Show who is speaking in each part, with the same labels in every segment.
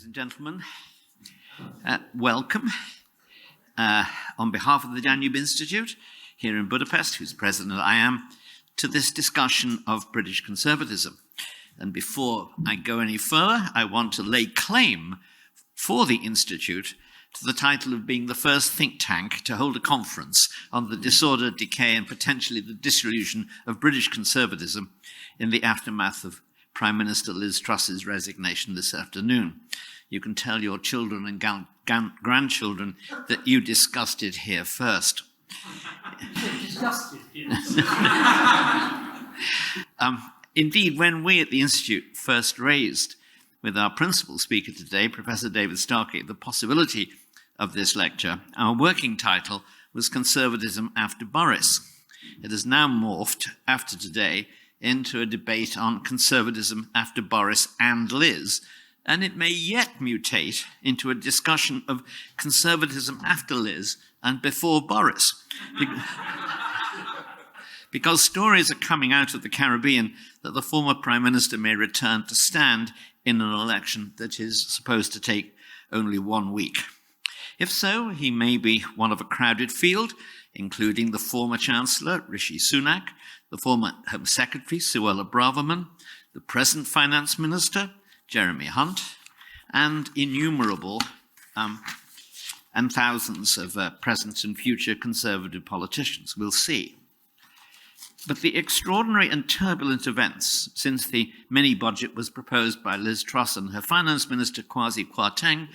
Speaker 1: Ladies and gentlemen, welcome on behalf of the Danube Institute here in Budapest, whose president I am, to this discussion of British conservatism. And before I go any further, I want to lay claim for the Institute to the title of being the first think tank to hold a conference on the disorder, decay, and potentially the dissolution of British conservatism in the aftermath of Prime Minister Liz Truss's resignation this afternoon. You can tell your children and grandchildren that you discussed it here first. Indeed, when we at the Institute first raised with our principal speaker today, Professor David Starkey, the possibility of this lecture, our working title was Conservatism After Boris. It has now morphed, after today, into a debate on conservatism after Boris and Liz, and it may yet mutate into a discussion of conservatism after Liz and before Boris. Because stories are coming out of the Caribbean that the former Prime Minister may return to stand in an election that is supposed to take only 1 week. If so, he may be one of a crowded field, including the former Chancellor, Rishi Sunak, the former Home Secretary, Suella Braverman, the present Finance Minister, Jeremy Hunt, and innumerable and thousands of present and future Conservative politicians. We'll see. But the extraordinary and turbulent events since the mini-budget was proposed by Liz Truss and her Finance Minister, Kwasi Kwarteng,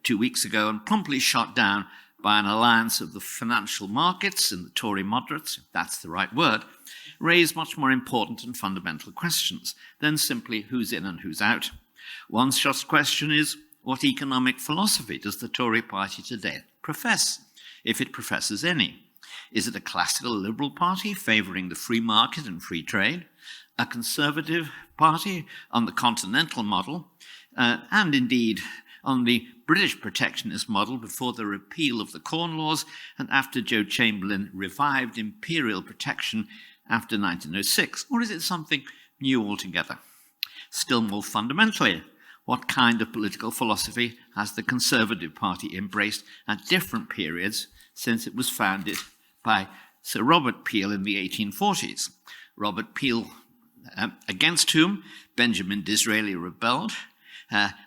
Speaker 1: 2 weeks ago, and promptly shot down by an alliance of the financial markets and the Tory moderates, if that's the right word, raise much more important and fundamental questions than simply who's in and who's out. One such question is, what economic philosophy does the Tory party today profess, if it professes any? Is it a classical liberal party favouring the free market and free trade, a conservative party on the Continental model, and indeed on the British protectionist model before the repeal of the Corn Laws and after Joe Chamberlain revived imperial protection after 1906? Or is it something new altogether? Still more fundamentally, what kind of political philosophy has the Conservative Party embraced at different periods since it was founded by Sir Robert Peel in the 1840s? Robert Peel, against whom Benjamin Disraeli rebelled,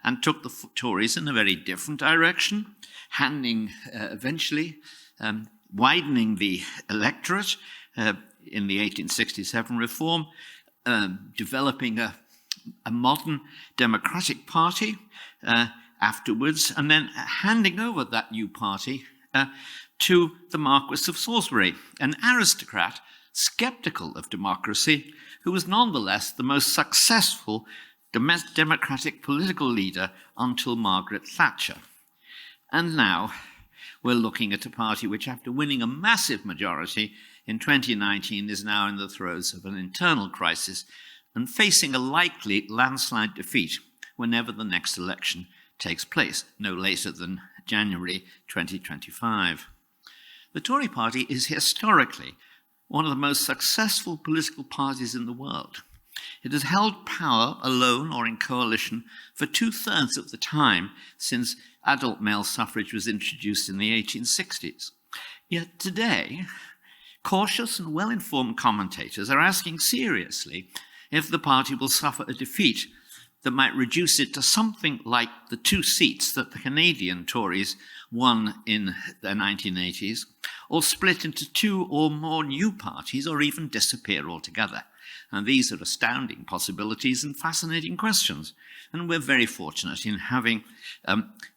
Speaker 1: and took the Tories in a very different direction, eventually widening the electorate in the 1867 reform, developing a modern democratic party afterwards, and then handing over that new party to the Marquis of Salisbury, an aristocrat sceptical of democracy, who was nonetheless the most successful democratic political leader until Margaret Thatcher. And now we're looking at a party which, after winning a massive majority in 2019, is now in the throes of an internal crisis and facing a likely landslide defeat whenever the next election takes place, no later than January 2025. The Tory party is historically one of the most successful political parties in the world. It has held power alone or in coalition for 2/3 of the time since adult male suffrage was introduced in the 1860s. Yet today, cautious and well-informed commentators are asking seriously if the party will suffer a defeat that might reduce it to something like the 2 seats that the Canadian Tories won in the 1980s, or split into 2 or more new parties, or even disappear altogether. And these are astounding possibilities and fascinating questions. And we're very fortunate in having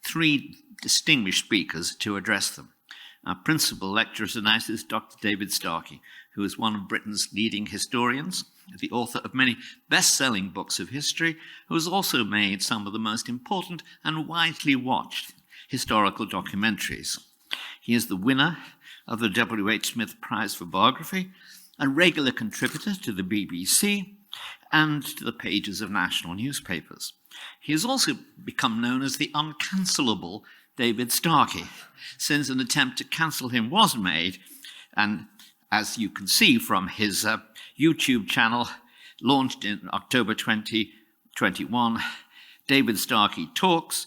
Speaker 1: 3 distinguished speakers to address them. Our principal lecturer tonight is Dr. David Starkey, who is one of Britain's leading historians, the author of many best-selling books of history, who has also made some of the most important and widely watched historical documentaries. He is the winner of the W.H. Smith Prize for Biography, a regular contributor to the BBC and to the pages of national newspapers. He has also become known as the uncancelable David Starkey, since an attempt to cancel him was made, and as you can see from his YouTube channel, launched in October 2021, David Starkey Talks,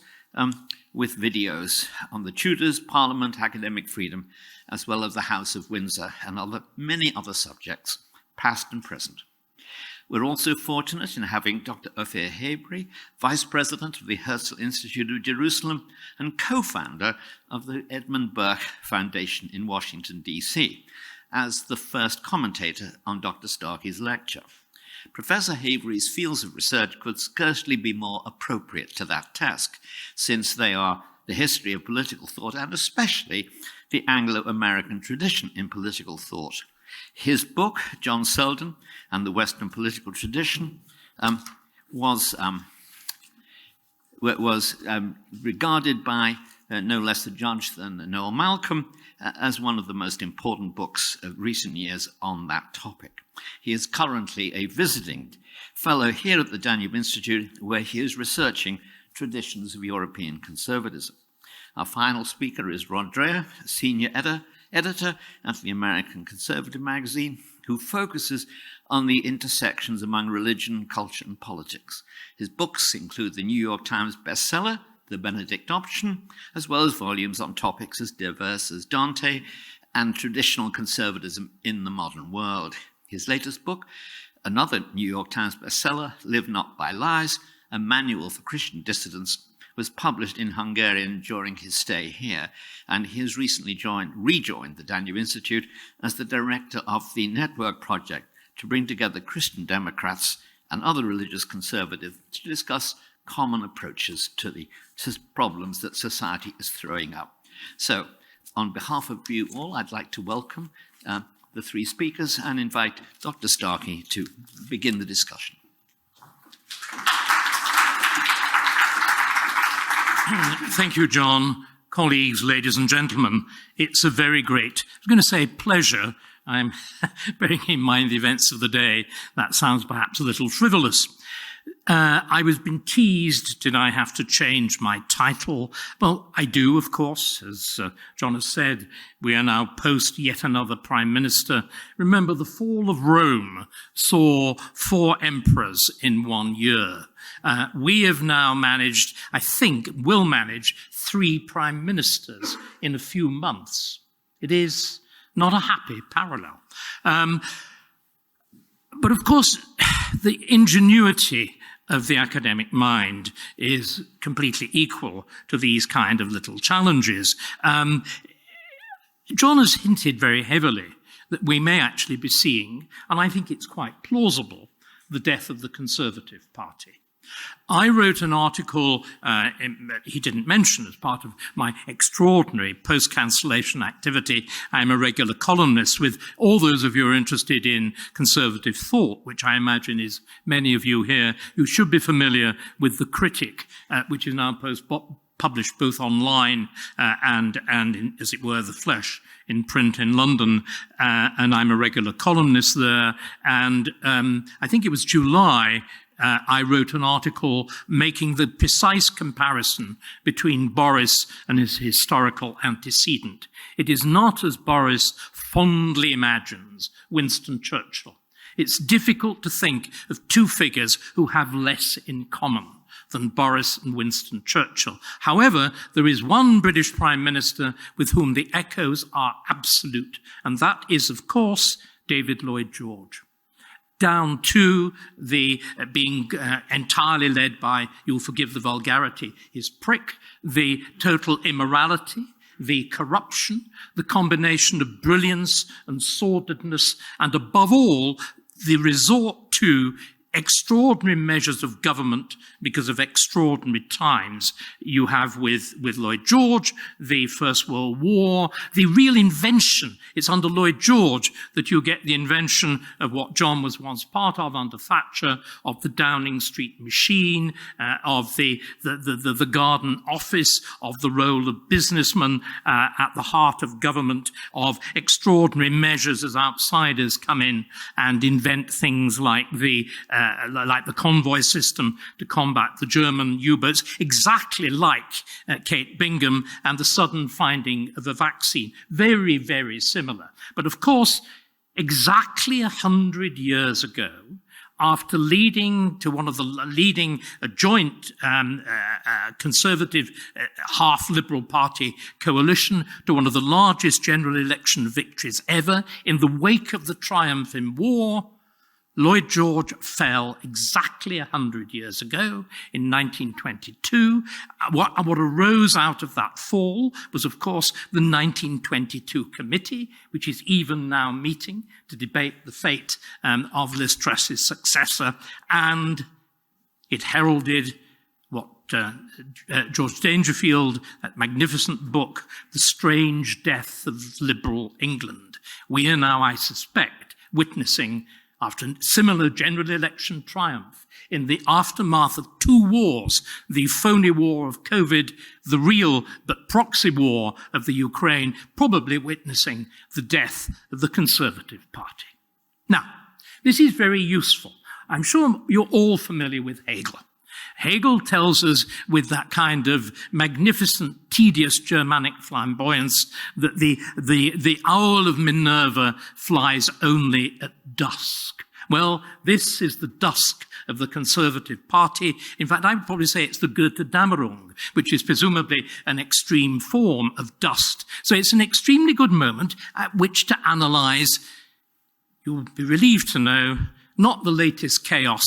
Speaker 1: with videos on the Tudors, Parliament, academic freedom, as well as the House of Windsor and many other subjects, past and present. We're also fortunate in having Dr. Ophir Avery, Vice President of the Herzl Institute of Jerusalem and co-founder of the Edmund Burke Foundation in Washington, D.C., as the first commentator on Dr. Starkey's lecture. Professor Avery's fields of research could scarcely be more appropriate to that task, since they are the history of political thought and especially the Anglo-American tradition in political thought. His book, John Selden and the Western Political Tradition, was regarded by no less a judge than Noel Malcolm as one of the most important books of recent years on that topic. He is currently a visiting fellow here at the Danube Institute, where he is researching traditions of European conservatism. Our final speaker is Rod Dreher, senior editor at the American Conservative magazine, who focuses on the intersections among religion, culture, and politics. His books include the New York Times bestseller, The Benedict Option, as well as volumes on topics as diverse as Dante and traditional conservatism in the modern world. His latest book, another New York Times bestseller, Live Not by Lies, a manual for Christian dissidents, was published in Hungarian during his stay here, and he has recently rejoined the Danube Institute as the director of the Network Project to bring together Christian Democrats and other religious conservatives to discuss common approaches to the problems that society is throwing up. So, on behalf of you all, I'd like to welcome the three speakers and invite Dr. Starkey to begin the discussion.
Speaker 2: Thank you, John. Colleagues, ladies and gentlemen, it's a very great, I was going to say pleasure. I'm bearing in mind the events of the day. That sounds perhaps a little frivolous. I was been teased, did I have to change my title? Well, I do, of course. As John has said, we are now post yet another prime minister. Remember, the fall of Rome saw 4 emperors in 1 year. We have now managed, I think, will manage 3 prime ministers in a few months. It is not a happy parallel. But of course, the ingenuity of the academic mind is completely equal to these kind of little challenges. John has hinted very heavily that we may actually be seeing, and I think it's quite plausible, the death of the Conservative Party. I wrote an article he didn't mention as part of my extraordinary post-cancellation activity. I'm a regular columnist with all those of you who are interested in conservative thought, which I imagine is many of you here who should be familiar with The Critic, which is now published both online and in, as it were, the flesh in print in London, and I'm a regular columnist there. And I think it was July, I wrote an article making the precise comparison between Boris and his historical antecedent. It is not, as Boris fondly imagines, Winston Churchill. It's difficult to think of 2 figures who have less in common than Boris and Winston Churchill. However, there is one British Prime Minister with whom the echoes are absolute, and that is, of course, David Lloyd George. Down to the being entirely led by, you'll forgive the vulgarity, his prick, the total immorality, the corruption, the combination of brilliance and sordidness, and above all, the resort to extraordinary measures of government because of extraordinary times. You have with Lloyd George, the First World War, the real invention. It's under Lloyd George that you get the invention of what John was once part of under Thatcher, of the Downing Street machine, of the garden office, of the role of businessman at the heart of government, of extraordinary measures as outsiders come in and invent things like the convoy system to combat the German U-boats, exactly like Kate Bingham and the sudden finding of a vaccine. Very, very similar. But of course, exactly 100 years ago, after leading to one of the leading joint conservative half-liberal party coalition to one of the largest general election victories ever, in the wake of the triumph in war, Lloyd George fell exactly 100 years ago in 1922. What arose out of that fall was, of course, the 1922 committee, which is even now meeting to debate the fate of Liz Truss's successor, and it heralded what George Dangerfield, that magnificent book, The Strange Death of Liberal England. We are now, I suspect, witnessing, after a similar general election triumph, in the aftermath of two wars, the phony war of COVID, the real but proxy war of the Ukraine, probably witnessing the death of the Conservative Party. Now, this is very useful. I'm sure you're all familiar with Hegel. Hegel tells us with that kind of magnificent, tedious Germanic flamboyance that the owl of Minerva flies only at dusk. Well, this is the dusk of the Conservative Party. In fact, I would probably say it's the Götterdämmerung, which is presumably an extreme form of dust. So it's an extremely good moment at which to analyse, you'll be relieved to know, not the latest chaos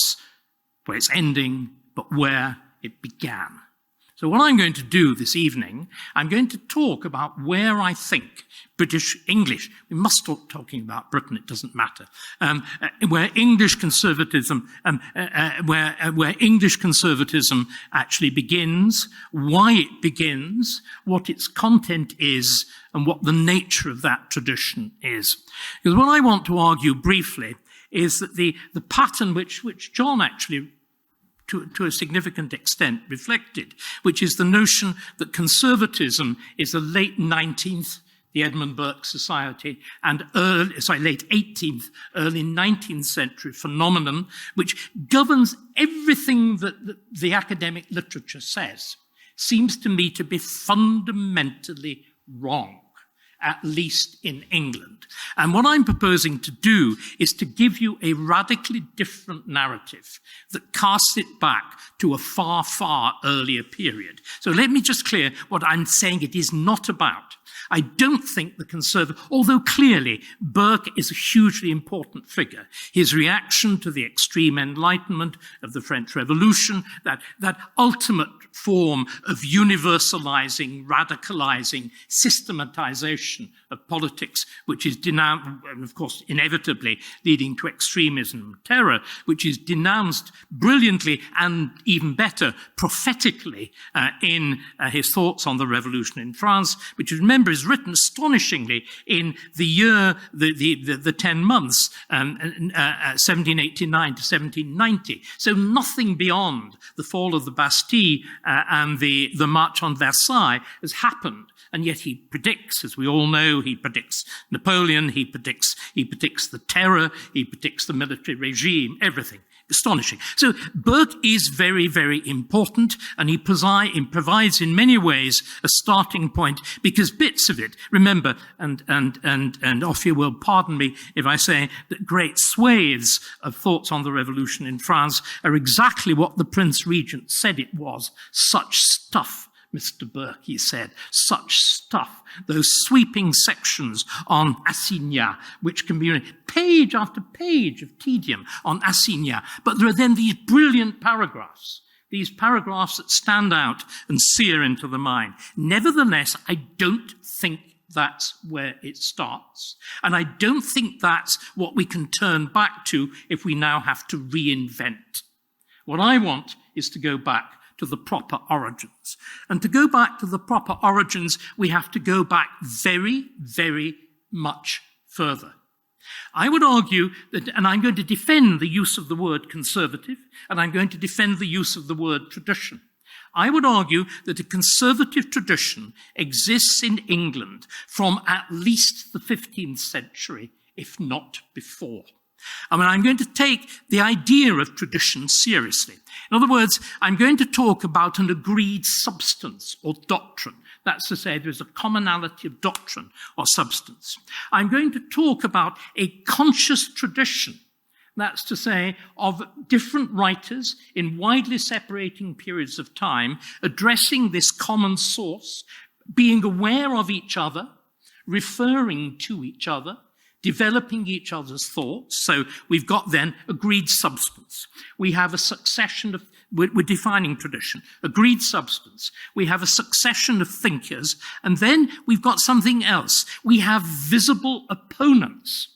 Speaker 2: where it's ending, but where it began. So what I'm going to do this evening, I'm going to talk about where I think British English, we must stop talking about Britain, it doesn't matter, where English conservatism, where English conservatism actually begins, why it begins, what its content is, and what the nature of that tradition is. Because what I want to argue briefly is that the pattern which John actually to a significant extent reflected, which is the notion that conservatism is a late 19th, the Edmund Burke Society, and late 18th, early 19th century phenomenon, which governs everything that the academic literature says, seems to me to be fundamentally wrong, at least in England. And what I'm proposing to do is to give you a radically different narrative that casts it back to a far, far earlier period. So let me just clear what I'm saying it is not about. I don't think the Conservative, although clearly Burke is a hugely important figure. His reaction to the extreme Enlightenment of the French Revolution, that ultimate form of universalizing, radicalizing, systematization of politics, which is denounced, and of course inevitably leading to extremism and terror, which is denounced brilliantly and even better prophetically in his thoughts on the revolution in France, which, remember, is written astonishingly in the year, the 10 months, 1789 to 1790. So nothing beyond the fall of the Bastille and the march on Versailles has happened. And yet he predicts, as we all know, he predicts Napoleon, he predicts the terror, he predicts the military regime, everything. Astonishing. So Burke is very, very important, and he provides in many ways a starting point, because bits of it, remember, and off you will pardon me if I say that great swathes of thoughts on the revolution in France are exactly what the Prince Regent said it was. Such stuff, Mr. Burke, he said, such stuff. Those sweeping sections on assignats, which can be page after page of tedium on assignats. But there are then these brilliant paragraphs that stand out and sear into the mind. Nevertheless, I don't think that's where it starts. And I don't think that's what we can turn back to if we now have to reinvent. What I want is to go back to the proper origins. And to go back to the proper origins, we have to go back very, very much further. I would argue that, and I'm going to defend the use of the word conservative, and I'm going to defend the use of the word tradition. I would argue that a conservative tradition exists in England from at least the 15th century, if not before. I mean, I'm going to take the idea of tradition seriously. In other words, I'm going to talk about an agreed substance or doctrine. That's to say, there's a commonality of doctrine or substance. I'm going to talk about a conscious tradition That's to say, of different writers in widely separating periods of time, addressing this common source, being aware of each other, referring to each other, developing each other's thoughts. So we've got then agreed substance. We have a succession of, we're defining tradition, agreed substance. We have a succession of thinkers, and then we've got something else. We have visible opponents.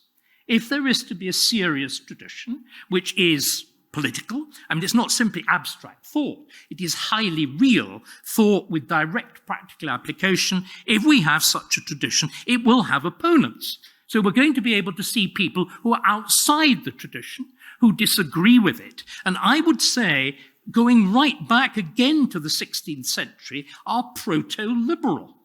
Speaker 2: If there is to be a serious tradition, which is political, I mean, it's not simply abstract thought, it is highly real thought with direct practical application. If we have such a tradition, it will have opponents. So we're going to be able to see people who are outside the tradition, who disagree with it. And I would say, going right back again to the 16th century, are proto-liberal.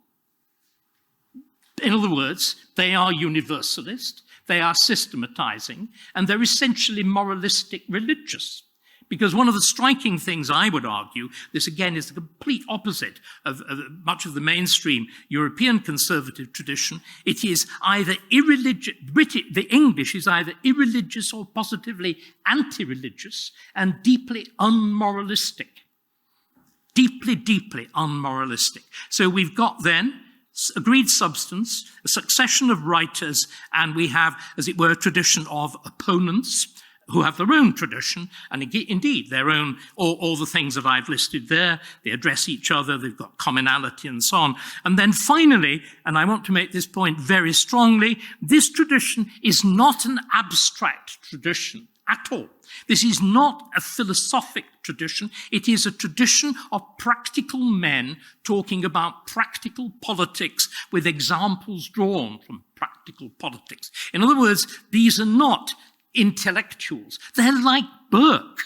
Speaker 2: In other words, they are universalist, they are systematizing, and they're essentially moralistic religious. Because one of the striking things I would argue, this again is the complete opposite of much of the mainstream European conservative tradition. It is either irreligious, the English is either irreligious or positively anti-religious and deeply unmoralistic. Deeply, deeply unmoralistic. So we've got then agreed substance, a succession of writers, and we have, as it were, a tradition of opponents who have their own tradition, and indeed their own, all the things that I've listed there. They address each other, they've got commonality and so on. And then finally, and I want to make this point very strongly, this tradition is not an abstract tradition at all. This is not a philosophic tradition. It is a tradition of practical men talking about practical politics with examples drawn from practical politics. In other words, these are not intellectuals. They're like Burke.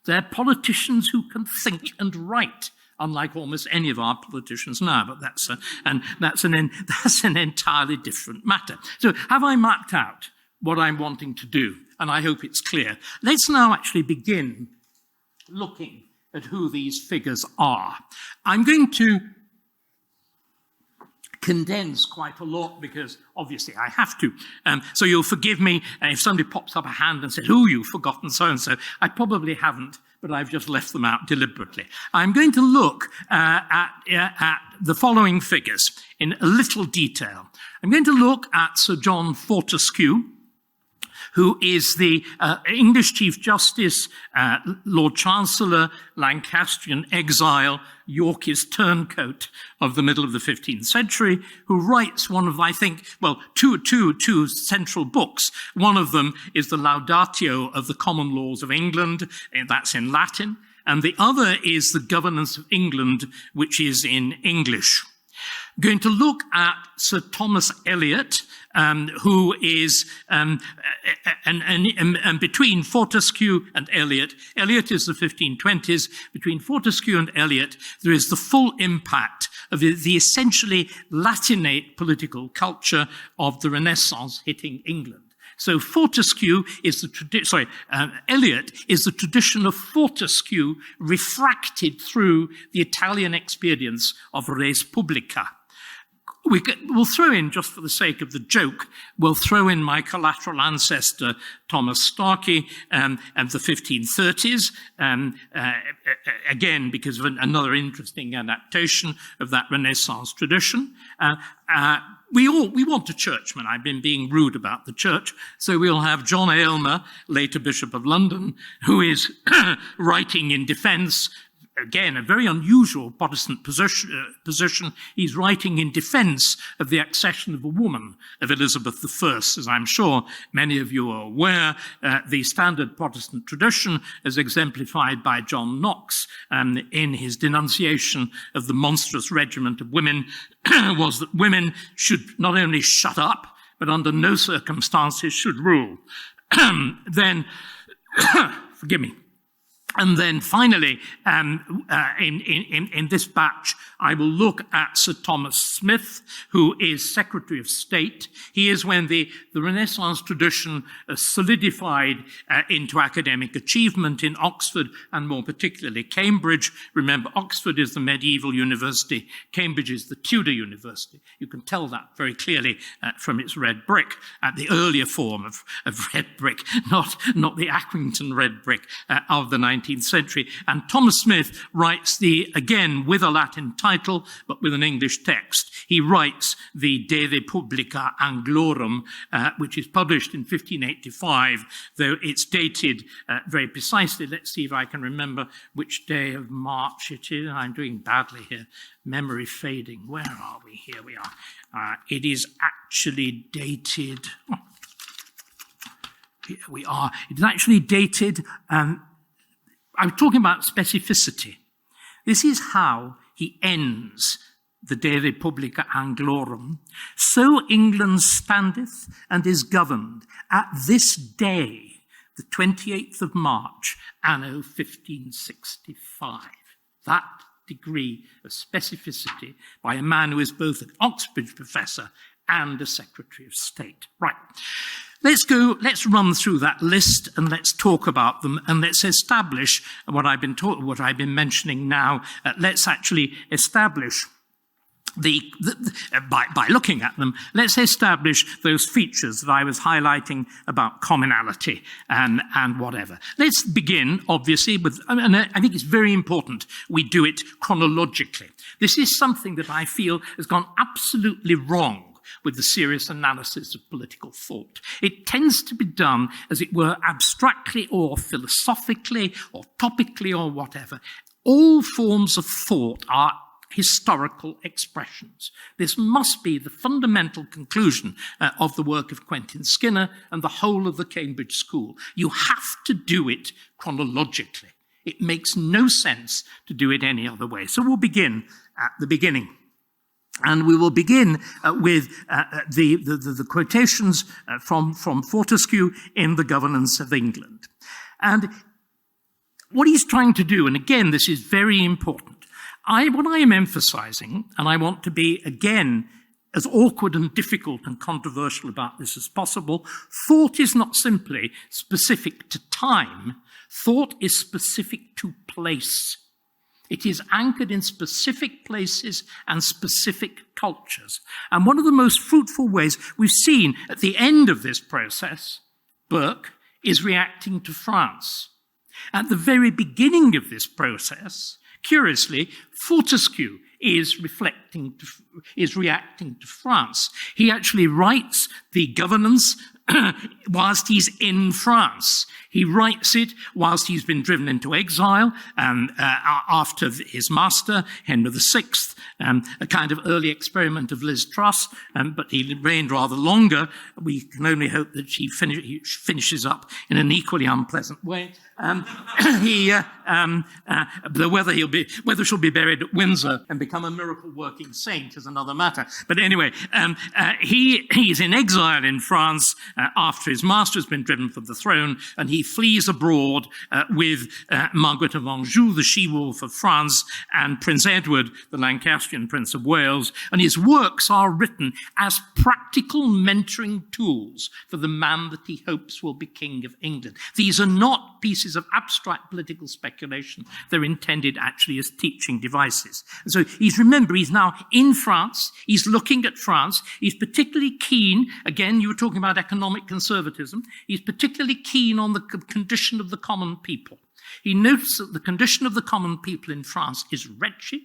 Speaker 2: They're politicians who can think and write, unlike almost any of our politicians now, but that's an entirely different matter. So have I mapped out what I'm wanting to do? And I hope it's clear. Let's now actually begin looking at who these figures are. I'm going to condense quite a lot because obviously I have to. So you'll forgive me if somebody pops up a hand and says, oh, you've forgotten so-and-so. I probably haven't, but I've just left them out deliberately. I'm going to look at the following figures in a little detail. I'm going to look at Sir John Fortescue, who is the English Chief Justice, Lord Chancellor, Lancastrian exile, Yorkist turncoat of the middle of the 15th century, who writes one of, I think, well, two central books. One of them is the Laudatio of the Common Laws of England, and that's in Latin, and the other is the Governance of England, which is in English. I'm going to look at Sir Thomas Elliot, who is, and between Fortescue and Elliot is the 1520s, between Fortescue and Elliot, there is the full impact of the essentially Latinate political culture of the Renaissance hitting England. So Fortescue is Elliot is the tradition of Fortescue refracted through the Italian experience of res publica. We'll throw in, just for the sake of the joke, we'll throw in my collateral ancestor, Thomas Starkey, and the 1530s, again, because of another interesting adaptation of that Renaissance tradition. We want a churchman. I've been being rude about the church. So we'll have John Aylmer, later Bishop of London, who is writing in defense. Again, a very unusual Protestant position. He's writing in defense of the accession of a woman of Elizabeth I. As I'm sure many of you are aware, the standard Protestant tradition, as exemplified by John Knox in his denunciation of the monstrous regiment of women, was that women should not only shut up, but under no circumstances should rule. Then, forgive me. And then finally, in this batch, I will look at Sir Thomas Smith, who is Secretary of State. He is when the Renaissance tradition solidified into academic achievement in Oxford and more particularly Cambridge. Remember, Oxford is the medieval university. Cambridge is the Tudor university. You can tell that very clearly from its red brick, the earlier form of red brick, not the Accrington red brick of the 19th century. And Thomas Smith writes again with a Latin title, but with an English text. He writes the De Republica Anglorum, which is published in 1585, though it's dated very precisely. Let's see if I can remember which day of March it is. I'm doing badly here. Memory fading. Where are we? Here we are. It is actually dated... Here we are. It is actually dated... I'm talking about specificity. This is how he ends the De Republica Anglorum. So England standeth and is governed at this day, the 28th of March, anno 1565. That degree of specificity by a man who is both an Oxbridge professor and a Secretary of State. Right. Let's run through that list and let's talk about them and let's establish what I've been mentioning now. Let's actually establish by looking at them, let's establish those features that I was highlighting about commonality and whatever. Let's begin, obviously, with, and I think it's very important we do it chronologically. This is something that I feel has gone absolutely wrong with the serious analysis of political thought. It tends to be done, as it were, abstractly or philosophically or topically or whatever. All forms of thought are historical expressions. This must be the fundamental conclusion of the work of Quentin Skinner and the whole of the Cambridge School. You have to do it chronologically. It makes no sense to do it any other way. So we'll begin at the beginning. And we will begin with the quotations from Fortescue in The Governance of England. And what he's trying to do, and again, this is very important, what I am emphasizing, and I want to be, again, as awkward and difficult and controversial about this as possible, thought is not simply specific to time, thought is specific to place. It is anchored in specific places and specific cultures. And one of the most fruitful ways we've seen at the end of this process, Burke is reacting to France. At the very beginning of this process, curiously, Fortescue is reacting to France. He actually writes the governance whilst he's in France. He writes it whilst he's been driven into exile after his master, Henry VI, a kind of early experiment of Liz Truss, but he reigned rather longer. We can only hope that he finishes up in an equally unpleasant way. Whether she'll be buried at Windsor and become a miracle-working saint is another matter. But anyway, he's in exile in France after his master has been driven from the throne, and he flees abroad with Margaret of Anjou, the she-wolf of France, and Prince Edward, the Lancastrian Prince of Wales. And his works are written as practical mentoring tools for the man that he hopes will be King of England. These are not pieces of abstract political speculation. They're intended actually as teaching devices. And so he's now in France. He's looking at France. He's particularly keen, again, you were talking about economic conservatism. He's particularly keen on the condition of the common people. He notes that the condition of the common people in France is wretched,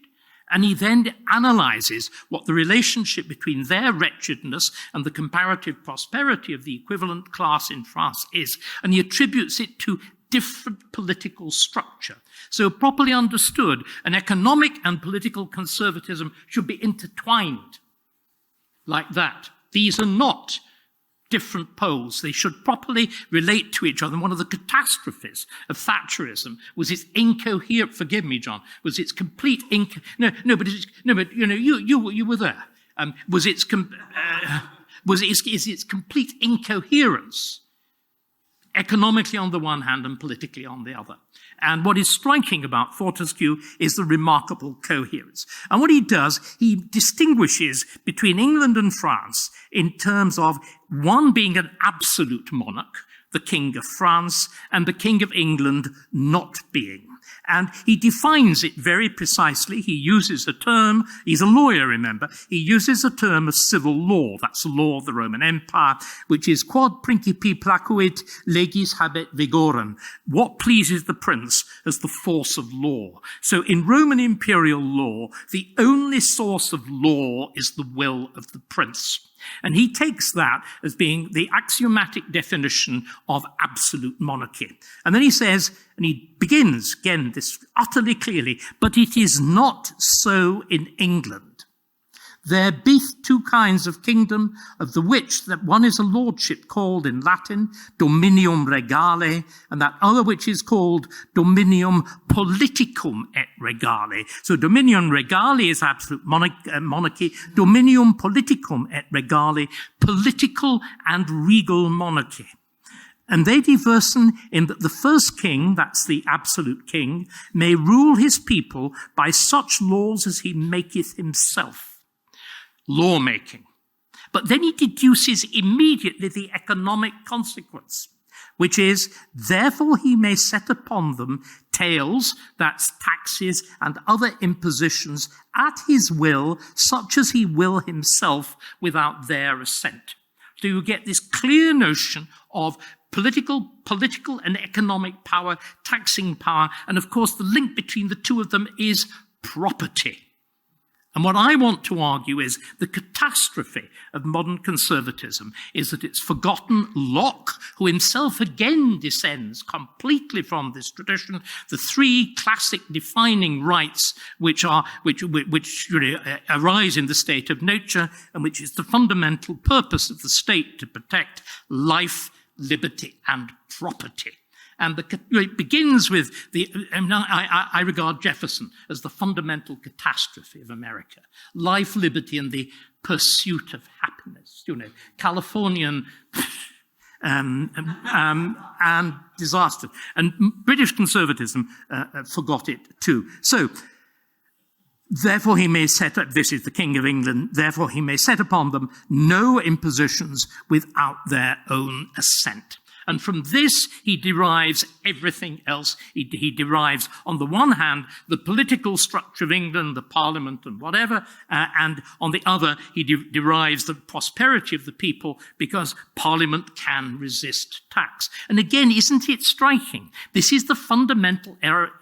Speaker 2: and he then analyzes what the relationship between their wretchedness and the comparative prosperity of the equivalent class in France is, and he attributes it to different political structure. So properly understood, an economic and political conservatism should be intertwined like that. These are not different poles. They should properly relate to each other. And one of the catastrophes of Thatcherism was its incoherent, forgive me, John, was its complete you were there. Is its complete incoherence economically on the one hand and politically on the other. And what is striking about Fortescue is the remarkable coherence. And what he does, he distinguishes between England and France in terms of one being an absolute monarch, the King of France, and the King of England not being. And he defines it very precisely. He uses a term, he's a lawyer, remember, he uses a term of civil law, that's the law of the Roman Empire, which is quod principi placuit legis habet vigorem, what pleases the prince as the force of law. So in Roman imperial law, the only source of law is the will of the prince. And he takes that as being the axiomatic definition of absolute monarchy. And then he says, and he begins, again, this utterly clearly, but it is not so in England. There be two kinds of kingdom, of the which that one is a lordship called in Latin dominium regale, and that other which is called dominium politicum et regale. So dominium regale is absolute monarchy, dominium politicum et regale, political and regal monarchy. And they diversen in that the first king, that's the absolute king, may rule his people by such laws as he maketh himself. Lawmaking. But then he deduces immediately the economic consequence, which is, therefore he may set upon them tails, that's taxes and other impositions, at his will, such as he will himself without their assent. So you get this clear notion of political and economic power, taxing power, and of course the link between the two of them is property. And what I want to argue is the catastrophe of modern conservatism is that it's forgotten Locke, who himself again descends completely from this tradition, the three classic defining rights which arise in the state of nature and which is the fundamental purpose of the state to protect life, liberty, and property. And it begins with I regard Jefferson as the fundamental catastrophe of America. Life, liberty, and the pursuit of happiness. Californian and disaster. And British conservatism forgot it too. So, therefore he may set up, this is the King of England, therefore he may set upon them no impositions without their own assent. And from this, he derives everything else. He derives, on the one hand, the political structure of England, the Parliament and whatever, and on the other, he derives the prosperity of the people because Parliament can resist tax. And again, isn't it striking? This is the fundamental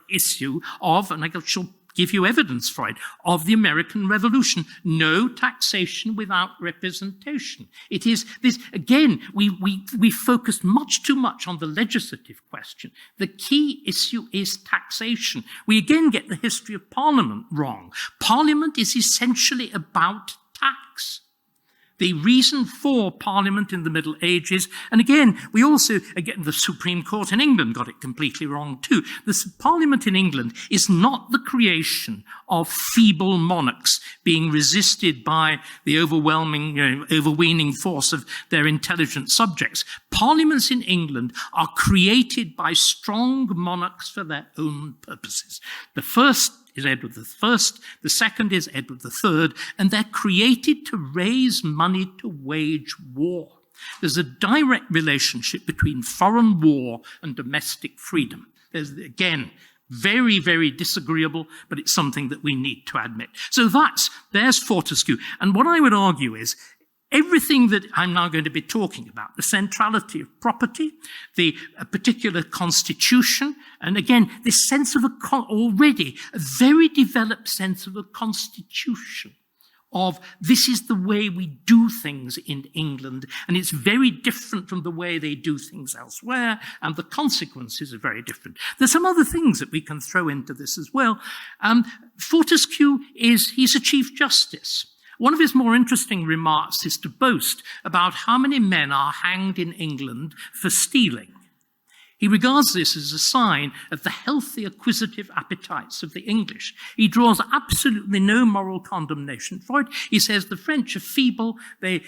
Speaker 2: issue of, and I shall give you evidence for it, of the American Revolution. No taxation without representation. It is this, again, we focused much too much on the legislative question. The key issue is taxation. We again get the history of Parliament wrong. Parliament is essentially about tax. The reason for Parliament in the Middle Ages, and again, the Supreme Court in England got it completely wrong too. The Parliament in England is not the creation of feeble monarchs being resisted by the overweening force of their intelligent subjects. Parliaments in England are created by strong monarchs for their own purposes. The first is Edward I, the second is Edward III, and they're created to raise money to wage war. There's a direct relationship between foreign war and domestic freedom. There's, again, very, very disagreeable, but it's something that we need to admit. So there's Fortescue. And what I would argue is, everything that I'm now going to be talking about, the centrality of property, the particular constitution, and again, this sense of already a very developed sense of a constitution, of this is the way we do things in England, and it's very different from the way they do things elsewhere, and the consequences are very different. There's some other things that we can throw into this as well. Fortescue he's a Chief Justice. One of his more interesting remarks is to boast about how many men are hanged in England for stealing. He regards this as a sign of the healthy acquisitive appetites of the English. He draws absolutely no moral condemnation for it. He says the French are feeble. They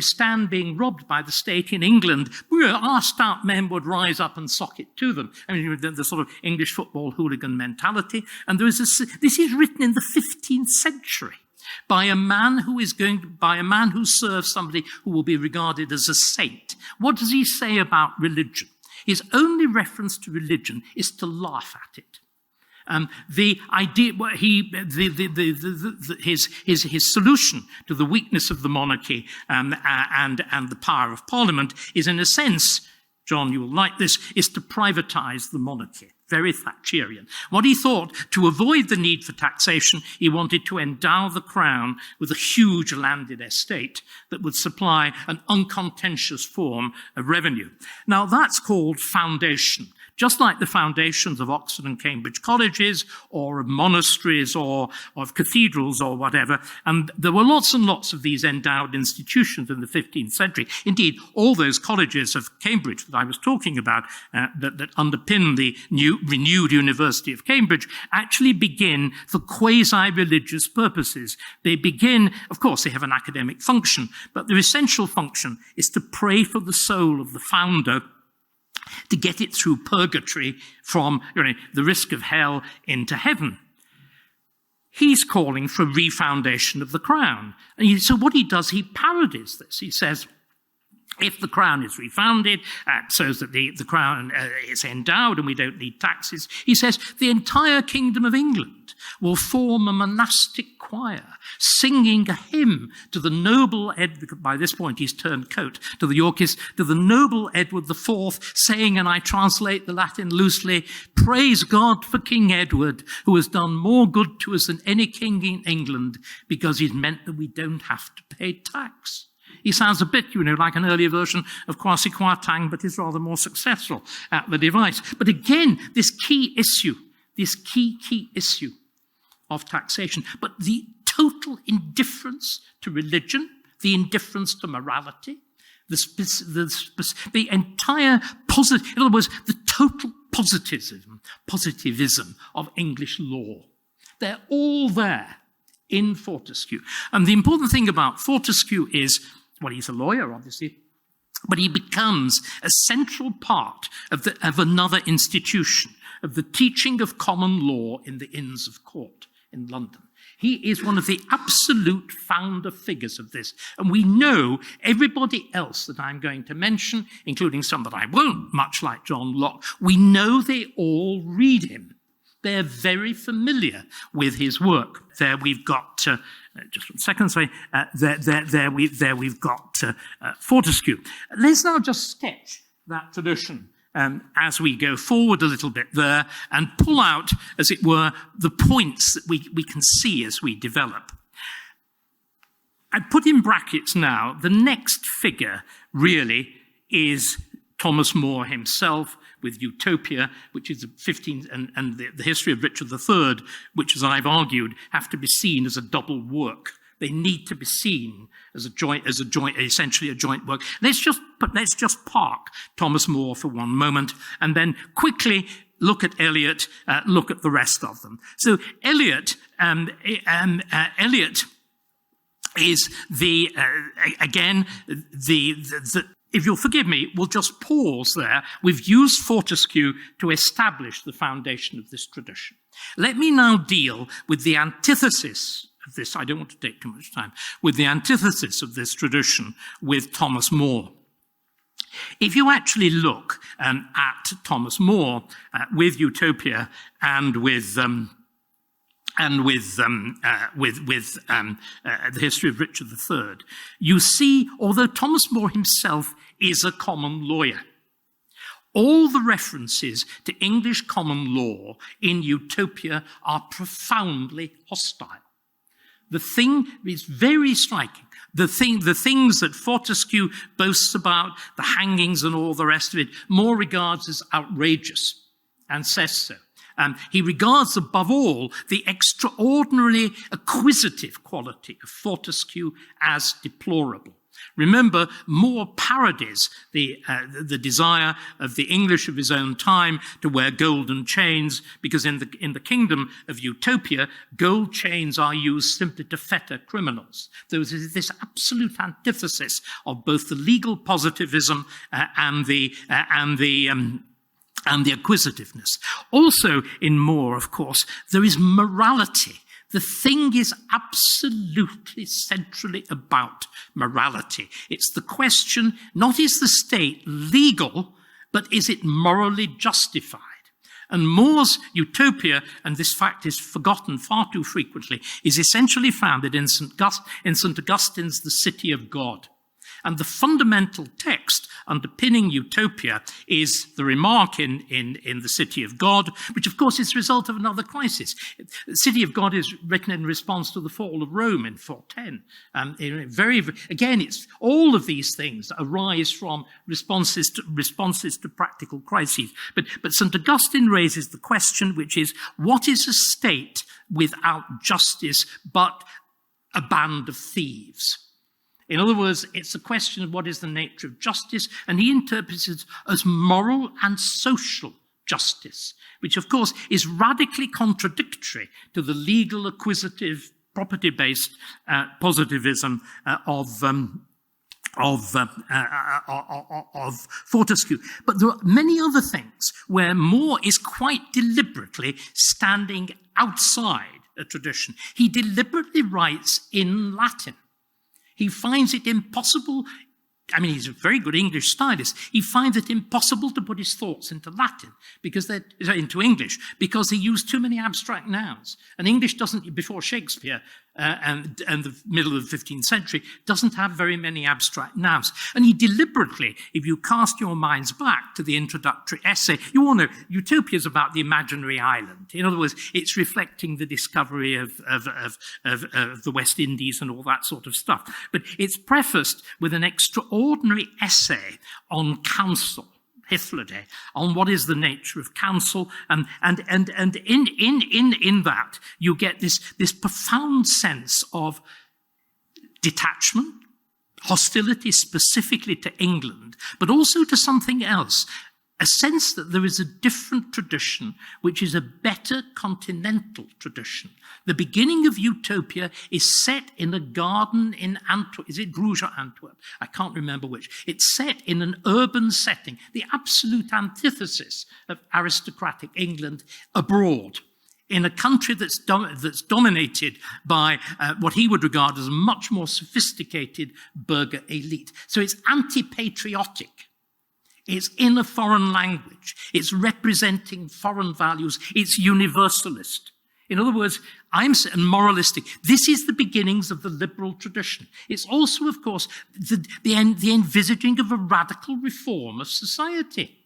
Speaker 2: stand being robbed by the state in England. Our stout men would rise up and sock it to them. I mean, the sort of English football hooligan mentality. And this is written in the 15th century by a man who serves somebody who will be regarded as a saint. What does he say about religion? His only reference to religion is to laugh at it. His solution to the weakness of the monarchy and the power of Parliament is, in a sense, John, you will like this, is to privatize the monarchy. Very Thatcherian. What he thought, to avoid the need for taxation, he wanted to endow the crown with a huge landed estate that would supply an uncontentious form of revenue. Now, that's called foundation. Just like the foundations of Oxford and Cambridge colleges, or of monasteries, or of cathedrals, or whatever. And there were lots and lots of these endowed institutions in the 15th century. Indeed, all those colleges of Cambridge that I was talking about, that underpin the renewed University of Cambridge, actually begin for quasi-religious purposes. They begin, of course, they have an academic function, but their essential function is to pray for the soul of the founder, to get it through purgatory from the risk of hell into heaven. He's calling for refoundation of the crown. And so what he does, he parodies this. He says, if the crown is refounded, so that the crown is endowed and we don't need taxes, he says, the entire kingdom of England will form a monastic choir, singing a hymn to the noble Edward, by this point he's turned coat, to the Yorkists, to the noble Edward IV, saying, and I translate the Latin loosely, praise God for King Edward, who has done more good to us than any king in England, because he's meant that we don't have to pay tax. He sounds a bit, like an earlier version of Kwasi Kwarteng, but is rather more successful at the device. But again, this key issue of taxation, but the total indifference to religion, the indifference to morality, the entire positive, in other words, the total positivism of English law. They're all there in Fortescue. And the important thing about Fortescue is, well, he's a lawyer, obviously, but he becomes a central part of another institution, of the teaching of common law in the Inns of Court in London. He is one of the absolute founder figures of this. And we know everybody else that I'm going to mention, including some that I won't, much like John Locke, we know they all read him. They're very familiar with his work. There we've got, just 1 second, sorry, we've got Fortescue. Let's now just sketch that tradition as we go forward a little bit there and pull out, as it were, the points that we can see as we develop. I put in brackets now, the next figure really is Thomas More himself, with Utopia, which is the 15th, and the history of Richard III, which, as I've argued, have to be seen as a double work. They need to be seen as essentially a joint work. Let's just park Thomas More for one moment, and then quickly look at Elliot, look at the rest of them. So Elliot is if you'll forgive me, we'll just pause there. We've used Fortescue to establish the foundation of this tradition. Let me now deal with the antithesis of this. I don't want to take too much time. With the antithesis of this tradition with Thomas More. If you actually look at Thomas More with Utopia and with the history of Richard III, you see, although Thomas More himself is a common lawyer, all the references to English common law in Utopia are profoundly hostile. The thing is very striking. The things that Fortescue boasts about, the hangings and all the rest of it, More regards as outrageous and says so. He regards, above all, the extraordinarily acquisitive quality of Fortescue as deplorable. Remember, More parodies the desire of the English of his own time to wear golden chains, because in the kingdom of Utopia, gold chains are used simply to fetter criminals. There was this absolute antithesis of both the legal positivism and the acquisitiveness. Also in More, of course, there is morality. The thing is absolutely centrally about morality. It's the question, not is the state legal, but is it morally justified? And More's Utopia, and this fact is forgotten far too frequently, is essentially founded in St. Augustine's The City of God. And the fundamental text underpinning Utopia is the remark in The City of God, which of course is the result of another crisis. The City of God is written in response to the fall of Rome in 410. Again, it's all of these things arise from responses to practical crises. But St. Augustine raises the question, which is, what is a state without justice but a band of thieves? In other words, it's a question of what is the nature of justice, and he interprets it as moral and social justice, which of course is radically contradictory to the legal, acquisitive, property-based positivism of Fortescue. But there are many other things where More is quite deliberately standing outside a tradition. He deliberately writes in Latin. He finds it impossible, I mean, he's a very good English stylist. He finds it impossible to put his thoughts into English, because he used too many abstract nouns. And English doesn't, before Shakespeare and the middle of the 15th century, doesn't have very many abstract nouns. And he deliberately, if you cast your minds back to the introductory essay, you all know Utopia is about the imaginary island. In other words, it's reflecting the discovery of the West Indies and all that sort of stuff. But it's prefaced with an extraordinary essay on counsel, Hythloday, on what is the nature of counsel, and in that you get this profound sense of detachment, hostility specifically to England, but also to something else. A sense that there is a different tradition, which is a better continental tradition. The beginning of Utopia is set in a garden in Antwerp. Is it Bruges or Antwerp? I can't remember which. It's set in an urban setting, the absolute antithesis of aristocratic England abroad, in a country that's dominated by what he would regard as a much more sophisticated burgher elite. So it's anti-patriotic. It's in a foreign language. It's representing foreign values. It's universalist. In other words, I'm moralistic. This is the beginnings of the liberal tradition. It's also, of course, the envisaging of a radical reform of society.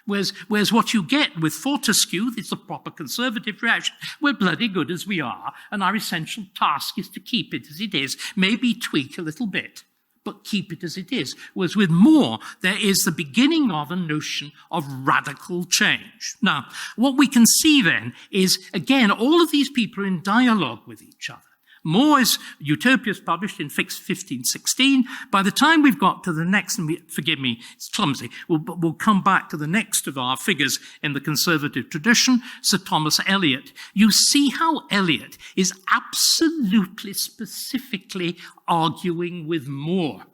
Speaker 2: Whereas what you get with Fortescue, it's a proper conservative reaction. We're bloody good as we are, and our essential task is to keep it as it is, maybe tweak a little bit, but keep it as it is. Whereas with More, there is the beginning of a notion of radical change. Now, what we can see then is, again, all of these people are in dialogue with each other. More's Utopia is published in 1516. By the time we've got to the next, and forgive me, it's clumsy, we'll come back to the next of our figures in the conservative tradition, Sir Thomas Elliot. You see how Elliot is absolutely specifically arguing with More,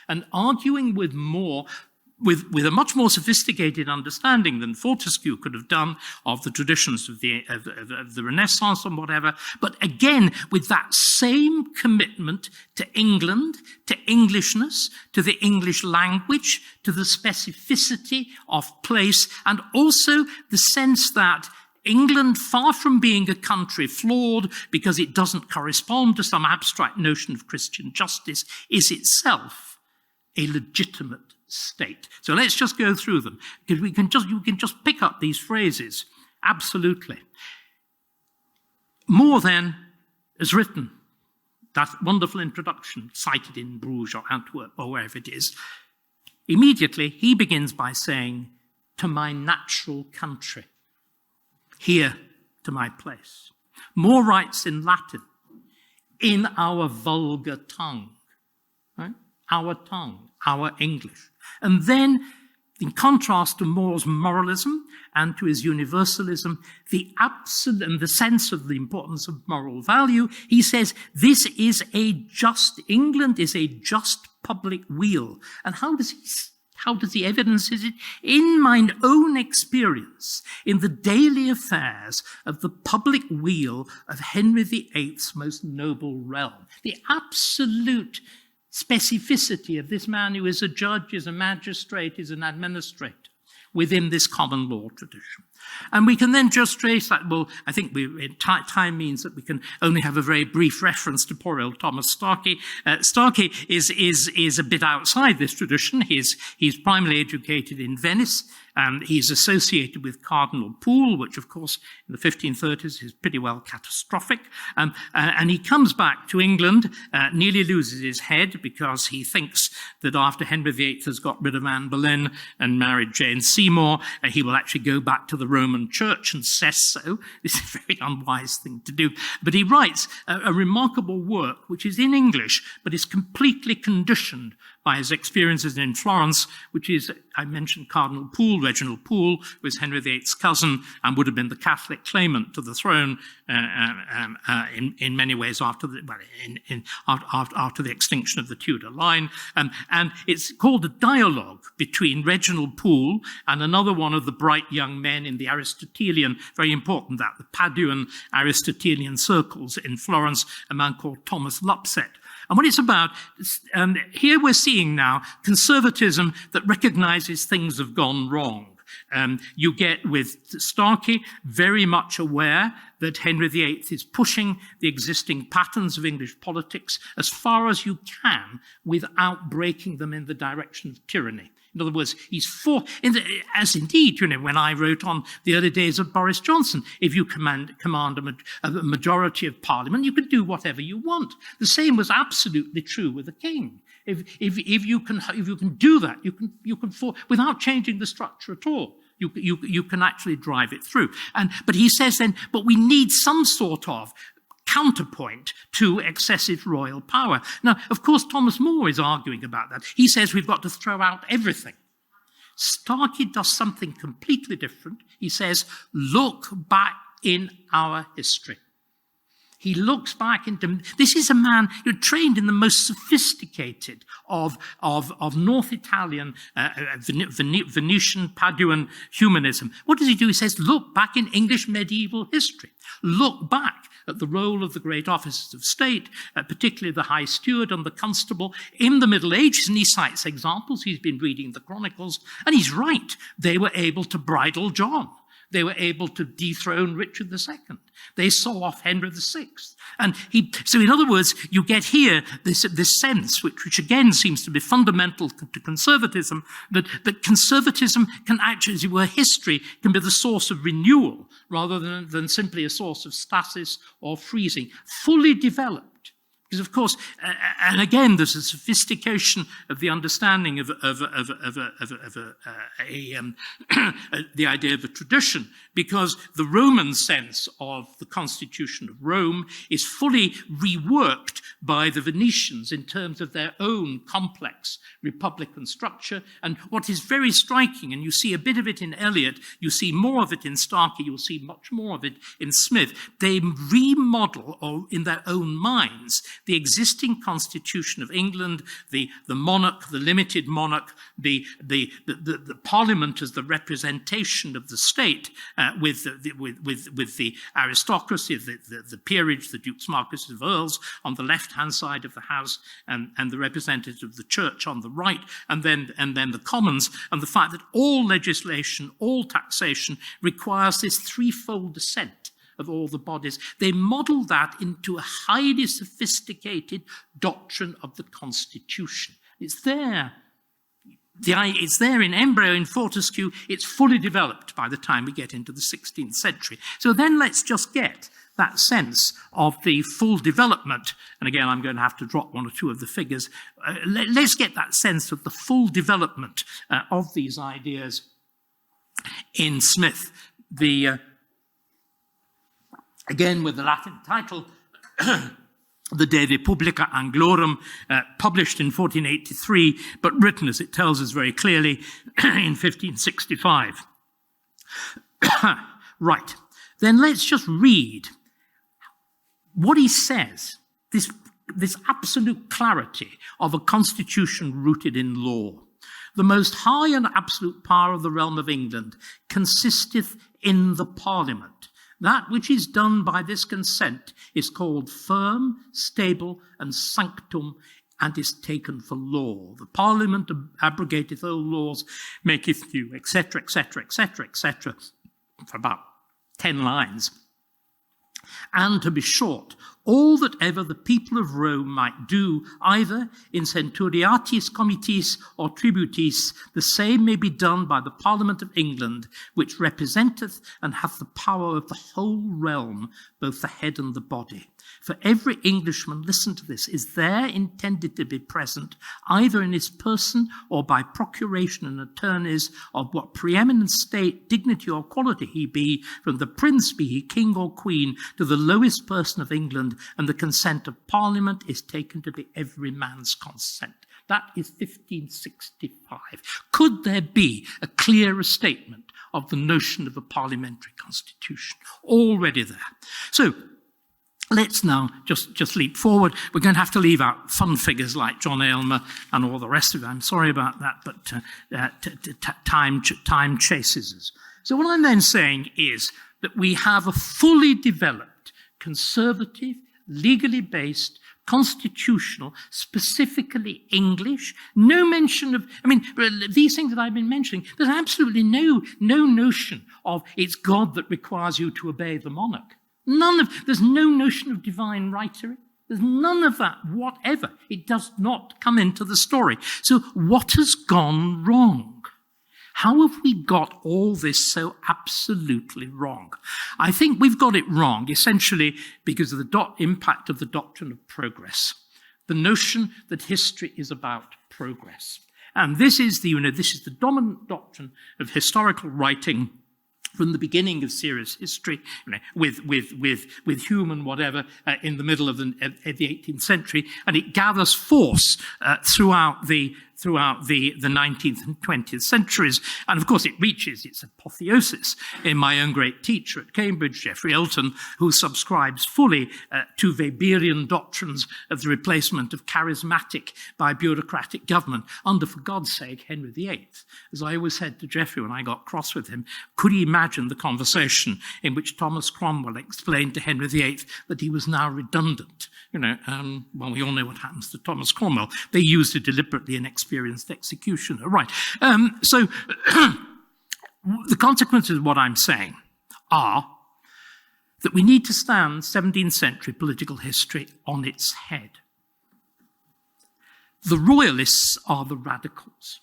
Speaker 2: and arguing with More with a much more sophisticated understanding than Fortescue could have done of the traditions of the Renaissance and whatever, but again, with that same commitment to England, to Englishness, to the English language, to the specificity of place, and also the sense that England, far from being a country flawed because it doesn't correspond to some abstract notion of Christian justice, is itself a legitimate state. So let's just go through them, because you can just pick up these phrases. Absolutely. More then has written that wonderful introduction cited in Bruges or Antwerp or wherever it is. Immediately he begins by saying, "To my natural country, here to my place." More writes in Latin, "in our vulgar tongue." Right? our tongue, our English. And then, in contrast to More's moralism and to his universalism, the absolute and the sense of the importance of moral value, he says, England is a just public weal. And how does he evidence it? In mine own experience, in the daily affairs of the public weal of Henry VIII's most noble realm. The absolute specificity of this man who is a judge, is a magistrate, is an administrator within this common law tradition. And we can then just trace that. Well, I think time means that we can only have a very brief reference to poor old Thomas Starkey. Starkey is a bit outside this tradition. He's primarily educated in Venice. He's associated with Cardinal Pole, which, of course, in the 1530s is pretty well catastrophic. And he comes back to England, nearly loses his head because he thinks that after Henry VIII has got rid of Anne Boleyn and married Jane Seymour, he will actually go back to the Roman Church and says so. This is a very unwise thing to do. But he writes a remarkable work, which is in English, but is completely conditioned by his experiences in Florence, which is, I mentioned Cardinal Pole, Reginald Pole, who was Henry VIII's cousin and would have been the Catholic claimant to the throne in many ways after the extinction of the Tudor line. And it's called a dialogue between Reginald Pole and another one of the bright young men in the Aristotelian, very important that, the Paduan Aristotelian circles in Florence, a man called Thomas Lupset. And what it's about, here we're seeing now conservatism that recognizes things have gone wrong. You get with Starkey very much aware that Henry VIII is pushing the existing patterns of English politics as far as you can without breaking them in the direction of tyranny. In other words, he's as indeed, when I wrote on the early days of Boris Johnson, if you command a majority of Parliament, you can do whatever you want. The same was absolutely true with the King. If you can do that, you can without changing the structure at all. You can actually drive it through. But he says then, but we need some sort of counterpoint to excessive royal power. Now, of course, Thomas More is arguing about that. He says we've got to throw out everything. Starkey does something completely different. He says, look back in our history. He looks back into, this is a man who trained in the most sophisticated of North Italian, Venetian, Paduan humanism. What does he do? He says, look back in English medieval history. Look back at the role of the great officers of state, particularly the high steward and the constable in the Middle Ages. And he cites examples. He's been reading the Chronicles, and he's right. They were able to bridle John. They were able to dethrone Richard II. They saw off Henry VI. And so in other words, you get here this sense, which again seems to be fundamental to conservatism, that conservatism can actually, as it were, history can be the source of renewal rather than simply a source of stasis or freezing, fully developed. Because, of course, and again, there's a sophistication of the understanding of the idea of a tradition, because the Roman sense of the Constitution of Rome is fully reworked by the Venetians in terms of their own complex republican structure. And what is very striking, and you see a bit of it in Elliot, you see more of it in Starkey, you'll see much more of it in Smith, they remodel, or in their own minds, the existing constitution of England, the monarch, the limited monarch, the parliament as the representation of the state, with the aristocracy, the peerage, the dukes, marquesses, earls on the left-hand side of the house, and the representatives of the church on the right, and then the commons, and the fact that all legislation, all taxation requires this threefold assent of all the bodies. They model that into a highly sophisticated doctrine of the Constitution. It's there. It's there in embryo in Fortescue. It's fully developed by the time we get into the 16th century. So then let's just get that sense of the full development. And again, I'm going to have to drop one or two of the figures. Let's get that sense of the full development of these ideas in Smith. Again, with the Latin title, the De Republica Anglorum, published in 1483, but written, as it tells us very clearly, in 1565. Right. Then let's just read what he says, this absolute clarity of a constitution rooted in law. The most high and absolute power of the realm of England consisteth in the Parliament. That which is done by this consent is called firm, stable, and sanctum, and is taken for law. The Parliament abrogateth old laws, maketh new, etc., etc., etc., etc., for about 10 lines. And to be short, all that ever the people of Rome might do, either in centuriatis commitis or tributis, the same may be done by the Parliament of England, which representeth and hath the power of the whole realm, both the head and the body. For every Englishman, listen to this, is there intended to be present, either in his person or by procuration and attorneys of what preeminent state, dignity, or quality he be, from the prince, be he king or queen, to the lowest person of England, and the consent of Parliament is taken to be every man's consent. That is 1565. Could there be a clearer statement of the notion of a parliamentary constitution? Already there. So, let's now just leap forward. We're going to have to leave out fun figures like John Aylmer and all the rest of it. I'm sorry about that, but time chases us. So what I'm then saying is that we have a fully developed, conservative, legally based, constitutional, specifically English, no mention of, these things that I've been mentioning, there's absolutely no notion of it's God that requires you to obey the monarch. There's no notion of divine rightery. There's none of that whatever. It does not come into the story. So what has gone wrong? How have we got all this so absolutely wrong? I think we've got it wrong, essentially, because of the impact of the doctrine of progress. The notion that history is about progress. And this is the dominant doctrine of historical writing from the beginning of serious history, with Hume and whatever in the middle of the 18th century, and it gathers force throughout the 19th and 20th centuries, and of course it reaches its apotheosis in my own great teacher at Cambridge, Geoffrey Elton, who subscribes fully to Weberian doctrines of the replacement of charismatic by bureaucratic government under, for God's sake, Henry VIII. As I always said to Geoffrey when I got cross with him, could he imagine the conversation in which Thomas Cromwell explained to Henry VIII that he was now redundant? Well, we all know what happens to Thomas Cromwell. They used it deliberately in experienced executioner. Right. So the consequences of what I'm saying are that we need to stand 17th century political history on its head. The royalists are the radicals.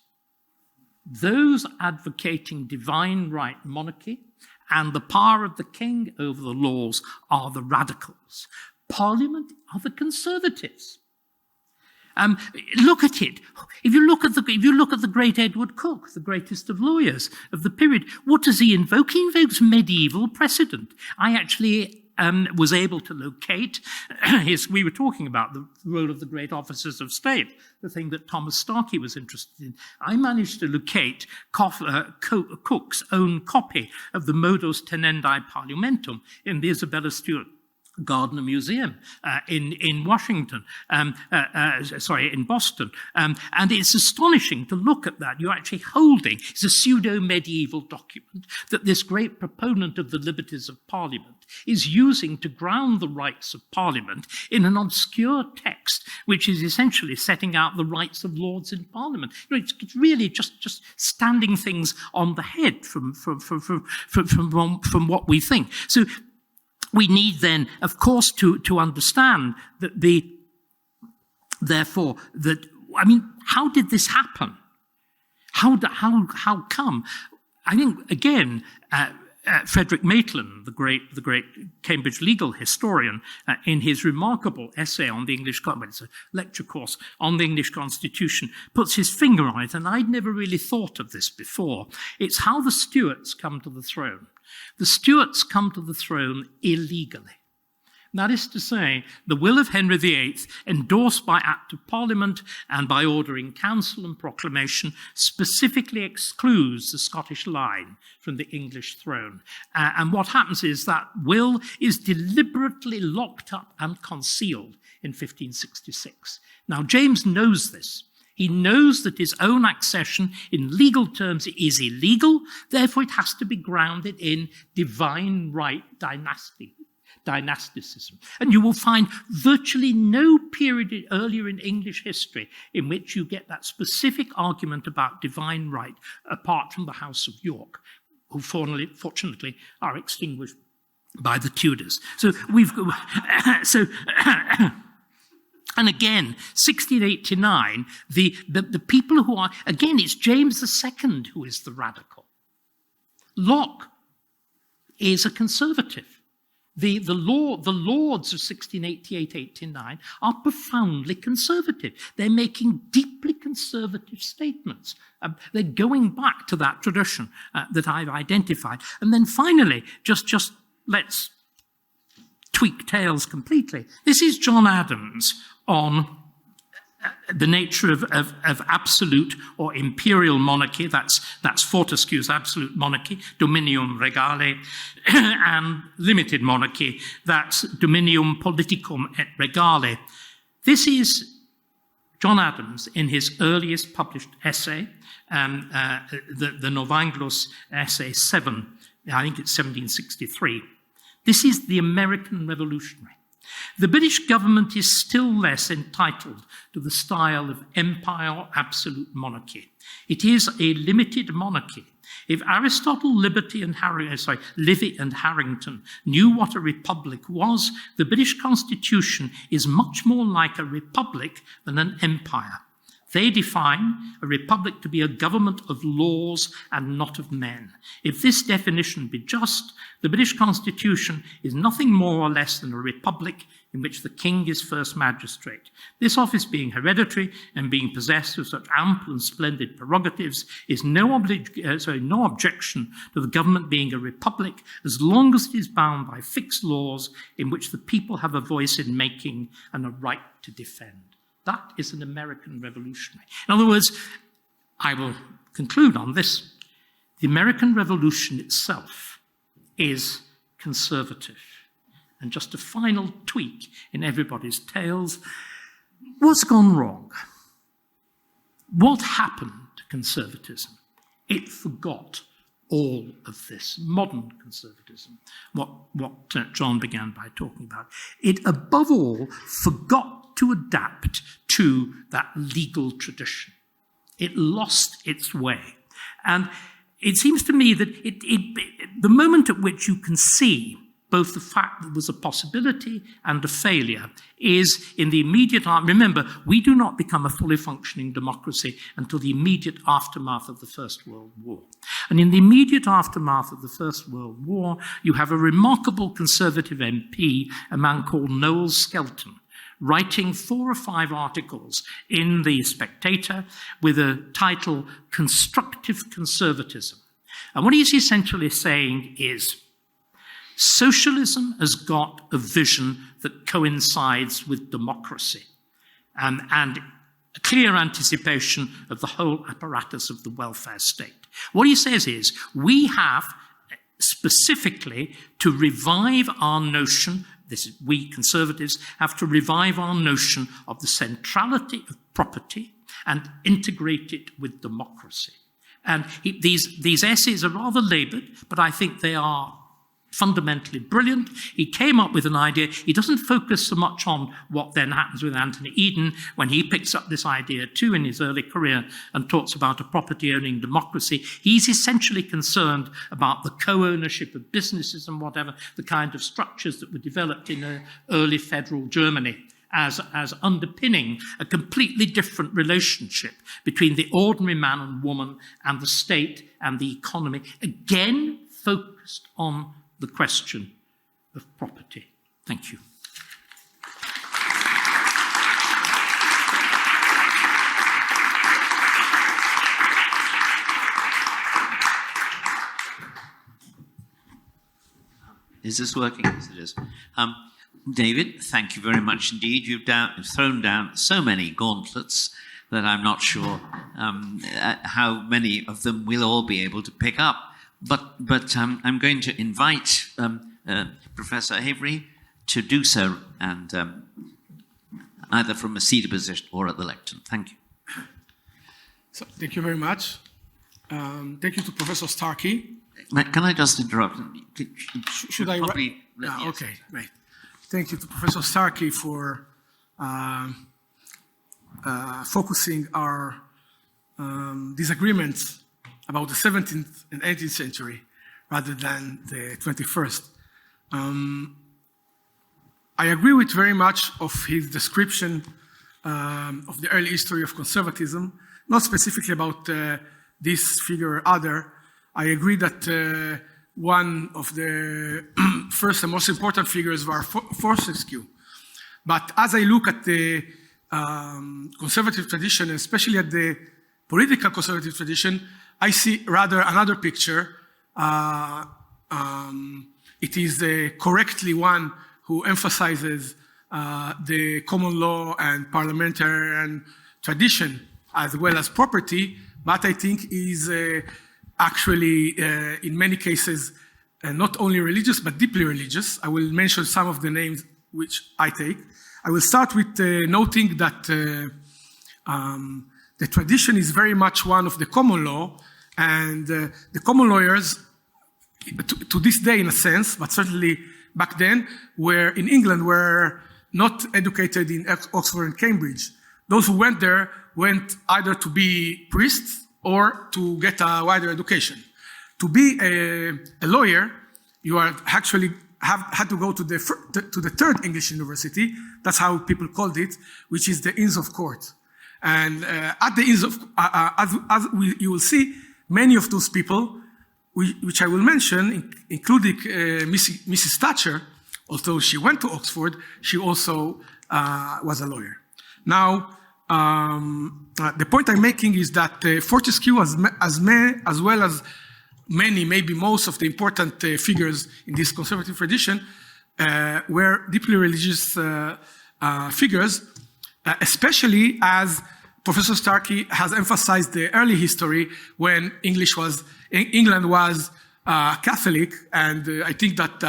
Speaker 2: Those advocating divine right monarchy and the power of the king over the laws are the radicals. Parliament are the conservatives. Look at it. If you look at the great Edward Coke, the greatest of lawyers of the period, what does he invoke? He invokes medieval precedent. I actually was able to locate we were talking about the role of the great officers of state, the thing that Thomas Starkey was interested in. I managed to locate Cook's own copy of the Modus Tenendi Parliamentum in the Isabella Stewart Gardner Museum in Washington, in Boston. And it's astonishing to look at that. You're actually holding, it's a pseudo-medieval document that this great proponent of the liberties of Parliament is using to ground the rights of Parliament in an obscure text, which is essentially setting out the rights of lords in Parliament. It's really just standing things on the head from what we think. So we need then, of course, to understand that how did this happen? How come? I think, again, Frederick Maitland, the great Cambridge legal historian, in his remarkable essay on the English, it's a lecture course on the English Constitution, puts his finger on it, and I'd never really thought of this before. It's how the Stuarts come to the throne. The Stuarts come to the throne illegally. That is to say, the will of Henry VIII, endorsed by Act of Parliament and by order in council and proclamation, specifically excludes the Scottish line from the English throne. And what happens is that will is deliberately locked up and concealed in 1566. Now, James knows this. He knows that his own accession in legal terms is illegal, therefore it has to be grounded in divine right dynasticism. And you will find virtually no period earlier in English history in which you get that specific argument about divine right, apart from the House of York, who fortunately are extinguished by the Tudors. So we've got... And again, 1689, the people who are... Again, it's James II who is the radical. Locke is a conservative. The lords of 1688-89 are profoundly conservative. They're making deeply conservative statements. They're going back to that tradition that I've identified. And then finally, just let's tweak tails completely. This is John Adams on the nature of absolute or imperial monarchy. That's Fortescue's absolute monarchy, dominium regale, and limited monarchy, that's dominium politicum et regale. This is John Adams in his earliest published essay, the Novanglos essay 7, I think it's 1763. This is the American Revolutionary. The British government is still less entitled to the style of empire or absolute monarchy. It is a limited monarchy. If Aristotle, Livy and Harrington knew what a republic was, the British Constitution is much more like a republic than an empire. They define a republic to be a government of laws and not of men. If this definition be just, the British Constitution is nothing more or less than a republic in which the king is first magistrate. This office being hereditary and being possessed of such ample and splendid prerogatives is no objection to the government being a republic as long as it is bound by fixed laws in which the people have a voice in making and a right to defend. That is an American revolutionary. In other words, I will conclude on this. The American Revolution itself is conservative. And just a final tweak in everybody's tales. What's gone wrong? What happened to conservatism? It forgot all of this, modern conservatism, what John began by talking about. It, above all, forgot to adapt to that legal tradition. It lost its way. And it seems to me that the moment at which you can see both the fact that there was a possibility and a failure is in the immediate... Remember, we do not become a fully functioning democracy until the immediate aftermath of the First World War. And in the immediate aftermath of the First World War, you have a remarkable Conservative MP, a man called Noel Skelton, writing 4 or 5 articles in The Spectator with a title, Constructive Conservatism. And what he's essentially saying is, socialism has got a vision that coincides with democracy and a clear anticipation of the whole apparatus of the welfare state. What he says is, we have specifically to revive our notion, we conservatives have to revive our notion of the centrality of property and integrate it with democracy. And these essays are rather laboured, but I think they are fundamentally brilliant. He came up with an idea. He doesn't focus so much on what then happens with Anthony Eden when he picks up this idea too in his early career and talks about a property-owning democracy. He's essentially concerned about the co-ownership of businesses and whatever, the kind of structures that were developed in early federal Germany as underpinning a completely different relationship between the ordinary man and woman and the state and the economy, again focused on the question of property. Thank you.
Speaker 1: Is this working? Yes, it is. David, thank you very much indeed. You've thrown down so many gauntlets that I'm not sure how many of them we'll all be able to pick up. But I'm going to invite Professor Avery to do so, and either from a seated position or at the lectern. Thank you.
Speaker 3: So, thank you very much. Thank you to Professor Starkey.
Speaker 1: Can I just interrupt?
Speaker 3: Should I?
Speaker 1: Yes.
Speaker 3: Okay, right. Thank you to Professor Starkey for focusing our disagreements about the 17th and 18th century rather than the 21st. I agree with very much of his description of the early history of conservatism, not specifically about this figure or other. I agree that one of the first and most important figures were Fortescue. But as I look at the conservative tradition, especially at the political conservative tradition, I see rather another picture. It is correctly one who emphasizes the common law and parliamentary tradition as well as property, but I think is actually, in many cases, not only religious, but deeply religious. I will mention some of the names which I take. I will start with noting that the tradition is very much one of the common law, and the common lawyers, to this day in a sense, but certainly back then, in England, were not educated in Oxford and Cambridge. Those who went there went either to be priests or to get a wider education. To be a lawyer, you are actually had to go to the third English university. That's how people called it, which is the Inns of Court. And at the Inns of, you will see, many of those people, which I will mention, including Mrs. Thatcher, although she went to Oxford, she also was a lawyer. Now, the point I'm making is that Fortescue, as well as many, maybe most of the important figures in this conservative tradition, were deeply religious figures, especially as Professor Starkey has emphasized the early history when England was Catholic, and I think that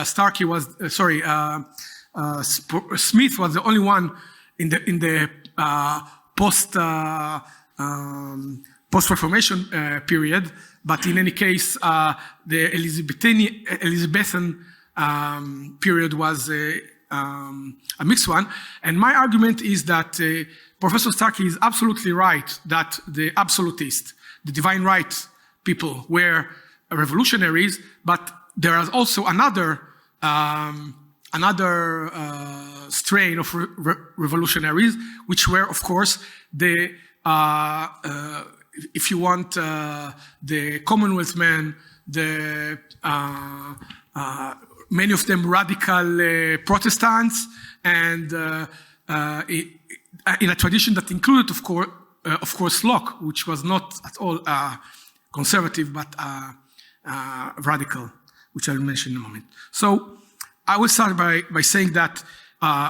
Speaker 3: Smith was the only one in the post-Reformation period. But in any case, the Elizabethan period was a mixed one. And my argument is that Professor Starkey is absolutely right that the absolutists, the divine right people, were revolutionaries, but there is also another strain of revolutionaries, which were, of course, the if you want, the Commonwealth men, many of them radical Protestants, and in a tradition that included, of course, Locke, which was not at all conservative, but radical, which I'll mention in a moment. So I will start by saying that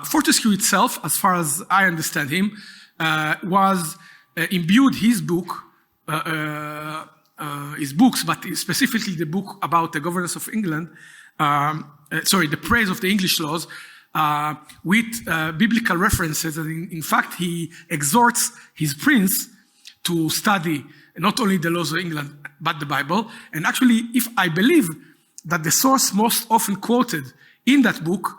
Speaker 3: Fortescue itself, as far as I understand him, was imbued his books, but specifically the book about the governance of England, the praise of the English laws, with biblical references. And in fact, he exhorts his prince to study not only the laws of England, but the Bible. And actually, if I believe that the source most often quoted in that book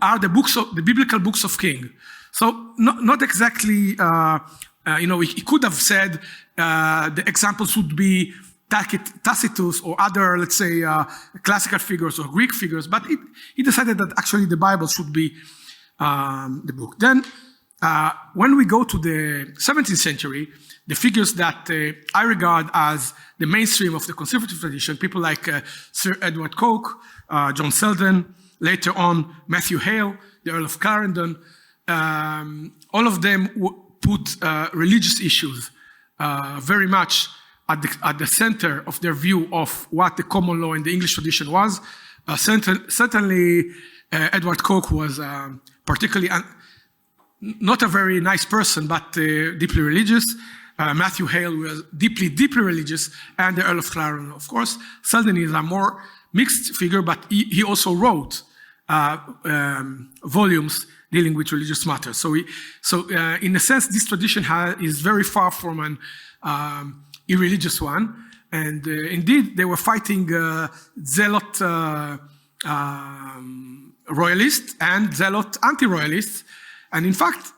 Speaker 3: are the biblical books of King. So not exactly, he could have said the examples would be Tacitus or other, let's say, classical figures or Greek figures, but he decided that actually the Bible should be the book. Then, when we go to the 17th century, the figures that I regard as the mainstream of the conservative tradition, people like Sir Edward Coke, John Selden, later on Matthew Hale, the Earl of Clarendon, all of them put religious issues very much at the center of their view of what the common law in the English tradition was. Certainly, Edward Coke was particularly not a very nice person, but deeply religious. Matthew Hale was deeply religious, and the Earl of Clarendon, of course. Selden is a more mixed figure, but he also wrote volumes dealing with religious matters. So in a sense, this tradition is very far from an irreligious one. And indeed, they were fighting zealot royalists and zealot anti-royalists. And in fact,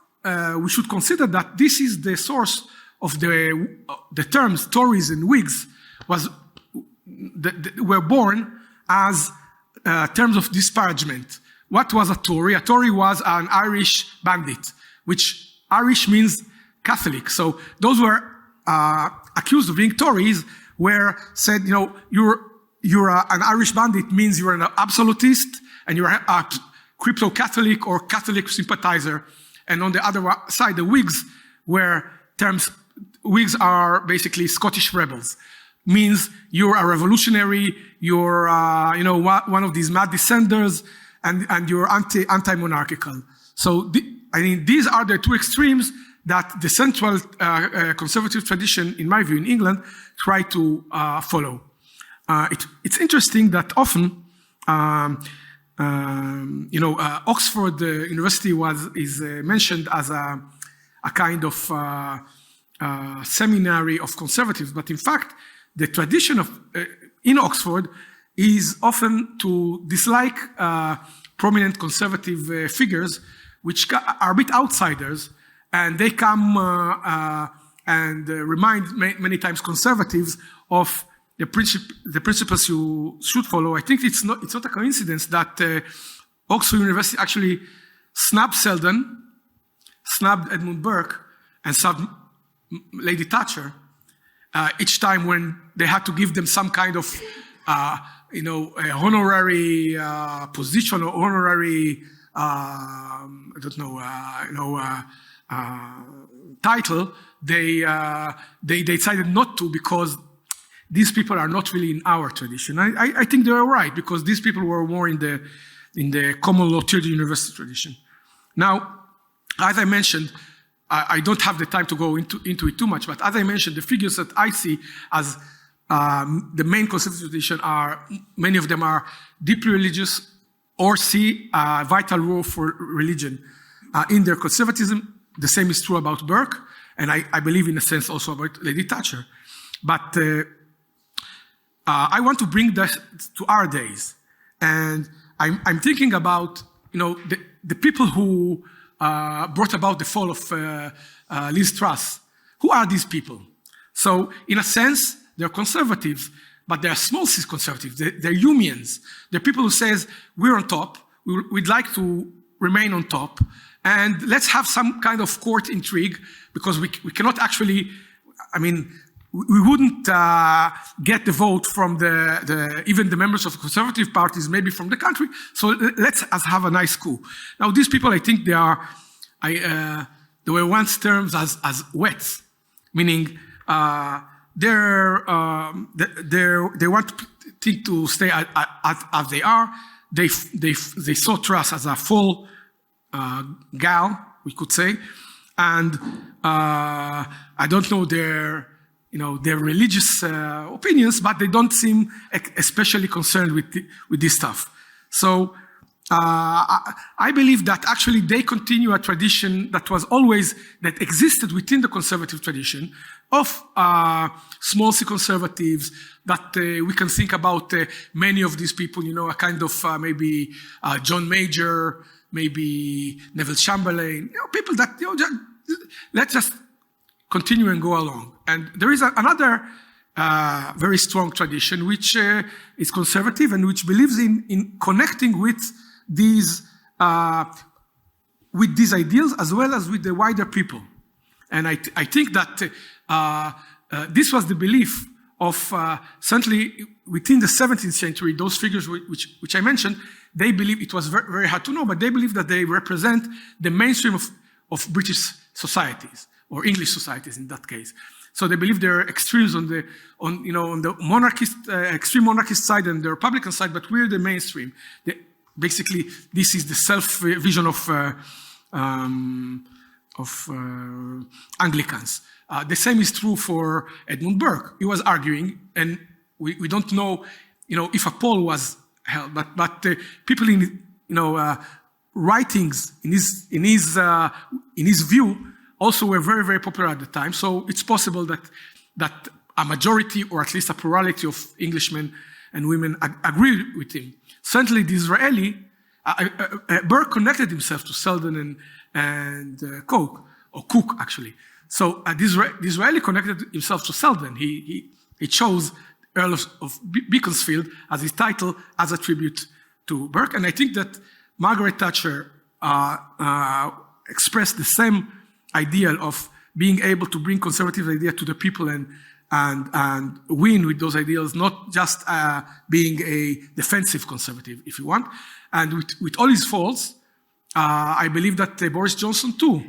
Speaker 3: we should consider that this is the source of the terms Tories and Whigs were born as terms of disparagement. What was a Tory? A Tory was an Irish bandit, which Irish means Catholic. So those who were accused of being Tories were said, you're an Irish bandit means you're an absolutist and you're a crypto-Catholic or Catholic sympathizer. And on the other side, the Whigs were terms. Whigs are basically Scottish rebels. Means you're a revolutionary, you're one of these mad descenders, and you're anti-monarchical. So these are the two extremes that the central conservative tradition, in my view, in England, try to follow. It's interesting that often, Oxford University is mentioned as a kind of seminary of conservatives, but in fact, the tradition in Oxford is often to dislike prominent conservative figures, which are a bit outsiders, and they come and remind many times conservatives of the principles you should follow. I think it's not a coincidence that Oxford University actually snubbed Selden, snubbed Edmund Burke, and snubbed Lady Thatcher each time when they had to give them some kind of a honorary position or honorary title. They decided not to because these people are not really in our tradition. I think they were right because these people were more in the common law theory university tradition. Now, as I mentioned, I don't have the time to go into it too much, but as I mentioned, the figures that I see as the main conservative tradition many of them are deeply religious or see a vital role for religion in their conservatism. The same is true about Burke, and I believe in a sense also about Lady Thatcher. But I want to bring that to our days. And I'm thinking about, the people who brought about the fall of Liz Truss. Who are these people? So, in a sense, they're conservatives, but they're small C conservatives. They're Humeans. They're people who says, we're on top, we'd like to remain on top, and let's have some kind of court intrigue, because we cannot actually, we wouldn't get the vote from even the members of the conservative parties, maybe from the country. So let's have a nice coup. Now, these people, I think they were once termed as wets, meaning they want things to stay as they are. They saw Truss as a full gal, we could say, and I don't know their religious opinions, but they don't seem especially concerned with this stuff. So I believe that actually they continue a tradition that existed within the conservative tradition of small C conservatives, that we can think about many of these people, a kind of maybe John Major, maybe Neville Chamberlain, people that, let's just continue and go along. And there is another very strong tradition which is conservative and which believes in connecting with these ideals as well as with the wider people. And I think that this was the belief of certainly within the 17th century, those figures which I mentioned, they believe it was very, very hard to know, but they believe that they represent the mainstream of British societies, or English societies in that case. So they believe there are extremes on the monarchist, extreme monarchist side and the Republican side, but we're the mainstream. basically, this is the self-vision of Anglicans. The same is true for Edmund Burke. He was arguing, and we don't know, if a poll was held, but people in writings in his view also were very, very popular at the time. So it's possible that a majority, or at least a plurality of Englishmen and women agree with him. Certainly, the Israeli, Burke connected himself to Selden and Cook actually. So the Israeli connected himself to Selden. He chose Earl of Beaconsfield as his title, as a tribute to Burke. And I think that Margaret Thatcher expressed the same ideal of being able to bring conservative ideas to the people and win with those ideals, not just being a defensive conservative, if you want. And with all his faults, I believe that Boris Johnson too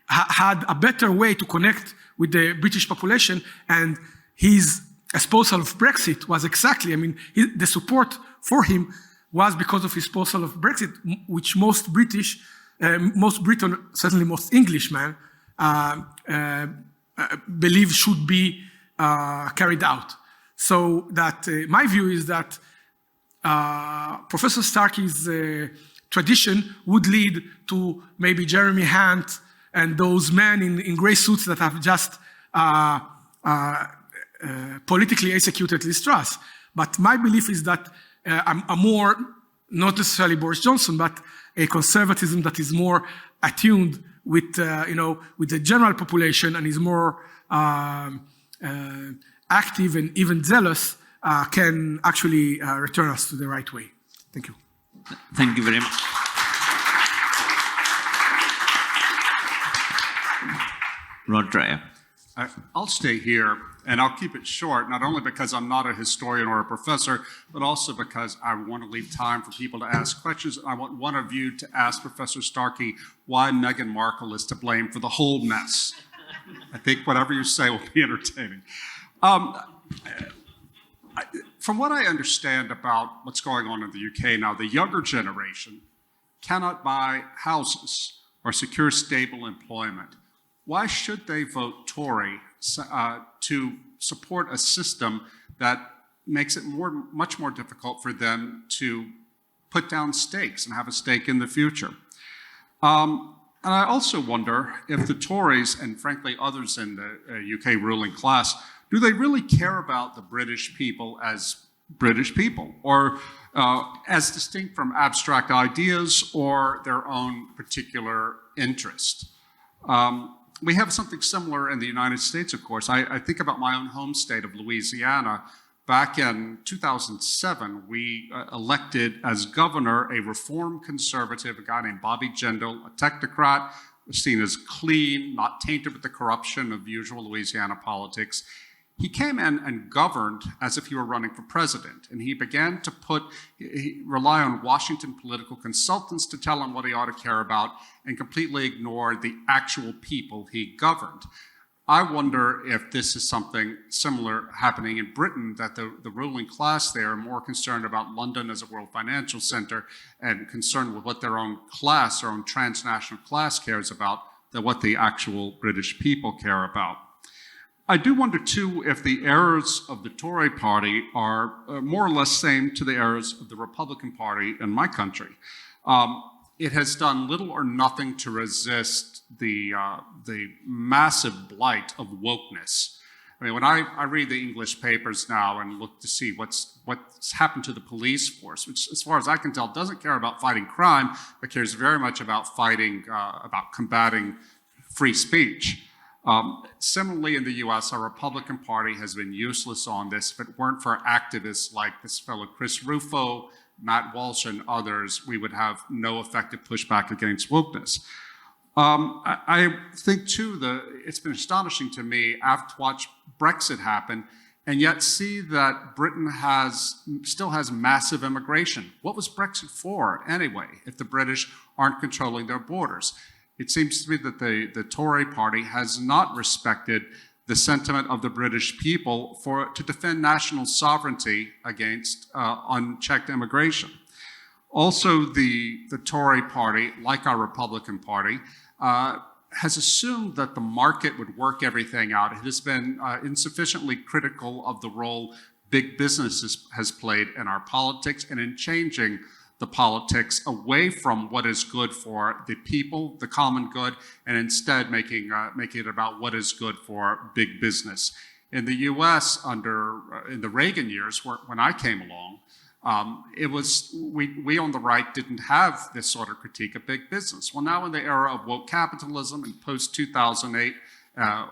Speaker 3: had a better way to connect with the British population, and his espousal of Brexit was exactly, the support for him was because of his espousal of Brexit, which most Britain, certainly most Englishmen, believe should be carried out. So that my view is that Professor Starkey's tradition would lead to maybe Jeremy Hunt and those men in gray suits that have just politically executed Liz Truss. But my belief is that a more, not necessarily Boris Johnson, but a conservatism that is more attuned with the general population and is more active and even zealous can actually return us to the right way. Thank you.
Speaker 1: Thank you very much. Rod Dreher.
Speaker 4: I'll stay here, and I'll keep it short, not only because I'm not a historian or a professor, but also because I want to leave time for people to ask questions. I want one of you to ask Professor Starkey why Meghan Markle is to blame for the whole mess. I think whatever you say will be entertaining. From what I understand about what's going on in the UK now, the younger generation cannot buy houses or secure stable employment. Why should they vote Tory to support a system that makes it much more difficult for them to put down stakes and have a stake in the future? And I also wonder if the Tories, and frankly others in the UK ruling class, do they really care about the British people as British people, or as distinct from abstract ideas or their own particular interest? We have something similar in the United States, of course. I think about my own home state of Louisiana. Back in 2007, we elected as governor a reform conservative, a guy named Bobby Jindal, a technocrat, seen as clean, not tainted with the corruption of usual Louisiana politics. He came in and governed as if he were running for president, and he began to rely on Washington political consultants to tell him what he ought to care about and completely ignored the actual people he governed. I wonder if this is something similar happening in Britain, that the ruling class there are more concerned about London as a world financial center and concerned with what their own class, their own transnational class cares about than what the actual British people care about. I do wonder, too, if the errors of the Tory party are more or less same to the errors of the Republican Party in my country. It has done little or nothing to resist the massive blight of wokeness. I mean, when I read the English papers now and look to see what's happened to the police force, which, as far as I can tell, doesn't care about fighting crime, but cares very much about combating free speech. Similarly, in the US, our Republican Party has been useless on this. If it weren't for activists like this fellow Chris Rufo, Matt Walsh, and others, we would have no effective pushback against wokeness. I think, too, it's been astonishing to me to watch Brexit happen and yet see that Britain still has massive immigration. What was Brexit for, anyway, if the British aren't controlling their borders? It seems to me that the Tory party has not respected the sentiment of the British people to defend national sovereignty against unchecked immigration. Also, the Tory party, like our Republican Party, has assumed that the market would work everything out. It has been insufficiently critical of the role big business has played in our politics and in changing the politics away from what is good for the people, the common good, and instead making it about what is good for big business. In the U.S., in the Reagan years, when I came along, we on the right didn't have this sort of critique of big business. Well, now in the era of woke capitalism and post-2008,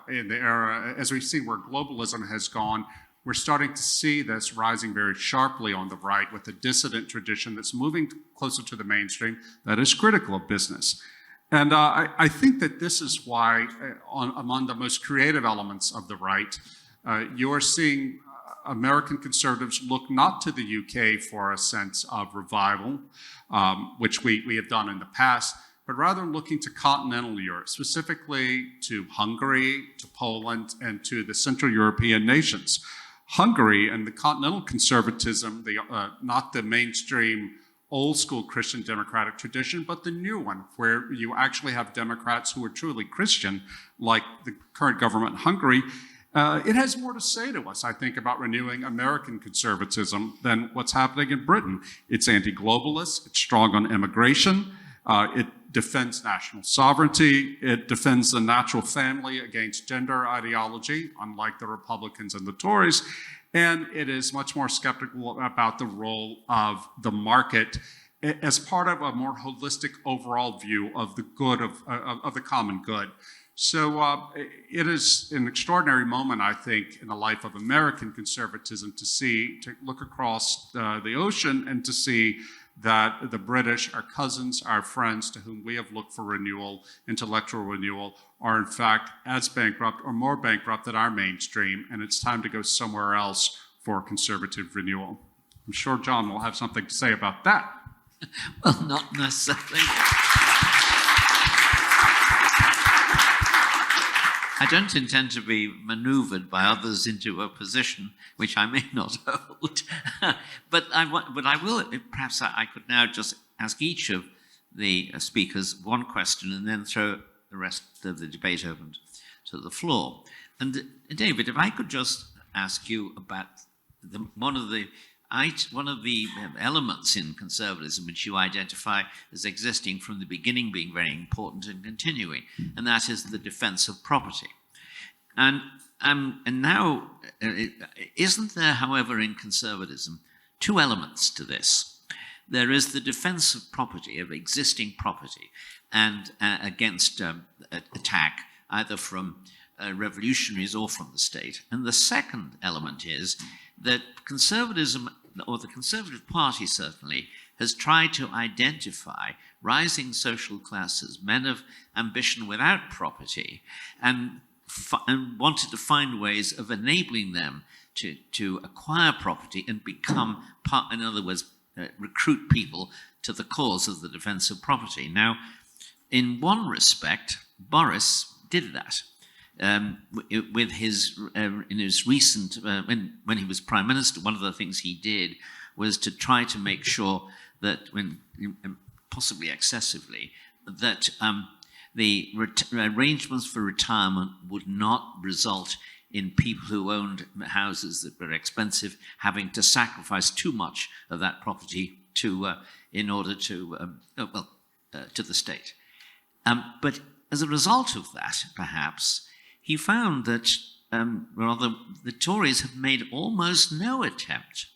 Speaker 4: in the era, as we've seen where globalism has gone, we're starting to see this rising very sharply on the right with a dissident tradition that's moving closer to the mainstream that is critical of business. And I think that this is why, among the most creative elements of the right, you're seeing American conservatives look not to the UK for a sense of revival, which we have done in the past, but rather looking to continental Europe, specifically to Hungary, to Poland, and to the Central European nations. Hungary and the continental conservatism, not the mainstream old school Christian democratic tradition, but the new one, where you actually have Democrats who are truly Christian, like the current government in Hungary. It has more to say to us, I think, about renewing American conservatism than what's happening in Britain. It's anti-globalist, it's strong on immigration, it defends national sovereignty, it defends the natural family against gender ideology, unlike the Republicans and the Tories, and it is much more skeptical about the role of the market as part of a more holistic overall view of the good of the common good. So it is an extraordinary moment, I think, in the life of American conservatism to look across the ocean and to see that the British, our cousins, our friends, to whom we have looked for renewal, intellectual renewal, are in fact as bankrupt or more bankrupt than our mainstream, and it's time to go somewhere else for conservative renewal. I'm sure John will have something to say about that.
Speaker 1: Well, not necessarily. I don't intend to be manoeuvred by others into a position which I may not hold. But I will, perhaps I could now just ask each of the speakers one question and then throw the rest of the debate open to the floor. And David, if I could just ask you about one of the elements in conservatism which you identify as existing from the beginning, being very important and continuing, and that is the defense of property. And now, isn't there, however, in conservatism, two elements to this? There is the defense of property, of existing property, and against attack, either from revolutionaries or from the state. And the second element is that conservatism, or the Conservative Party certainly, has tried to identify rising social classes, men of ambition without property, and wanted to find ways of enabling them to acquire property and become part, in other words, recruit people to the cause of the defense of property. Now, in one respect, Boris did that. With his in his recent when he was prime minister, one of the things he did was to try to make sure that, when possibly excessively, that the arrangements for retirement would not result in people who owned houses that were expensive having to sacrifice too much of that property in order to the state. But as a result of that, perhaps, he found that the Tories have made almost no attempt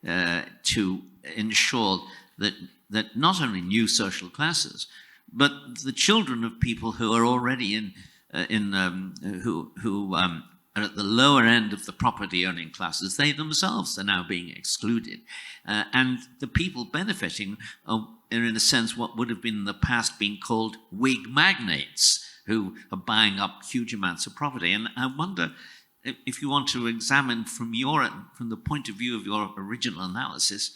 Speaker 1: to ensure that not only new social classes, but the children of people who are already who are at the lower end of the property-owning classes, they themselves are now being excluded, and the people benefiting are, in a sense, what would have been in the past being called Whig magnates, who are buying up huge amounts of property. And I wonder if you want to examine from the point of view of your original analysis,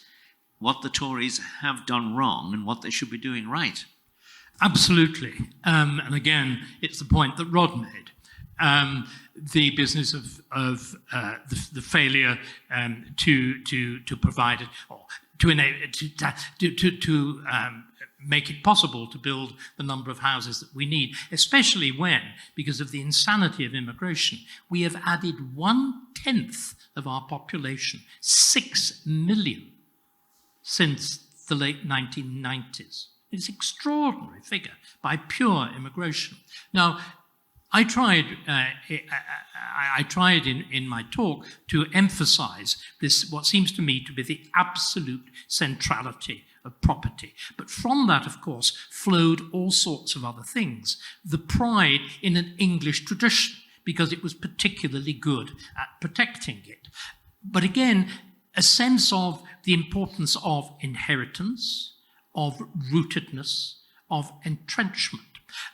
Speaker 1: what the Tories have done wrong and what they should be doing right.
Speaker 2: Absolutely. And again, it's the point that Rod made. The business of the failure to provide it, or make it possible to build the number of houses that we need, especially when, because of the insanity of immigration, we have added 1/10 of our population, 6 million, since the late 1990s. It's an extraordinary figure by pure immigration. Now, I tried in my talk to emphasize this, what seems to me to be the absolute centrality of property. But from that, of course, flowed all sorts of other things. The pride in an English tradition, because it was particularly good at protecting it. But again, a sense of the importance of inheritance, of rootedness, of entrenchment.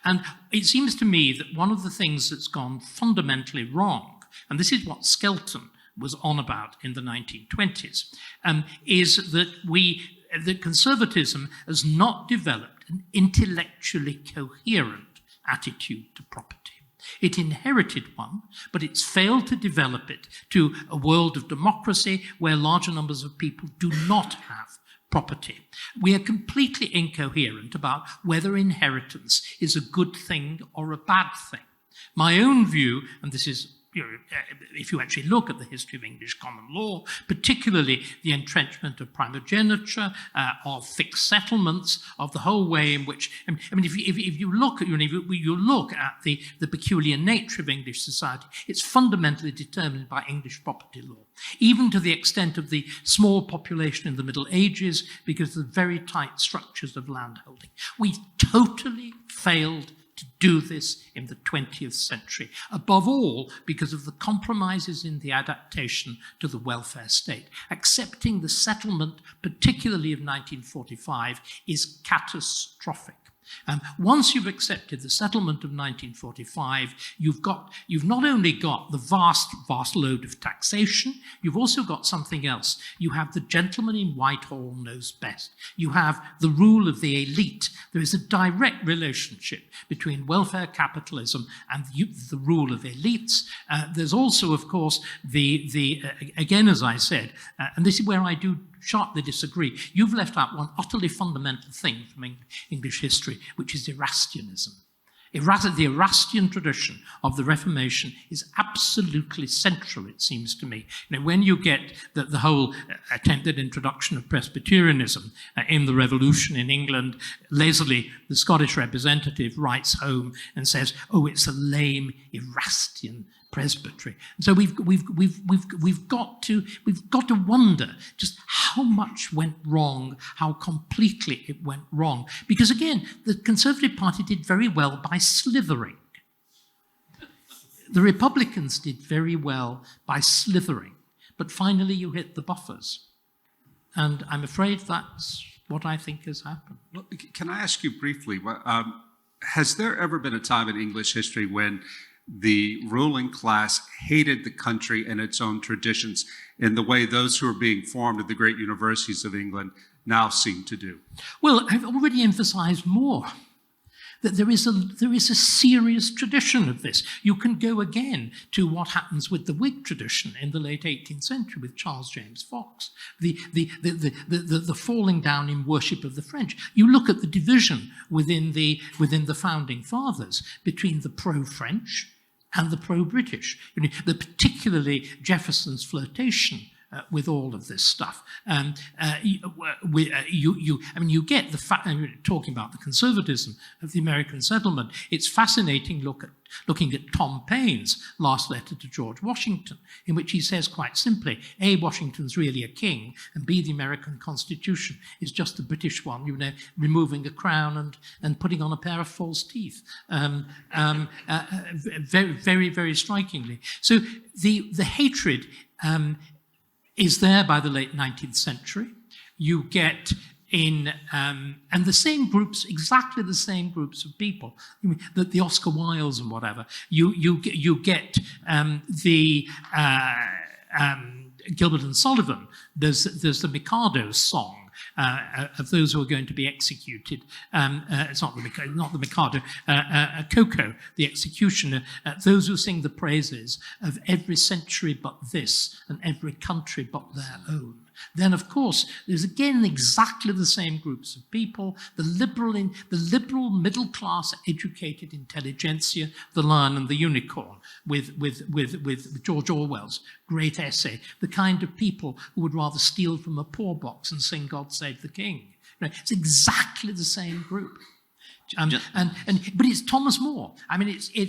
Speaker 2: And it seems to me that one of the things that's gone fundamentally wrong, and this is what Skelton was on about in the 1920s, is that conservatism has not developed an intellectually coherent attitude to property. It inherited one, but it's failed to develop it to a world of democracy where larger numbers of people do not have property. We are completely incoherent about whether inheritance is a good thing or a bad thing. My own view, and this is, if you actually look at the history of English common law, particularly the entrenchment of primogeniture, of fixed settlements, of the whole way in which, if you look at the peculiar nature of English society, it's fundamentally determined by English property law, even to the extent of the small population in the Middle Ages, because of the very tight structures of landholding. We've totally failed to do this in the 20th century, above all because of the compromises in the adaptation to the welfare state. Accepting the settlement, particularly of 1945, is catastrophic. Once you've accepted the settlement of 1945, you've not only got the vast load of taxation, you've also got something else. You have the gentleman in Whitehall knows best. You have the rule of the elite. There is a direct relationship between welfare capitalism and the rule of elites. There's also, of course, again, as I said, and this is where I do sharply disagree. You've left out one utterly fundamental thing from English history, which is Erastianism. The Erastian tradition of the Reformation is absolutely central, it seems to me. When you get the whole attempted introduction of Presbyterianism in the Revolution in England, Leslie, the Scottish representative, writes home and says, "Oh, it's a lame Erastian presbytery." And so we've got to wonder just how much went wrong, how completely it went wrong. Because again, the Conservative Party did very well by slithering. The Republicans did very well by slithering. But finally you hit the buffers. And I'm afraid that's what I think has happened.
Speaker 4: Well, can I ask you briefly, has there ever been a time in English history when the ruling class hated the country and its own traditions in the way those who are being formed at the great universities of England now seem to do?
Speaker 2: Well, I've already emphasized more, that there is a serious tradition of this. You can go again to what happens with the Whig tradition in the late 18th century with Charles James Fox, the falling down in worship of the French. You look at the division within the founding fathers between the pro-French and the pro-British, particularly Jefferson's flirtation with all of this stuff. You get the fact, talking about the conservatism of the American settlement, it's fascinating looking at Tom Paine's last letter to George Washington, in which he says quite simply, A, Washington's really a king, and B, the American Constitution is just the British one, removing a crown and putting on a pair of false teeth. Very, very, very strikingly. So the hatred is there by the late 19th century. You get in, and the same groups, exactly the same groups of people, the Oscar Wildes and whatever. You get Gilbert and Sullivan. There's the Mikado song of those who are going to be executed. It's not the Mikado, Coco, the executioner. Those who sing the praises of every century but this and every country but their own. then of course there's again exactly the same groups of people, the liberal middle class educated intelligentsia, the lion and the unicorn, with George Orwell's great essay, the kind of people who would rather steal from a poor box and sing God Save the King. Right? It's exactly the same group. But it's Thomas More. I mean, there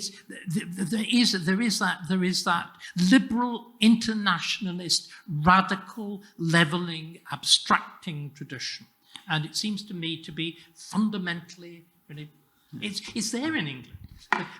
Speaker 2: is that liberal, internationalist, radical, levelling, abstracting tradition, and it seems to me to be fundamentally, it's there in England.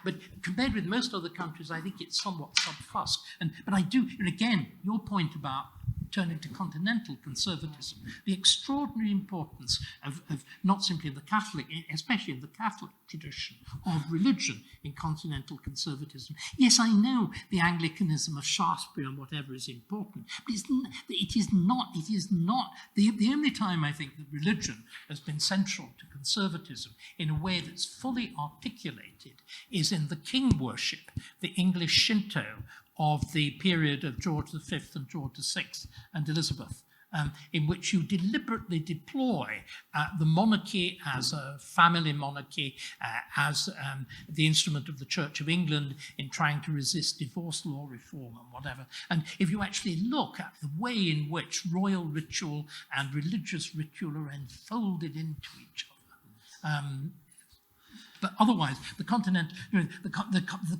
Speaker 2: But compared with most other countries, I think it's somewhat sub-fussed. But I do, and again, your point about turning to continental conservatism, the extraordinary importance of not simply the Catholic, especially in the Catholic tradition, of religion in continental conservatism. Yes, I know the Anglicanism of Shaftesbury and whatever is important, but it is not. The only time I think that religion has been central to conservatism in a way that's fully articulated is in the king worship, the English Shinto of the period of George V and George VI and Elizabeth, in which you deliberately deploy the monarchy as a family monarchy, as the instrument of the Church of England in trying to resist divorce law reform and whatever. And if you actually look at the way in which royal ritual and religious ritual are enfolded into each other, but otherwise, the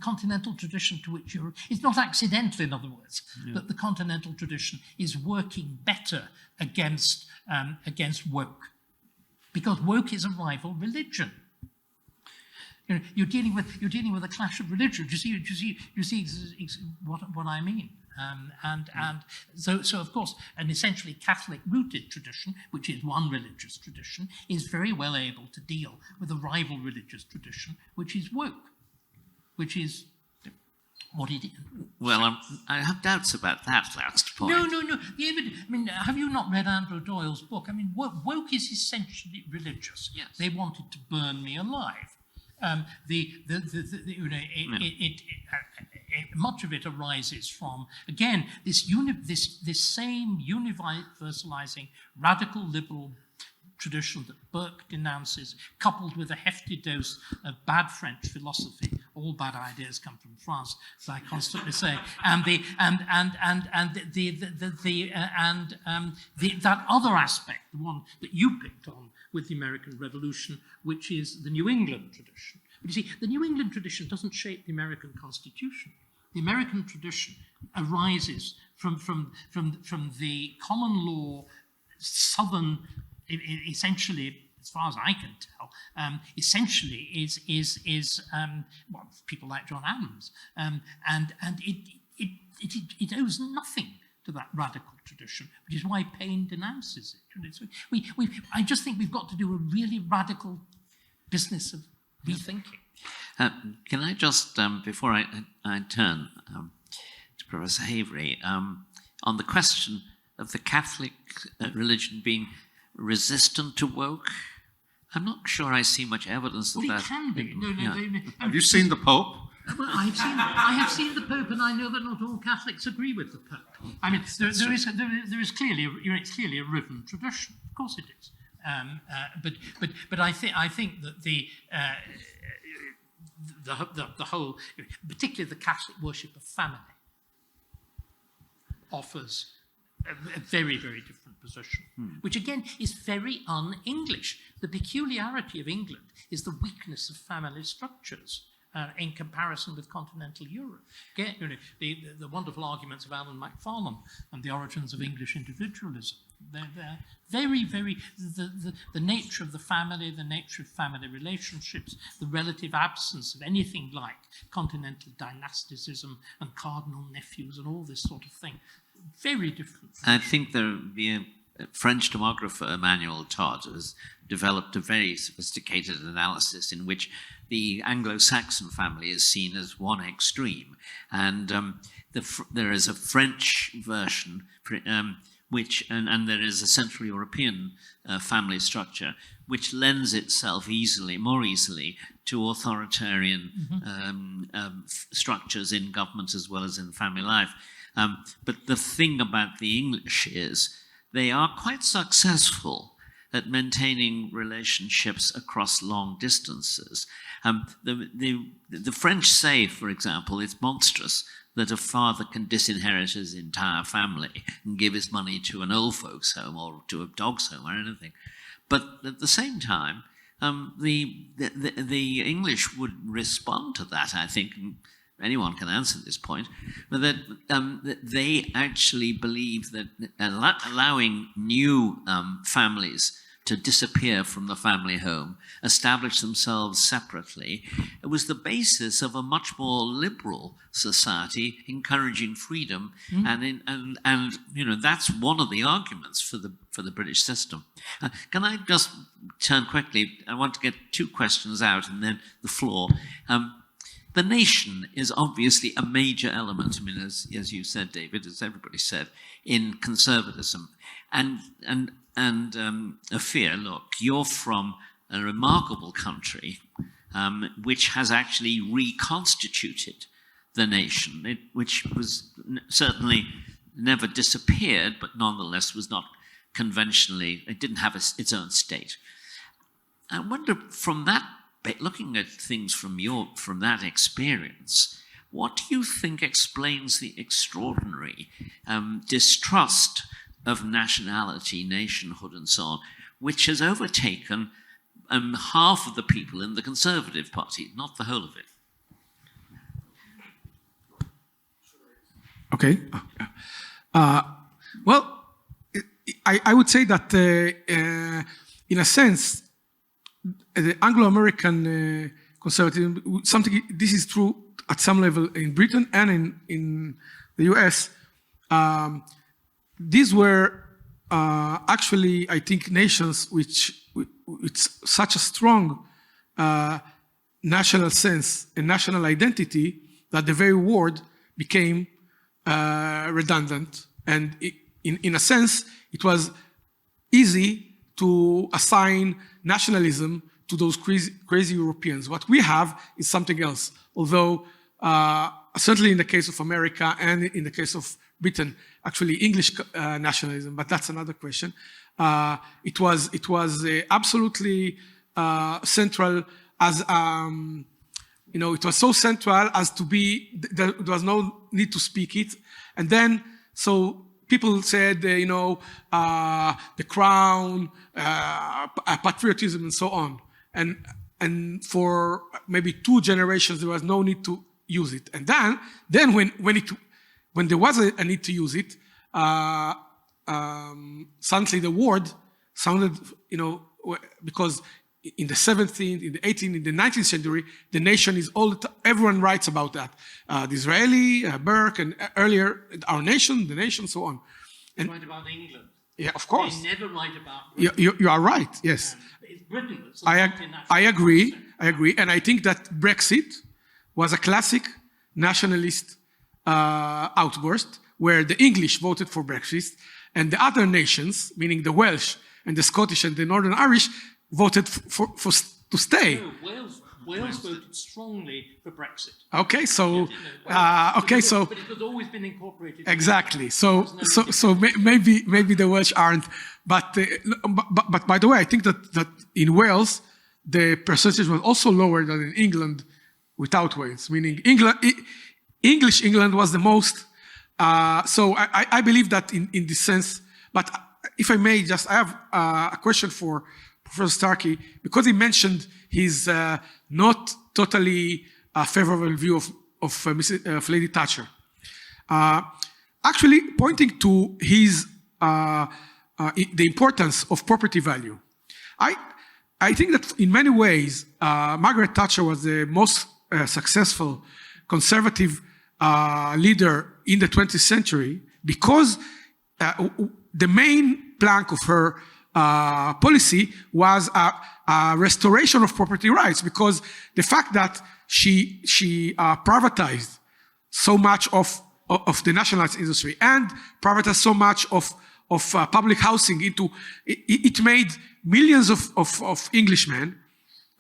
Speaker 2: continental tradition to which you're, it's not accidental, in other words, that the continental tradition is working better against woke, because woke is a rival religion. You're dealing with a clash of religion. Do you see what I mean? So of course, an essentially Catholic-rooted tradition, which is one religious tradition, is very well able to deal with a rival religious tradition, which is woke, which is what it is.
Speaker 1: Well, I have doubts about that last point.
Speaker 2: No. I mean, have you not read Andrew Doyle's book? I mean, woke is essentially religious.
Speaker 1: Yes.
Speaker 2: They wanted to burn me alive. Much of it arises from, again, this same universalizing radical liberal tradition that Burke denounces, coupled with a hefty dose of bad French philosophy. All bad ideas come from France, as I constantly say, that other aspect, the one that you picked on with the American Revolution, which is the New England tradition. But you see, the New England tradition doesn't shape the American Constitution. The American tradition arises from the common law, Southern, essentially, as far as I can tell, essentially is people like John Adams, and it owes nothing to that radical tradition, which is why Paine denounces it. So I just think we've got to do a really radical business of rethinking.
Speaker 1: Can I just, before I turn to Professor Avery, on the question of the Catholic religion being resistant to woke, I'm not sure I see much evidence of that.
Speaker 2: It can be. No.
Speaker 4: Have you seen the Pope?
Speaker 2: Well, I have seen the Pope, and I know that not all Catholics agree with the Pope. I mean, there is clearly a riven tradition. Of course, it is. But I think that the whole, particularly the Catholic worship of family, offers a very, very different position, which again is very un-English. The peculiarity of England is the weakness of family structures in comparison with continental Europe. Again, the wonderful arguments of Alan Macfarlane and the origins of English individualism. They're very, very, the nature of the family, the nature of family relationships, the relative absence of anything like continental dynasticism and cardinal nephews and all this sort of thing. Very different.
Speaker 1: I think the French demographer Emmanuel Todd has developed a very sophisticated analysis in which the Anglo-Saxon family is seen as one extreme, and there is a French version and there is a Central European family structure which lends itself more easily to authoritarian structures in government as well as in family life. But the thing about the English is they are quite successful at maintaining relationships across long distances. The French say, for example, it's monstrous that a father can disinherit his entire family and give his money to an old folks' home or to a dog's home or anything. But at the same time, the English would respond to that, I think. Anyone can answer this point, but that they actually believe that allowing new families to disappear from the family home, establish themselves separately, it was the basis of a much more liberal society, encouraging freedom, and you know, that's one of the arguments for the British system. Can I just turn quickly? I want to get two questions out, and then the floor. The nation is obviously a major element, I mean, as you said, David, as everybody said, in conservatism. And Afir, look, you're from a remarkable country which has actually reconstituted the nation, which was certainly never disappeared, but nonetheless was not conventionally, it didn't have its own state. I wonder, from that, looking at things from that experience, what do you think explains the extraordinary distrust of nationality, nationhood, and so on, which has overtaken half of the people in the Conservative Party, not the whole of it?
Speaker 3: Okay. Well, I would say that in a sense, the Anglo-American conservatism, this is true at some level in Britain and in the US. These were actually, I think, nations with such a strong national sense and national identity that the very word became redundant. And in a sense, it was easy to assign nationalism to those crazy Europeans. What we have is something else. Although, certainly in the case of America and in the case of Britain, actually English nationalism, but that's another question. It was absolutely central as, it was so central as to be, there was no need to speak it. And then, so people said, the crown, patriotism, and so on. And for maybe 2 generations, there was no need to use it. And then when there was a need to use it, suddenly the word sounded, because in the 17th, in the 18th, in the 19th century, the nation is everyone writes about that. Disraeli, Burke, and earlier, our nation, the nation, so on.
Speaker 2: And write about England.
Speaker 3: Yeah, of course.
Speaker 2: They never write about Britain.
Speaker 3: You are right, yes.
Speaker 2: It's Britain that's
Speaker 3: I agree, and I think that Brexit was a classic nationalist outburst where the English voted for Brexit and the other nations, meaning the Welsh and the Scottish and the Northern Irish, voted to stay.
Speaker 2: No, Wales voted strongly for Brexit.
Speaker 3: Okay, so
Speaker 2: but it has always been incorporated.
Speaker 3: Exactly. So maybe the Welsh aren't. But by the way, I think that in Wales the percentage was also lower than in England without Wales. Meaning English England was the most. So I believe that in this sense. But if I may, I have a question for Professor Starkey, because he mentioned his not totally favorable view of Lady Thatcher. Actually, pointing to his the importance of property value. I think that in many ways, Margaret Thatcher was the most successful conservative leader in the 20th century because the main plank of her policy was a restoration of property rights, because the fact that she privatized so much of the nationalized industry and privatized so much of public housing it made millions of Englishmen,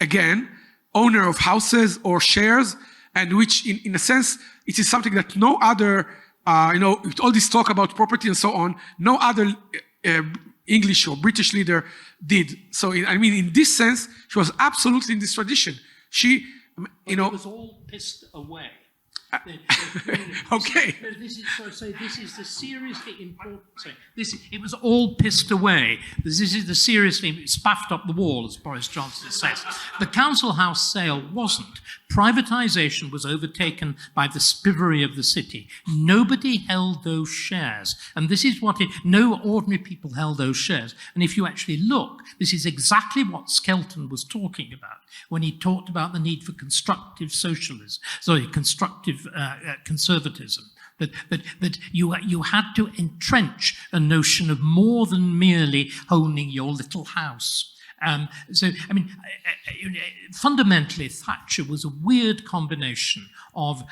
Speaker 3: again, owner of houses or shares, and which in a sense, it is something that no other, with all this talk about property and so on, no other English or British leader did. So, in this sense, she was absolutely in this tradition. She,
Speaker 2: It was all pissed away.
Speaker 3: Okay.
Speaker 2: This is the seriously important thing. It was all pissed away. This is the seriously spaffed up the wall, as Boris Johnson says. The council house sale wasn't. Privatisation was overtaken by the spivery of the city. Nobody held those shares. And this is no ordinary people held those shares. And if you actually look, this is exactly what Skelton was talking about when he talked about the need for constructive conservatism. That you had to entrench a notion of more than merely owning your little house. Fundamentally, Thatcher was a weird combination of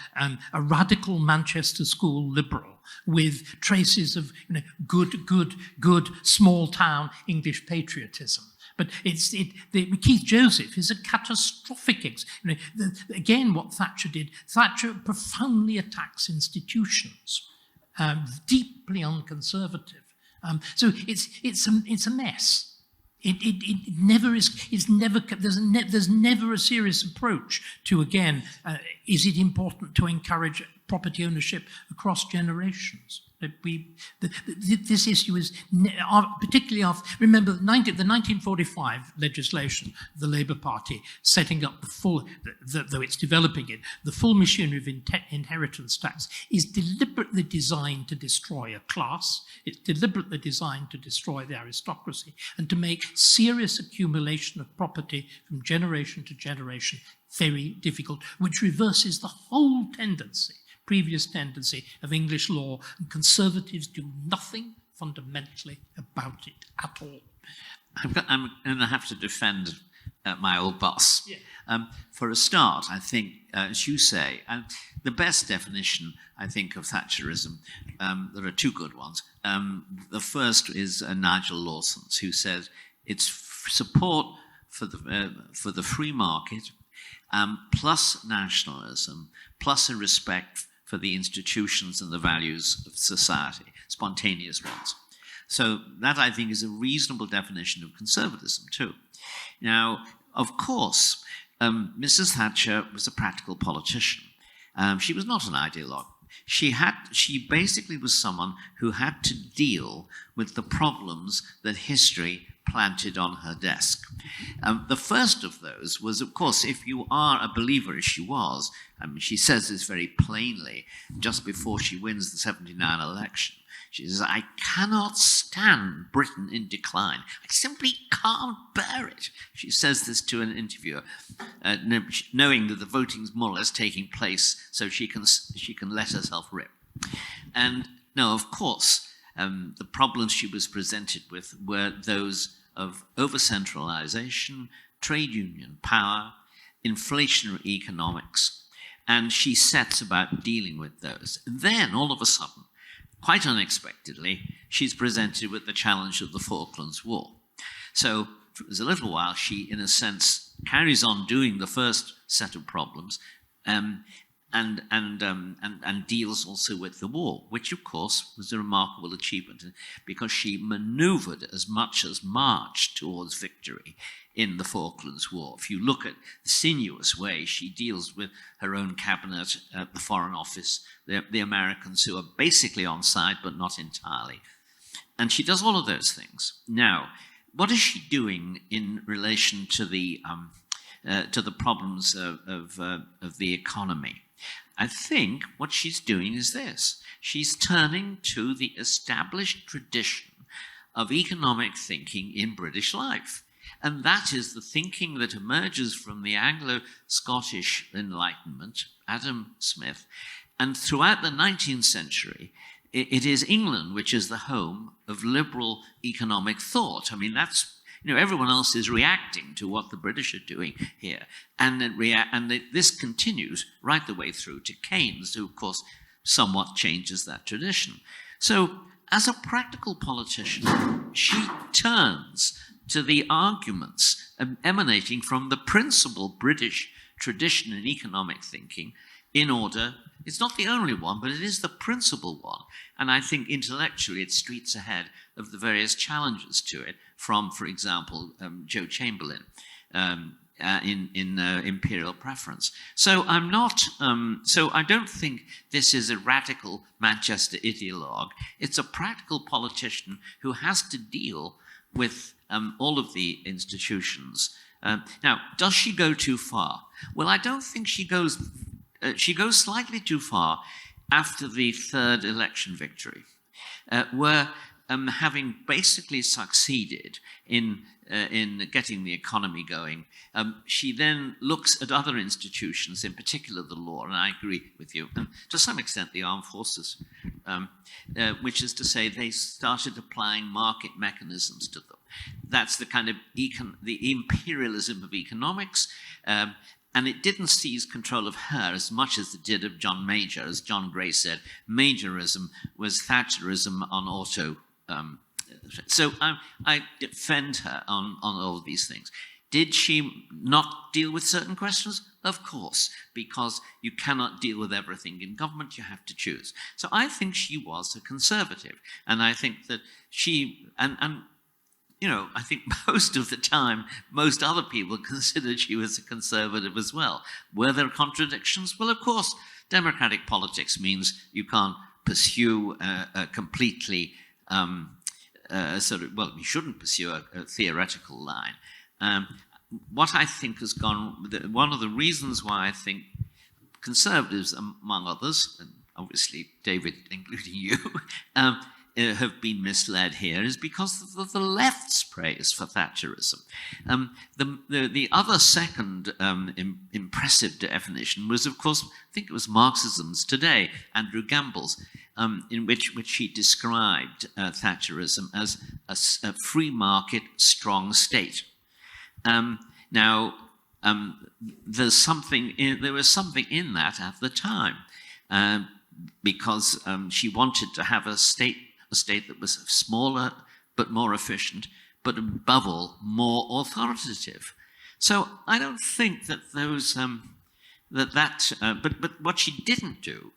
Speaker 2: a radical Manchester school liberal with traces of good small-town English patriotism. But Keith Joseph is a catastrophic. Again, what Thatcher did, Thatcher profoundly attacks institutions, deeply unconservative. So it's a mess. It never is. There's never a serious approach to, again, is it important to encourage property ownership across generations? This issue is particularly after. Remember the 1945 legislation of the Labour Party setting up though it's developing it, the full machinery of inheritance tax is deliberately designed to destroy a class. It's deliberately designed to destroy the aristocracy and to make serious accumulation of property from generation to generation very difficult, which reverses the whole previous tendency of English law, and Conservatives do nothing fundamentally about it at all.
Speaker 1: I'm going to have to defend my old boss.
Speaker 2: Yeah.
Speaker 1: For a start, I think, as you say, the best definition, I think, of Thatcherism, there are two good ones. The first is Nigel Lawson's, who says it's support for the free market, plus nationalism, plus a respect for the institutions and the values of society, spontaneous ones. So that, I think, is a reasonable definition of conservatism, too. Now, of course, Mrs. Thatcher was a practical politician. She was not an ideologue. She basically was someone who had to deal with the problems that history planted on her desk. The first of those was, of course, if you are a believer, as she was, she says this very plainly just before she wins the 1979 election. She says, I cannot stand Britain in decline. I simply can't bear it. She says this to an interviewer, knowing that the voting's more or less taking place so she can let herself rip. And no, of course, the problems she was presented with were those of over-centralization, trade union power, inflationary economics, and she sets about dealing with those. Then, all of a sudden, quite unexpectedly, she's presented with the challenge of the Falklands War. So, for a little while, she, in a sense, carries on doing the first set of problems, and deals also with the war, which, of course, was a remarkable achievement because she maneuvered as much as marched towards victory in the Falklands War. If you look at the sinuous way she deals with her own cabinet, the Foreign Office, the Americans who are basically on side but not entirely. And she does all of those things. Now, what is she doing in relation to the problems of the economy? I think what she's doing is this. She's turning to the established tradition of economic thinking in British life. And that is the thinking that emerges from the Anglo-Scottish Enlightenment, Adam Smith. And throughout the 19th century, it is England which is the home of liberal economic thought. I mean, that's, everyone else is reacting to what the British are doing here. And this continues right the way through to Keynes, who, of course, somewhat changes that tradition. So, as a practical politician, she turns to the arguments emanating from the principal British tradition in economic thinking in order. It's not the only one, but it is the principal one. And I think intellectually it's streets ahead of the various challenges to it from, for example, Joe Chamberlain in Imperial Preference. So I'm not, so I don't think this is a radical Manchester ideologue. It's a practical politician who has to deal with all of the institutions. Now, does she go too far? Well, I don't think she goes slightly too far after the third election victory, where having basically succeeded in getting the economy going, she then looks at other institutions, in particular the law, and I agree with you, and to some extent the armed forces, which is to say they started applying market mechanisms to them. That's the kind of the imperialism of economics, and it didn't seize control of her as much as it did of John Major. As John Gray said, Majorism was Thatcherism on auto. So I defend her on all of these things. Did she not deal with certain questions? Of course, because you cannot deal with everything in government, you have to choose. So I think she was a conservative, and I think that she, and you know, I think most of the time, most other people considered she was a conservative as well. Were there contradictions? Well, of course, democratic politics means you can't pursue a completely you shouldn't pursue a theoretical line. What I think has gone, one of the reasons why I think conservatives, among others, and obviously David, including you, have been misled here is because of the left's praise for Thatcherism. The other second impressive definition was, of course, I think it was Marxism's today, Andrew Gamble's, in which he described Thatcherism as a free market, strong state. There was something in that at the time, because she wanted to have a state that was smaller but more efficient, but above all, more authoritative. So I don't think that those, but what she didn't do,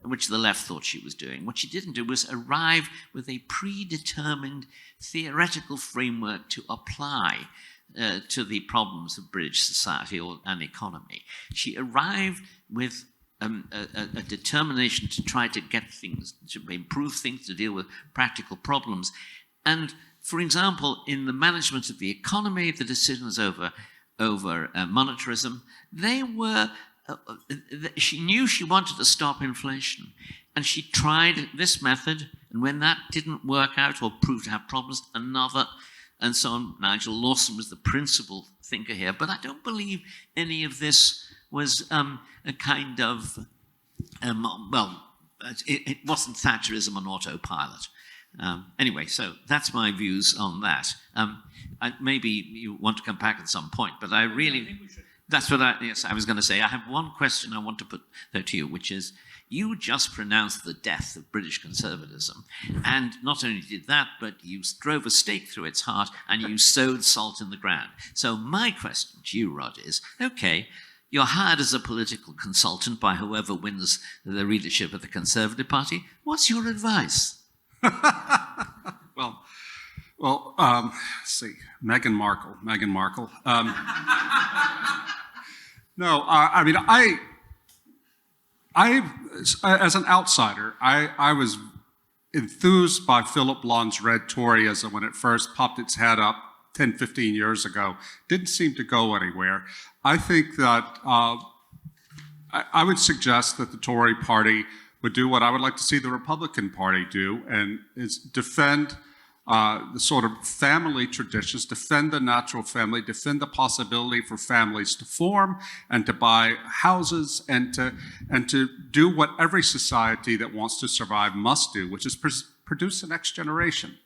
Speaker 1: which the left thought she was doing, what she didn't do was arrive with a predetermined theoretical framework to apply to the problems of British society and economy. She arrived with a determination to try to get things, to improve things, to deal with practical problems. And, for example, in the management of the economy, the decisions over monetarism, they were, she knew she wanted to stop inflation. And she tried this method, and when that didn't work out or proved to have problems, another, and so on. Nigel Lawson was the principal thinker here, but I don't believe any of this was a kind of, it wasn't Thatcherism on autopilot. Anyway, so that's my views on that. Maybe you want to come back at some point, but I think we should. That's what I was going to say. I have one question I want to put there to you, which is, you just pronounced the death of British conservatism. And not only did that, but you drove a stake through its heart and you sowed salt in the ground. So my question to you, Rod, is, okay, you're hired as a political consultant by whoever wins the leadership of the Conservative Party. What's your advice?
Speaker 4: Well, let's see, Meghan Markle. No, I mean, I, as an outsider, I was enthused by Philip Blond's Red Toryism when it first popped its head up 10, 15 years ago. Didn't seem to go anywhere. I think that I would suggest that the Tory party would do what I would like to see the Republican Party do, and is defend the sort of family traditions, defend the natural family, defend the possibility for families to form and to buy houses, and to do what every society that wants to survive must do, which is produce the next generation.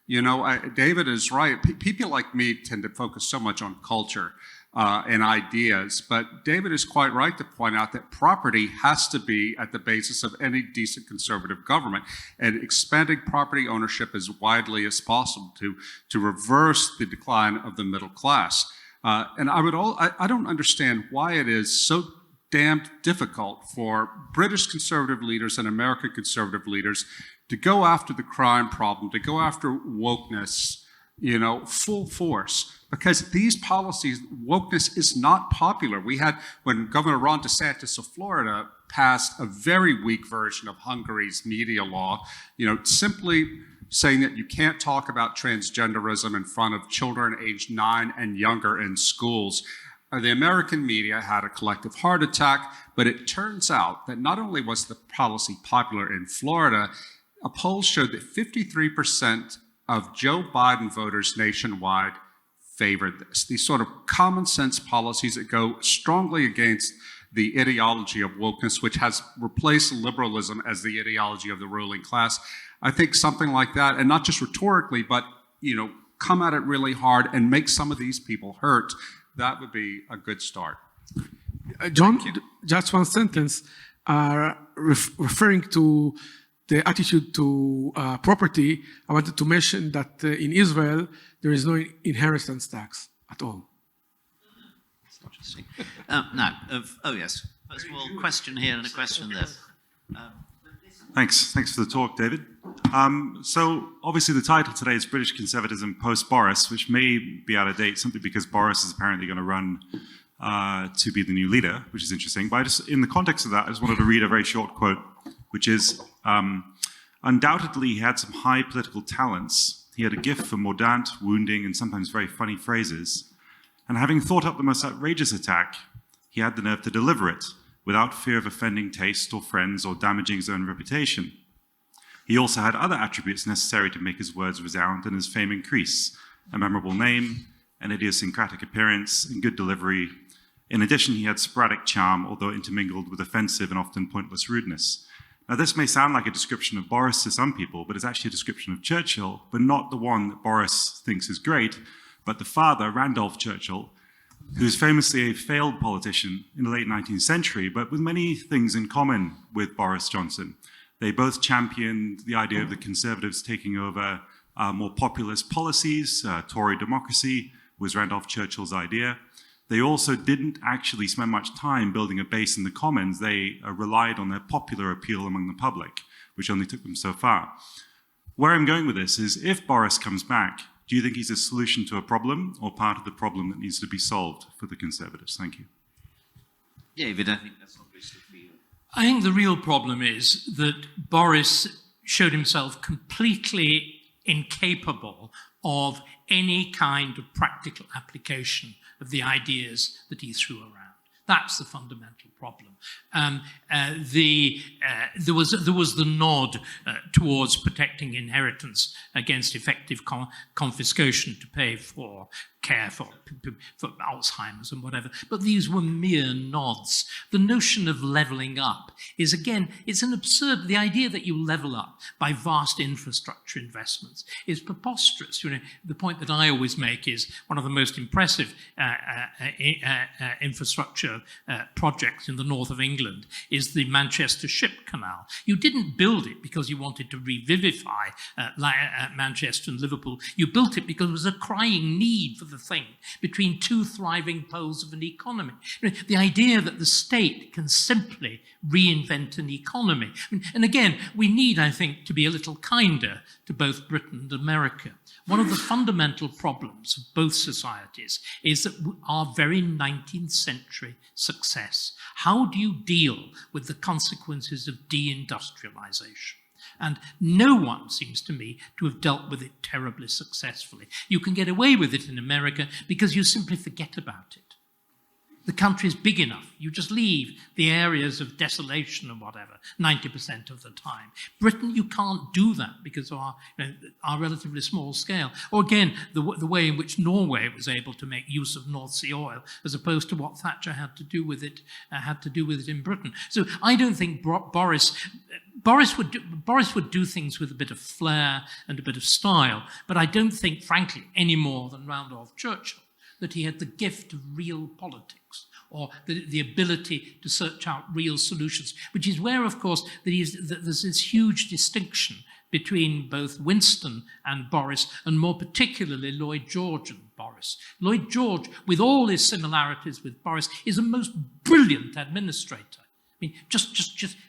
Speaker 4: You know, David is right. People like me tend to focus so much on culture and ideas, but David is quite right to point out that property has to be at the basis of any decent conservative government, and expanding property ownership as widely as possible to reverse the decline of the middle class. And I don't understand why it is so damned difficult for British conservative leaders and American conservative leaders to go after the crime problem, to go after wokeness, full force. Because these policies, wokeness is not popular. We had, when Governor Ron DeSantis of Florida passed a very weak version of Hungary's media law, simply saying that you can't talk about transgenderism in front of children aged 9 and younger in schools. The American media had a collective heart attack, but it turns out that not only was the policy popular in Florida, a poll showed that 53% of Joe Biden voters nationwide favored this. These sort of common sense policies that go strongly against the ideology of wokeness, which has replaced liberalism as the ideology of the ruling class. I think something like that, and not just rhetorically, but come at it really hard and make some of these people hurt, that would be a good start.
Speaker 3: John, just one sentence, referring to the attitude to property. I wanted to mention that in Israel, there is no inheritance tax at all.
Speaker 1: That's interesting. Yes. First of all, question here and a question there.
Speaker 5: Thanks for the talk, David. So obviously the title today is British Conservatism post-Boris, which may be out of date simply because Boris is apparently going to run to be the new leader, which is interesting. But in the context of that, I just wanted to read a very short quote, which is, undoubtedly he had some high political talents. He had a gift for mordant, wounding, and sometimes very funny phrases. And having thought up the most outrageous attack, he had the nerve to deliver it without fear of offending taste or friends or damaging his own reputation. He also had other attributes necessary to make his words resound and his fame increase: a memorable name, an idiosyncratic appearance, and good delivery. In addition, he had sporadic charm, although intermingled with offensive and often pointless rudeness. Now, this may sound like a description of Boris to some people, but it's actually a description of Churchill, but not the one that Boris thinks is great, but the father, Randolph Churchill, who's famously a failed politician in the late 19th century, but with many things in common with Boris Johnson. They both championed the idea of the Conservatives taking over more populist policies. Tory democracy was Randolph Churchill's idea. They also didn't actually spend much time building a base in the Commons. They relied on their popular appeal among the public, which only took them so far. Where I'm going with this is, if Boris comes back, do you think he's a solution to a problem or part of the problem that needs to be solved for the Conservatives? Thank you.
Speaker 1: David, I think that's obviously for you.
Speaker 2: I think the real problem is that Boris showed himself completely incapable of any kind of practical application of the ideas that he threw around. That's the fundamental problem. There was the nod towards protecting inheritance against effective confiscation to pay for care for Alzheimer's and whatever, but these were mere nods. The notion of levelling up is, again, it's an absurd, the idea that you level up by vast infrastructure investments is preposterous. The point that I always make is one of the most impressive infrastructure projects in the north of England is the Manchester Ship Canal. You didn't build it because you wanted to revivify Manchester and Liverpool. You built it because there was a crying need for the thing between two thriving poles of an economy. The idea that the state can simply reinvent an economy. And again, we need, I think, to be a little kinder to both Britain and America. One of the fundamental problems of both societies is that our very 19th century success. How do you deal with the consequences of deindustrialization? And no one seems to me to have dealt with it terribly successfully. You can get away with it in America because you simply forget about it. The country is big enough. You just leave the areas of desolation and whatever, 90% of the time. Britain, you can't do that because of our relatively small scale. Or again, the way in which Norway was able to make use of North Sea oil, as opposed to what Thatcher had to do with it in Britain. So I don't think Boris would do things with a bit of flair and a bit of style, but I don't think, frankly, any more than Randolph Churchill, that he had the gift of real politics or the ability to search out real solutions, which is where, of course, there's this huge distinction between both Winston and Boris, and more particularly Lloyd George and Boris. Lloyd George, with all his similarities with Boris, is a most brilliant administrator. I mean, just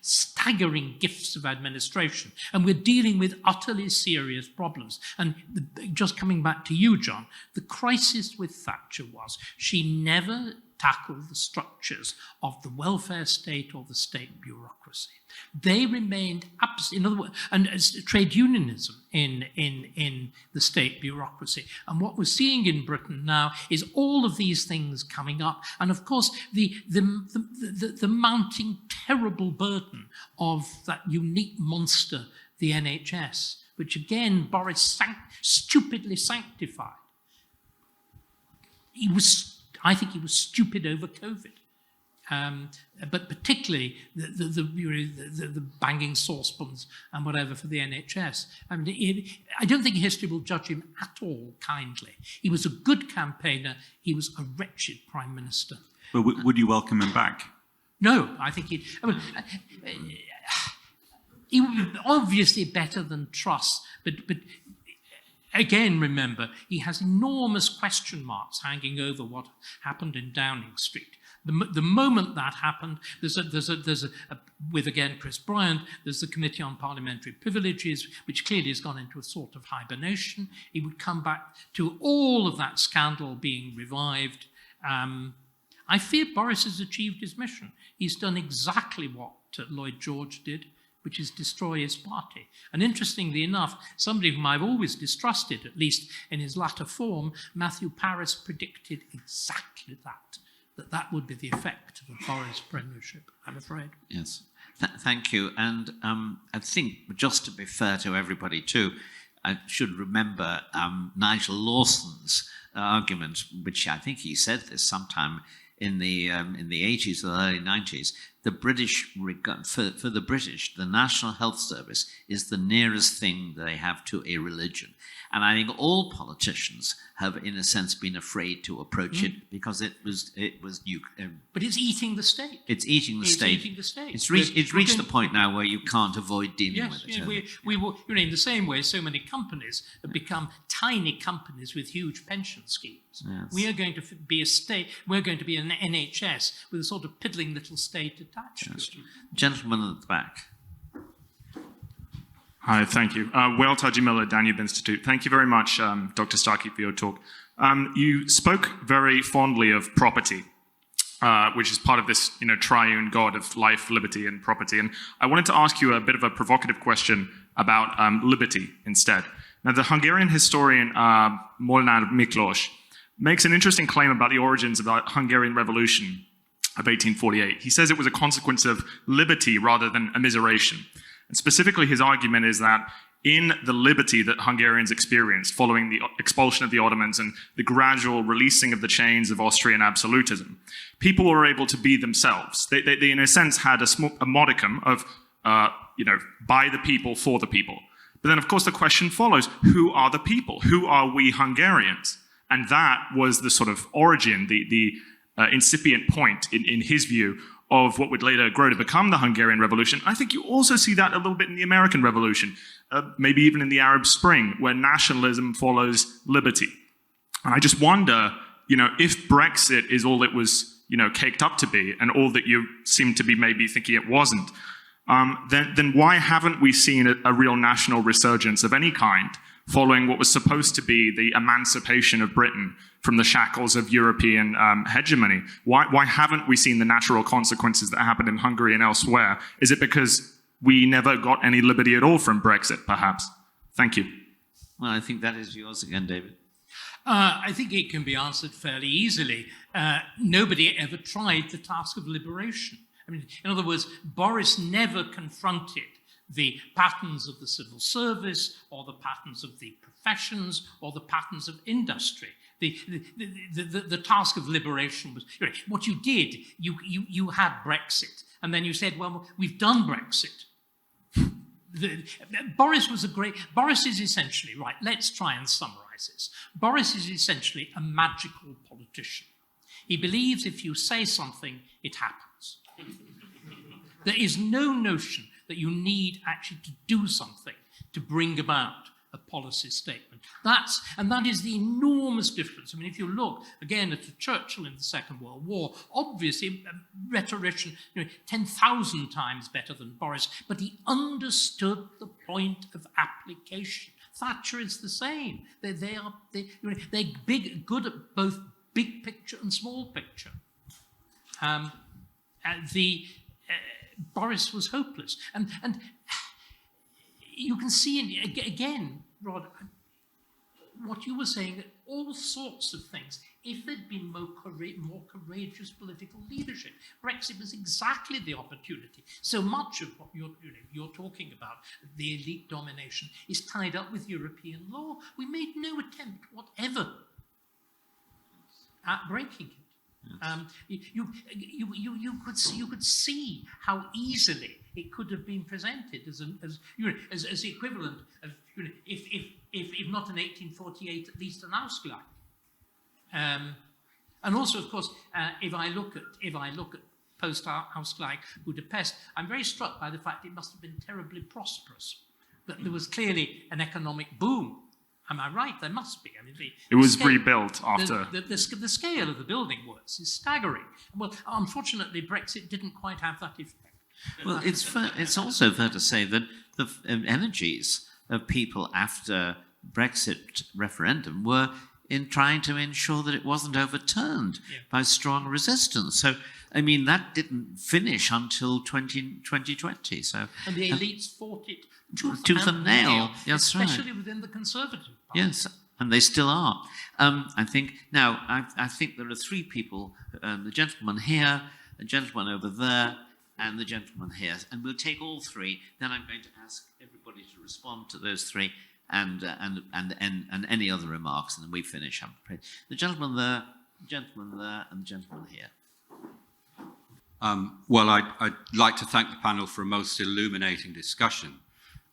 Speaker 2: staggering gifts of administration. And we're dealing with utterly serious problems. And just coming back to you, John, the crisis with Thatcher was she never tackled the structures of the welfare state or the state bureaucracy. They remained, in other words, and trade unionism in the state bureaucracy. And what we're seeing in Britain now is all of these things coming up, and of course the mounting terrible burden of that unique monster, the NHS, which again Boris stupidly sanctified. I think he was stupid over COVID. But particularly the banging saucepans and whatever for the NHS. I mean, I don't think history will judge him at all kindly. He was a good campaigner. He was a wretched prime minister.
Speaker 5: But would you welcome him back?
Speaker 2: No, I think he would be obviously better than Truss, but again, remember, he has enormous question marks hanging over what happened in Downing Street. The moment that happened, with again Chris Bryant, there's the Committee on Parliamentary Privileges, which clearly has gone into a sort of hibernation. He would come back to all of that scandal being revived. I fear Boris has achieved his mission. He's done exactly what Lloyd George did, which is destroy his party. And interestingly enough, somebody whom I've always distrusted, at least in his latter form, Matthew Paris, predicted exactly that would be the effect of a Boris premiership, I'm afraid.
Speaker 1: Yes, thank you. And I think, just to be fair to everybody too, I should remember Nigel Lawson's argument, which I think he said this sometime in the 80s or the early 90s. The British, for the British, the National Health Service is the nearest thing they have to a religion. And I think all politicians have, in a sense, been afraid to approach it because it was new.
Speaker 2: But it's eating the state.
Speaker 1: It's eating the state.
Speaker 2: Eating the state.
Speaker 1: It's reached the point now where you can't avoid dealing with it.
Speaker 2: We in the same way, so many companies have become tiny companies with huge pension schemes.
Speaker 1: Yes.
Speaker 2: We are going to be a state. We're going to be an NHS with a sort of piddling little state attached to it.
Speaker 1: Gentleman at the back.
Speaker 6: Hi, thank you. Wael Tajimilla, Danube Institute. Thank you very much, Dr. Starkey, for your talk. You spoke very fondly of property, which is part of this, triune God of life, liberty, and property. And I wanted to ask you a bit of a provocative question about liberty instead. Now, the Hungarian historian Molnár Miklós makes an interesting claim about the origins of the Hungarian Revolution of 1848. He says it was a consequence of liberty rather than immiseration. And specifically, his argument is that in the liberty that Hungarians experienced following the expulsion of the Ottomans and the gradual releasing of the chains of Austrian absolutism, people were able to be themselves. They in a sense, had a modicum of, by the people, for the people. But then, of course, the question follows, who are the people? Who are we Hungarians? And that was the sort of origin, the incipient point, in his view, of what would later grow to become the Hungarian Revolution. I think you also see that a little bit in the American Revolution, maybe even in the Arab Spring, where nationalism follows liberty. And I just wonder, if Brexit is all it was, caked up to be, and all that you seem to be maybe thinking it wasn't, then why haven't we seen a real national resurgence of any kind following what was supposed to be the emancipation of Britain from the shackles of European hegemony? Why haven't we seen the natural consequences that happened in Hungary and elsewhere? Is it because we never got any liberty at all from Brexit, perhaps? Thank you.
Speaker 1: Well, I think that is yours again, David.
Speaker 2: I think it can be answered fairly easily. Nobody ever tried the task of liberation. I mean, in other words, Boris never confronted the patterns of the civil service or the patterns of the professions or the patterns of industry. The task of liberation was, what you did, you had Brexit, and then you said, well, we've done Brexit. Boris is essentially, let's try and summarize this. Boris is essentially a magical politician. He believes if you say something, it happens. There is no notion that you need actually to do something to bring about a policy statement. That is the enormous difference. I mean, if you look again at Churchill in the Second World War, obviously a rhetorician, 10,000 times better than Boris, but he understood the point of application. Thatcher is the same. They're good at both big picture and small picture. Boris was hopeless, and you can see again, Rod, what you were saying, that all sorts of things, if there'd been more courageous political leadership, Brexit was exactly the opportunity. So much of what you're talking about, the elite domination, is tied up with European law. We made no attempt whatever at breaking it. You could see how easily it could have been presented as the equivalent of, if not an 1848, at least an Ausgleich. And also, of course, if I look at post-Ausgleich Budapest, I'm very struck by the fact it must have been terribly prosperous. That there was clearly an economic boom. Am I right? There must be. I mean,
Speaker 6: it was rebuilt after.
Speaker 2: The scale of the building works is staggering. Well, unfortunately, Brexit didn't quite have that effect.
Speaker 1: Well, it's also fair to say that the energies of people after Brexit referendum were in trying to ensure that it wasn't overturned by strong resistance. So, I mean, that didn't finish until 2020. So,
Speaker 2: and the elites fought it
Speaker 1: tooth and nail. That's
Speaker 2: especially
Speaker 1: right.
Speaker 2: within the Conservative Party.
Speaker 1: Yes, and they still are. I think there are three people: the gentleman here, the gentleman over there, and the gentleman here. And we'll take all three. Then I'm going to ask everybody to respond to those three, and any other remarks, and then we finish. The gentleman there, the gentleman there, and the gentleman here.
Speaker 7: Well, I'd like to thank the panel for a most illuminating discussion.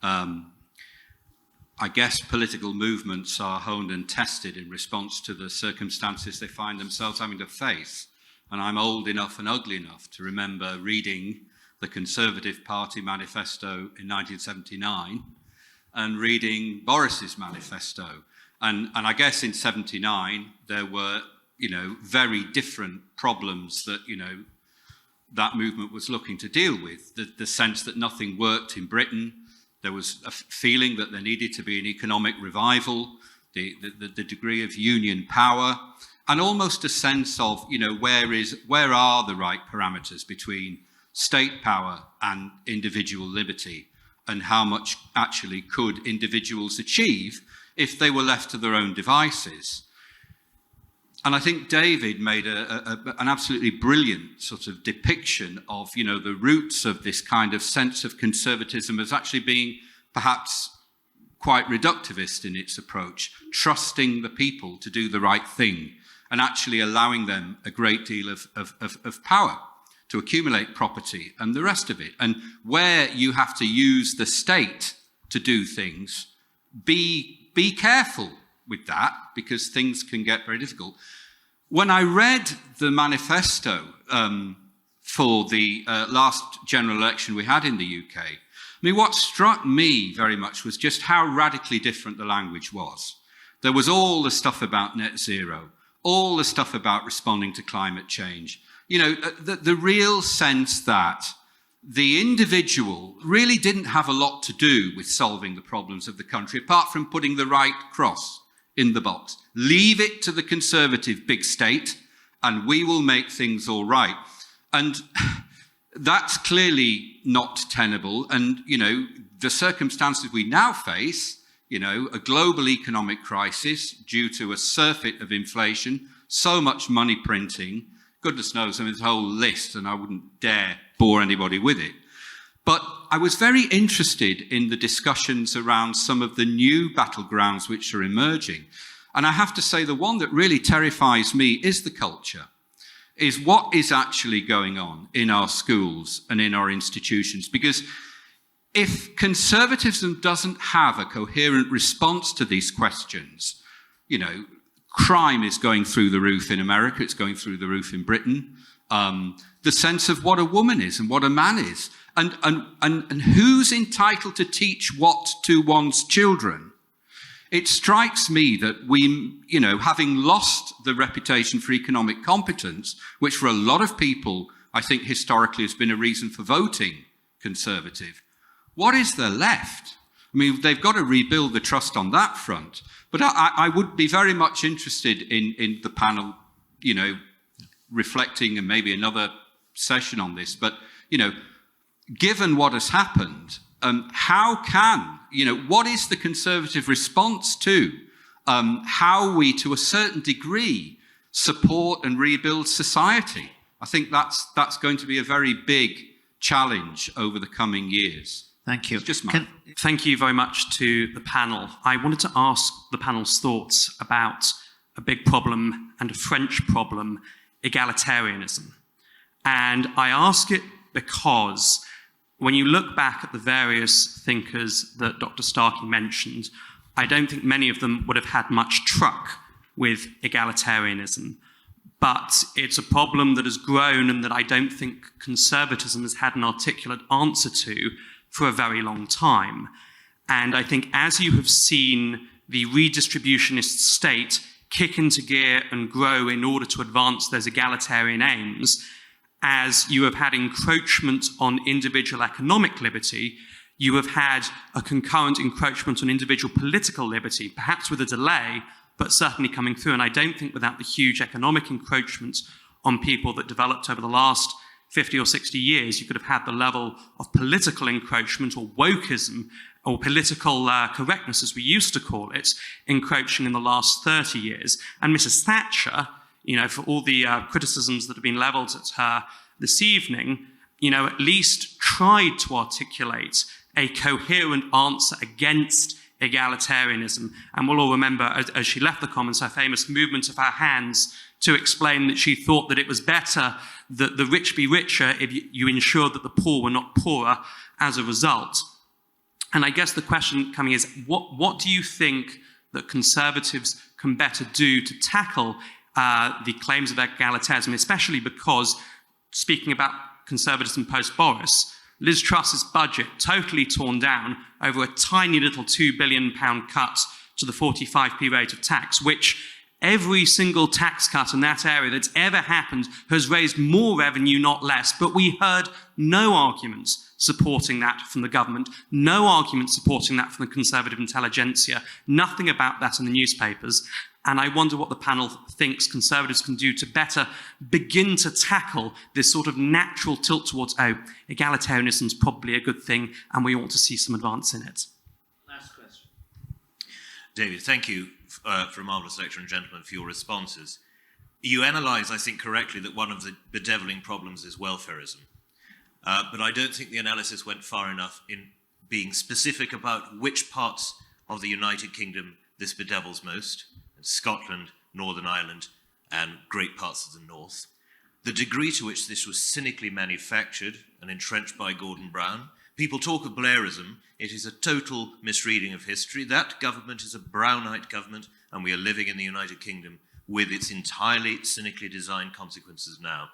Speaker 7: I guess political movements are honed and tested in response to the circumstances they find themselves having to face. And I'm old enough and ugly enough to remember reading the Conservative Party manifesto in 1979 and reading Boris's manifesto. And I guess in 79, there were, very different problems that, that movement was looking to deal with. The sense that nothing worked in Britain. There was a feeling that there needed to be an economic revival, the degree of union power, and almost a sense of, where are the right parameters between state power and individual liberty, and how much actually could individuals achieve if they were left to their own devices. And I think David made an absolutely brilliant sort of depiction of, the roots of this kind of sense of conservatism as actually being perhaps quite reductivist in its approach, trusting the people to do the right thing and actually allowing them a great deal of power to accumulate property and the rest of it. And where you have to use the state to do things, be careful with that, because things can get very difficult. When I read the manifesto for the last general election we had in the UK, I mean, what struck me very much was just how radically different the language was. There was all the stuff about net zero, all the stuff about responding to climate change. The real sense that the individual really didn't have a lot to do with solving the problems of the country, apart from putting the right cross in the box. Leave it to the Conservative big state, and we will make things all right. And that's clearly not tenable. And, the circumstances we now face, a global economic crisis due to a surfeit of inflation, so much money printing, goodness knows, there's a whole list, and I wouldn't dare bore anybody with it. But I was very interested in the discussions around some of the new battlegrounds which are emerging. And I have to say, the one that really terrifies me is the culture, is what is actually going on in our schools and in our institutions. Because if conservatism doesn't have a coherent response to these questions, Crime is going through the roof in America. It's going through the roof in Britain. The sense of what a woman is and what a man is. And who's entitled to teach what to one's children? It strikes me that we, having lost the reputation for economic competence, which for a lot of people, I think historically has been a reason for voting Conservative, what is there left? I mean, they've got to rebuild the trust on that front. But I would be very much interested in the panel, reflecting, and maybe another session on this. But, given what has happened, how can, what is the Conservative response to how we, to a certain degree, support and rebuild society? I think that's going to be a very big challenge over the coming years.
Speaker 1: Thank you.
Speaker 8: Thank you very much to the panel. I wanted to ask the panel's thoughts about a big problem and a French problem, egalitarianism. And I ask it because when you look back at the various thinkers that Dr. Starkey mentioned, I don't think many of them would have had much truck with egalitarianism. But it's a problem that has grown and that I don't think conservatism has had an articulate answer to for a very long time. And I think as you have seen the redistributionist state kick into gear and grow in order to advance those egalitarian aims, as you have had encroachment on individual economic liberty, you have had a concurrent encroachment on individual political liberty, perhaps with a delay, but certainly coming through. And I don't think without the huge economic encroachments on people that developed over the last 50 or 60 years, you could have had the level of political encroachment or wokeism or political correctness, as we used to call it, encroaching in the last 30 years. And Mrs. Thatcher, for all the criticisms that have been levelled at her this evening, at least tried to articulate a coherent answer against egalitarianism. And we'll all remember, as she left the Commons, her famous movement of her hands to explain that she thought that it was better that the rich be richer if you ensured that the poor were not poorer as a result. And I guess the question coming is, what do you think that Conservatives can better do to tackle the claims of egalitarianism, especially because, speaking about Conservatism post-Boris, Liz Truss's budget totally torn down over a tiny little £2 billion cut to the 45p rate of tax, which every single tax cut in that area that's ever happened has raised more revenue, not less. But we heard no arguments supporting that from the government, no arguments supporting that from the Conservative intelligentsia, nothing about that in the newspapers. And I wonder what the panel thinks Conservatives can do to better begin to tackle this sort of natural tilt towards, egalitarianism is probably a good thing and we ought to see some advance in it.
Speaker 1: Last question.
Speaker 9: David, thank you for a marvellous lecture, and gentlemen, for your responses. You analyse, I think, correctly that one of the bedeviling problems is welfarism. But I don't think the analysis went far enough in being specific about which parts of the United Kingdom this bedevils most. Scotland, Northern Ireland, and great parts of the north. The degree to which this was cynically manufactured and entrenched by Gordon Brown. People talk of Blairism. It is a total misreading of history. That government is a Brownite government, and we are living in the United Kingdom with its entirely cynically designed consequences now.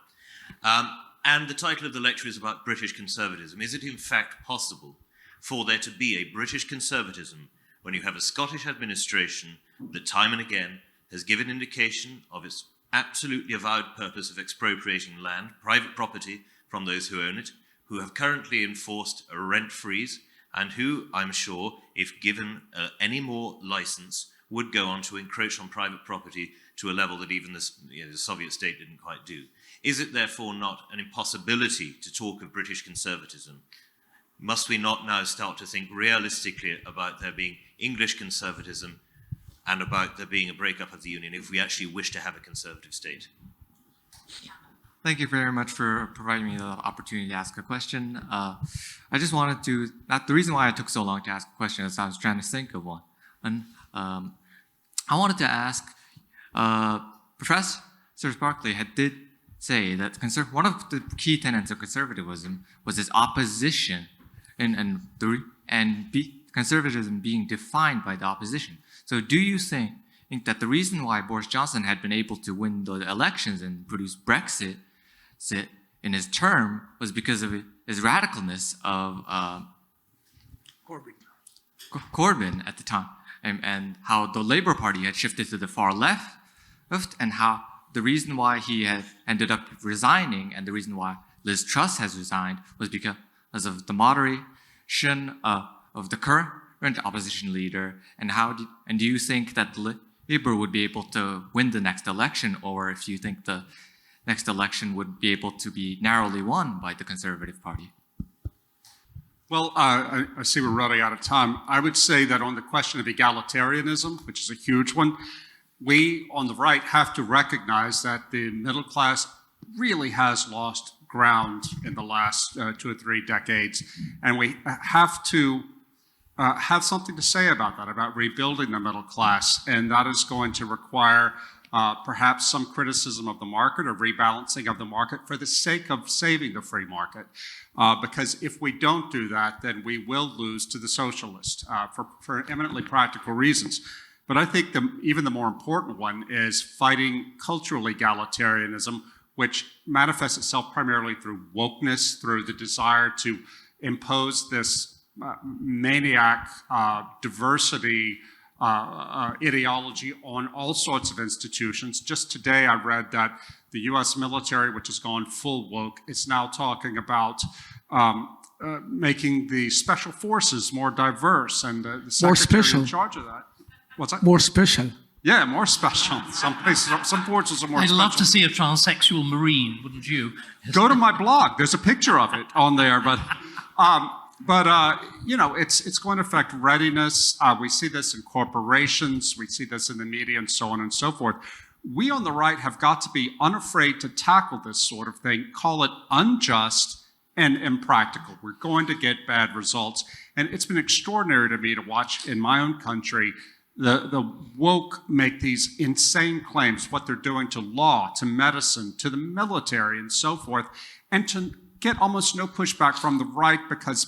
Speaker 9: And the title of the lecture is about British conservatism. Is it in fact possible for there to be a British conservatism when you have a Scottish administration that time and again has given indication of its absolutely avowed purpose of expropriating land, private property, from those who own it, who have currently enforced a rent freeze, and who, I'm sure, if given any more license, would go on to encroach on private property to a level that even the Soviet state didn't quite do. Is it therefore not an impossibility to talk of British conservatism? Must we not now start to think realistically about there being English conservatism and about there being a breakup of the Union if we actually wish to have a conservative state?
Speaker 10: Thank you very much for providing me the opportunity to ask a question. I just wanted to, the reason why I took so long to ask a question is I was trying to think of one. And I wanted to ask, Professor Barclay did say that one of the key tenets of conservatism was its opposition and conservatism being defined by the opposition. So do you think think that the reason why Boris Johnson had been able to win the elections and produce Brexit in his term was because of his radicalness of Corbyn at the time, and how the Labour Party had shifted to the far left, and how the reason why he had ended up resigning and the reason why Liz Truss has resigned was because of the moderation of the current opposition leader. And do you think that Labour would be able to win the next election, or if you think the next election would be able to be narrowly won by the Conservative Party?
Speaker 4: Well, I see we're running out of time. I would say that on the question of egalitarianism, which is a huge one, we on the right have to recognize that the middle class really has lost ground in the last 2 or 3 decades. And we have to have something to say about that, about rebuilding the middle class. And that is going to require perhaps some criticism of the market or rebalancing of the market for the sake of saving the free market. Because if we don't do that, then we will lose to the socialists for eminently practical reasons. But I think even the more important one is fighting cultural egalitarianism, which manifests itself primarily through wokeness, through the desire to impose this maniac diversity ideology on all sorts of institutions. Just today I read that the US military, which has gone full woke, is now talking about making the special forces more diverse, and the secretary in charge of that. What's that?
Speaker 3: More special.
Speaker 4: Yeah, more special. Some places, some forces are more special.
Speaker 2: I'd love to see a transsexual Marine, wouldn't you?
Speaker 4: Go to my blog. There's a picture of it on there, but you know, it's going to affect readiness. We see this in corporations. We see this in the media and so on and so forth. We on the right have got to be unafraid to tackle this sort of thing, call it unjust and impractical. We're going to get bad results. And it's been extraordinary to me to watch in my own country the woke make these insane claims, what they're doing to law, to medicine, to the military, and so forth, and to get almost no pushback from the right because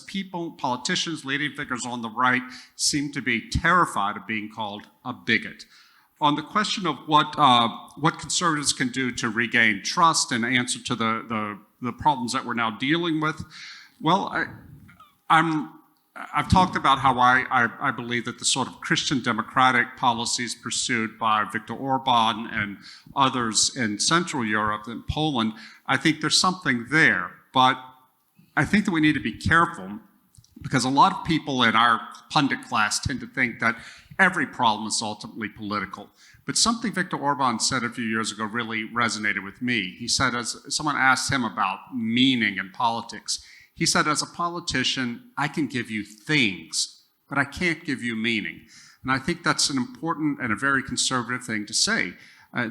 Speaker 4: politicians, leading figures on the right seem to be terrified of being called a bigot. On the question of what conservatives can do to regain trust and answer to the problems that we're now dealing with, well, I've talked about how I believe that the sort of Christian democratic policies pursued by Viktor Orban and others in Central Europe and Poland, I think there's something there. But I think that we need to be careful because a lot of people in our pundit class tend to think that every problem is ultimately political. But something Viktor Orban said a few years ago really resonated with me. He said, as someone asked him about meaning in politics, he said, as a politician, I can give you things, but I can't give you meaning. And I think that's an important and a very conservative thing to say.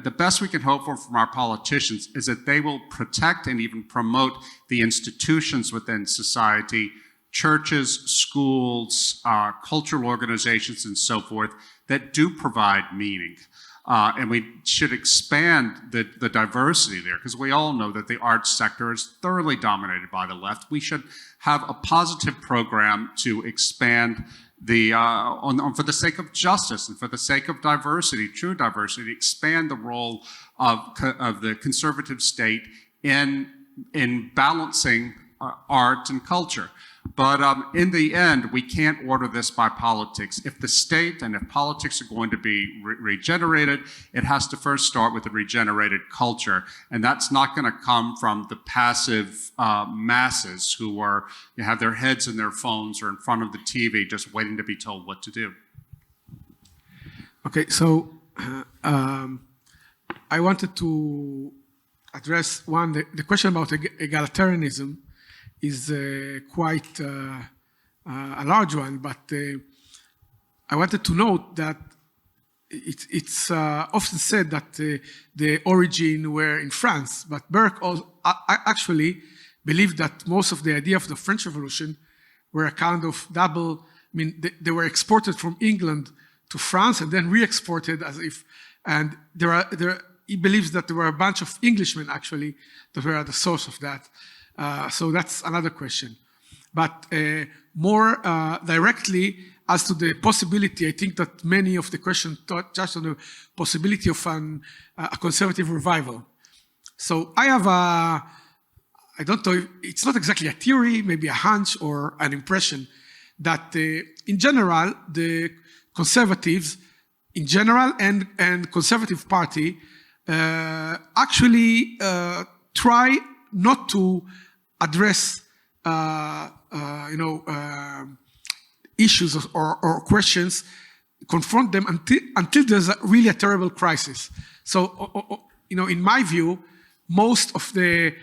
Speaker 4: The best we can hope for from our politicians is that they will protect and even promote the institutions within society, churches, schools, cultural organizations, and so forth, that do provide meaning. And we should expand the diversity there, because we all know that the arts sector is thoroughly dominated by the left. We should have a positive program to expand for the sake of justice and for the sake of diversity, true diversity, to expand the role of the conservative state in balancing art and culture. But in the end, we can't order this by politics. If the state and if politics are going to be regenerated, it has to first start with a regenerated culture. And that's not going to come from the passive masses who have their heads in their phones or in front of the TV just waiting to be told what to do.
Speaker 3: Okay, so I wanted to address the question about egalitarianism is quite a large one, but I wanted to note that it's often said that the origin were in France, but Burke actually believed that most of the idea of the French Revolution were a kind of double, I mean, they were exported from England to France and then re-exported as if, and he believes that there were a bunch of Englishmen actually that were at the source of that. So that's another question. But more directly, as to the possibility, I think that many of the questions touched on the possibility of a conservative revival. So I have I don't know, it's not exactly a theory, maybe a hunch or an impression that in general, the conservatives in general and Conservative Party actually try not to address issues or questions, confront them until there's really a terrible crisis. So, in my view, most of the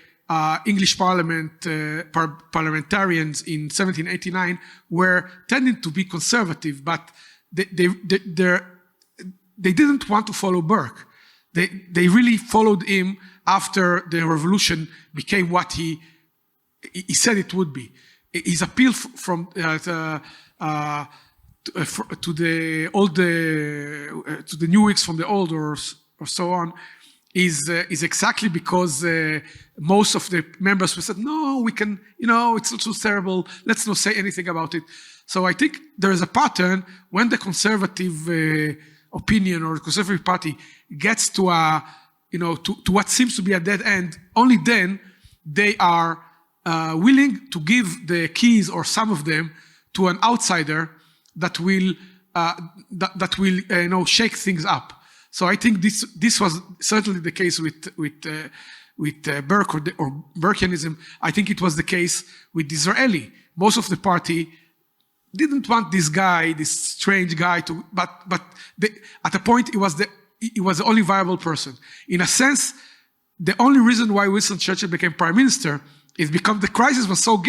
Speaker 3: English parliamentarians in 1789 were tending to be conservative, but they didn't want to follow Burke. They really followed him after the revolution became what he said it would be. His appeal to the new Whigs from the old or so on is exactly because most of the members said, no, we can, it's not so terrible, let's not say anything about it. So I think there is a pattern when the conservative opinion or the Conservative Party gets to to what seems to be a dead end, only then they are willing to give the keys or some of them to an outsider that will shake things up. So I think this was certainly the case with Burke or Burkeanism. I think it was the case with Disraeli. Most of the party didn't want this guy, this strange guy, but at a point he was the only viable person. In a sense, the only reason why Winston Churchill became prime minister is because the crisis was so,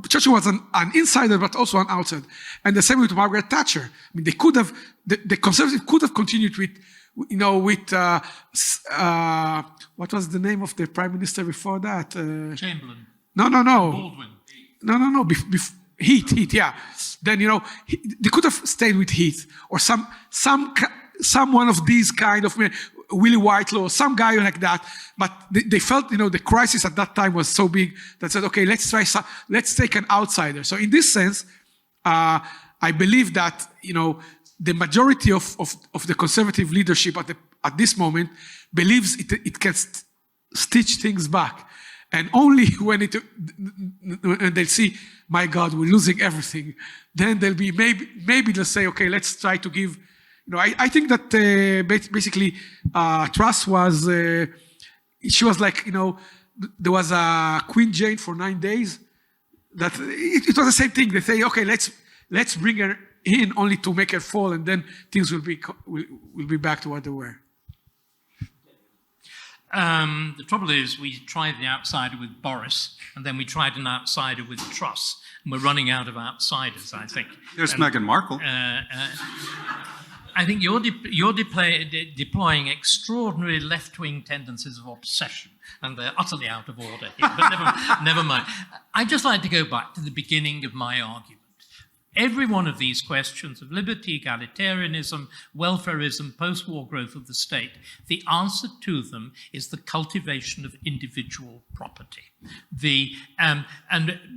Speaker 3: Churchill was an insider, but also an outsider. And the same with Margaret Thatcher. I mean, they could have, the Conservatives could have continued with what was the name of the prime minister before that?
Speaker 2: Chamberlain.
Speaker 3: No.
Speaker 2: Baldwin.
Speaker 3: No. Heath, yeah. Then, they could have stayed with Heath or some one of these kind of Willie Whitelaw, some guy like that. But they felt, the crisis at that time was so big that said, okay, let's take an outsider. So in this sense, I believe that, the majority of the conservative leadership at this moment believes it can stitch things back. And only when they'll see, my God, we're losing everything, then they'll be, maybe they'll say, okay, let's try to give, I think that basically Truss was, she was like, there was a Queen Jane for 9 days. That it was the same thing. They say, okay, let's bring her in only to make her fall, and then things will be back to what they were.
Speaker 2: The trouble is, we tried the outsider with Boris, and then we tried an outsider with Truss, and we're running out of outsiders, I think.
Speaker 4: There's Meghan Markle.
Speaker 2: I think you're deploying extraordinary left-wing tendencies of obsession, and they're utterly out of order here, but never mind. I'd just like to go back to the beginning of my argument. Every one of these questions of liberty, egalitarianism, welfarism, post-war growth of the state, the answer to them is the cultivation of individual property. And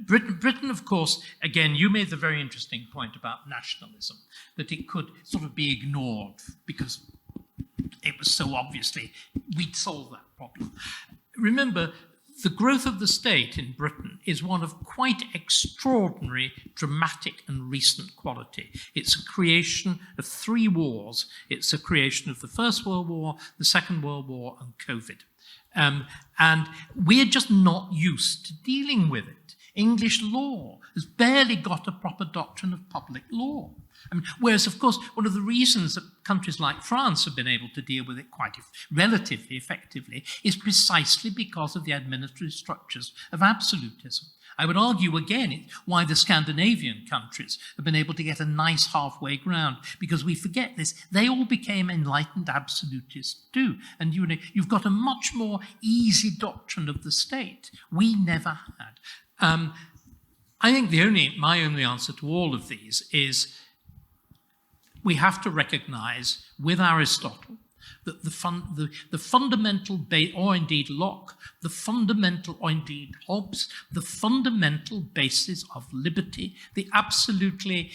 Speaker 2: Britain, of course, again, you made the very interesting point about nationalism, that it could sort of be ignored because it was so obviously we'd solve that problem. Remember, the growth of the state in Britain is one of quite extraordinary, dramatic and recent quality. It's a creation of 3 wars. It's a creation of the First World War, the Second World War, and COVID. And we're just not used to dealing with it. English law has barely got a proper doctrine of public law. Whereas, of course, one of the reasons that countries like France have been able to deal with it quite relatively effectively is precisely because of the administrative structures of absolutism. I would argue again why the Scandinavian countries have been able to get a nice halfway ground, because we forget this. They all became enlightened absolutists too. And you've got a much more easy doctrine of the state. We never had. I think my only answer to all of these is we have to recognize with Aristotle that the fundamental, or indeed Locke, the fundamental, or indeed Hobbes, the fundamental basis of liberty, the absolutely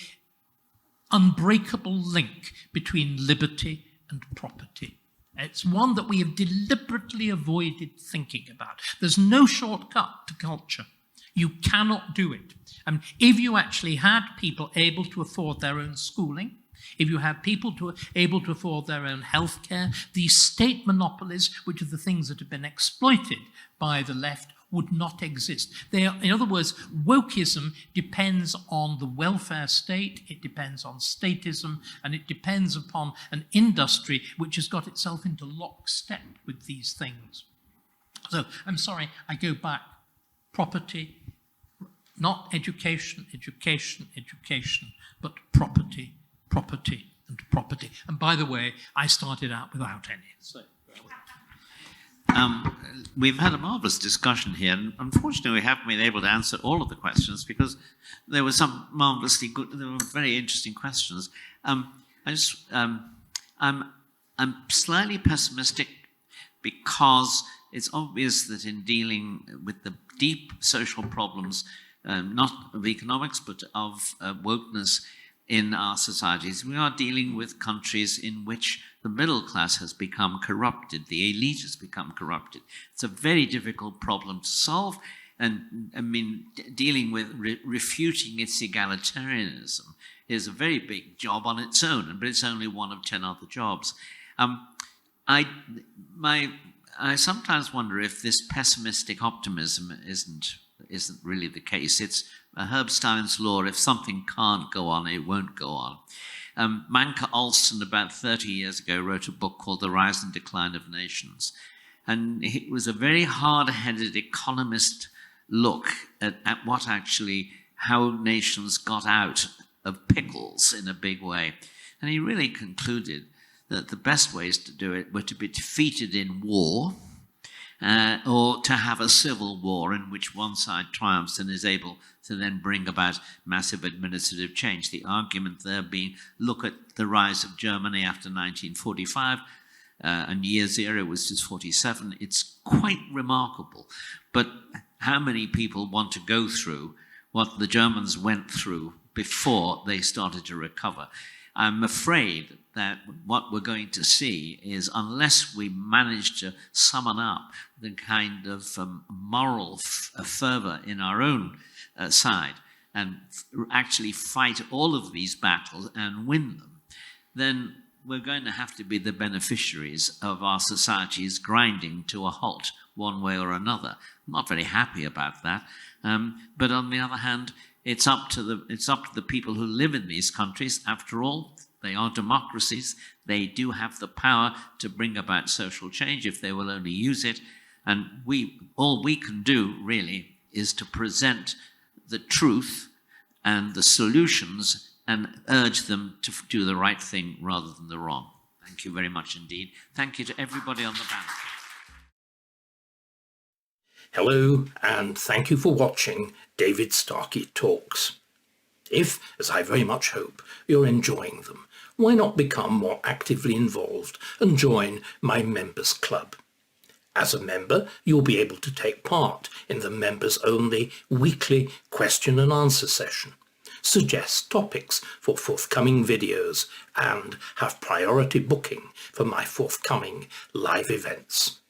Speaker 2: unbreakable link between liberty and property. It's one that we have deliberately avoided thinking about. There's no shortcut to culture. You cannot do it. If you actually had people able to afford their own schooling, if you have people able to afford their own health care, these state monopolies, which are the things that have been exploited by the left, would not exist. In other words, wokeism depends on the welfare state, it depends on statism, and it depends upon an industry which has got itself into lockstep with these things. So, I'm sorry, I go back. Property, not education, but property, and property. And by the way, I started out without any. So.
Speaker 1: We've had a marvellous discussion here, and unfortunately we haven't been able to answer all of the questions because there were some marvellously good, there were very interesting questions. I'm slightly pessimistic because it's obvious that in dealing with the deep social problems, not of economics, but of wokeness in our societies, we are dealing with countries in which the middle class has become corrupted, the elite has become corrupted. It's a very difficult problem to solve, and I mean, dealing with refuting its egalitarianism is a very big job on its own, but it's only one of 10 other jobs. I sometimes wonder if this pessimistic optimism isn't really the case. It's Herbstein's law: if something can't go on, it won't go on. Manke Olson, about 30 years ago, wrote a book called The Rise and Decline of Nations. And it was a very hard-headed economist look at how nations got out of pickles in a big way. And he really concluded that the best ways to do it were to be defeated in war, or to have a civil war in which one side triumphs and is able to then bring about massive administrative change. The argument there being, look at the rise of Germany after 1945, and year zero was just 47. It's quite remarkable. But how many people want to go through what the Germans went through before they started to recover? I'm afraid that what we're going to see is, unless we manage to summon up the kind of moral fervor in our own side and actually fight all of these battles and win them, then we're going to have to be the beneficiaries of our societies grinding to a halt one way or another. I'm not very happy about that. But on the other hand, it's up to the people who live in these countries. After all, they are democracies. They do have the power to bring about social change if they will only use it. And all we can do, really, is to present the truth and the solutions and urge them to do the right thing rather than the wrong. Thank you very much indeed. Thank you to everybody on the panel.
Speaker 11: Hello, and thank you for watching David Starkey Talks. If, as I very much hope, you're enjoying them, why not become more actively involved and join my members club? As a member, you'll be able to take part in the members-only weekly question and answer session, suggest topics for forthcoming videos, and have priority booking for my forthcoming live events.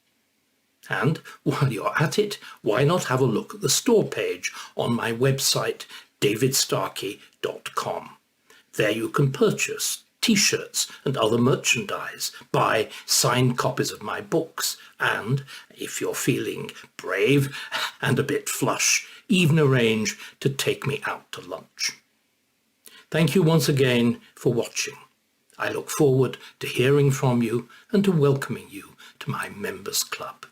Speaker 11: And while you're at it, why not have a look at the store page on my website, davidstarkey.com. There you can purchase t-shirts and other merchandise, buy signed copies of my books, and, if you're feeling brave and a bit flush, even arrange to take me out to lunch. Thank you once again for watching. I look forward to hearing from you and to welcoming you to my members club.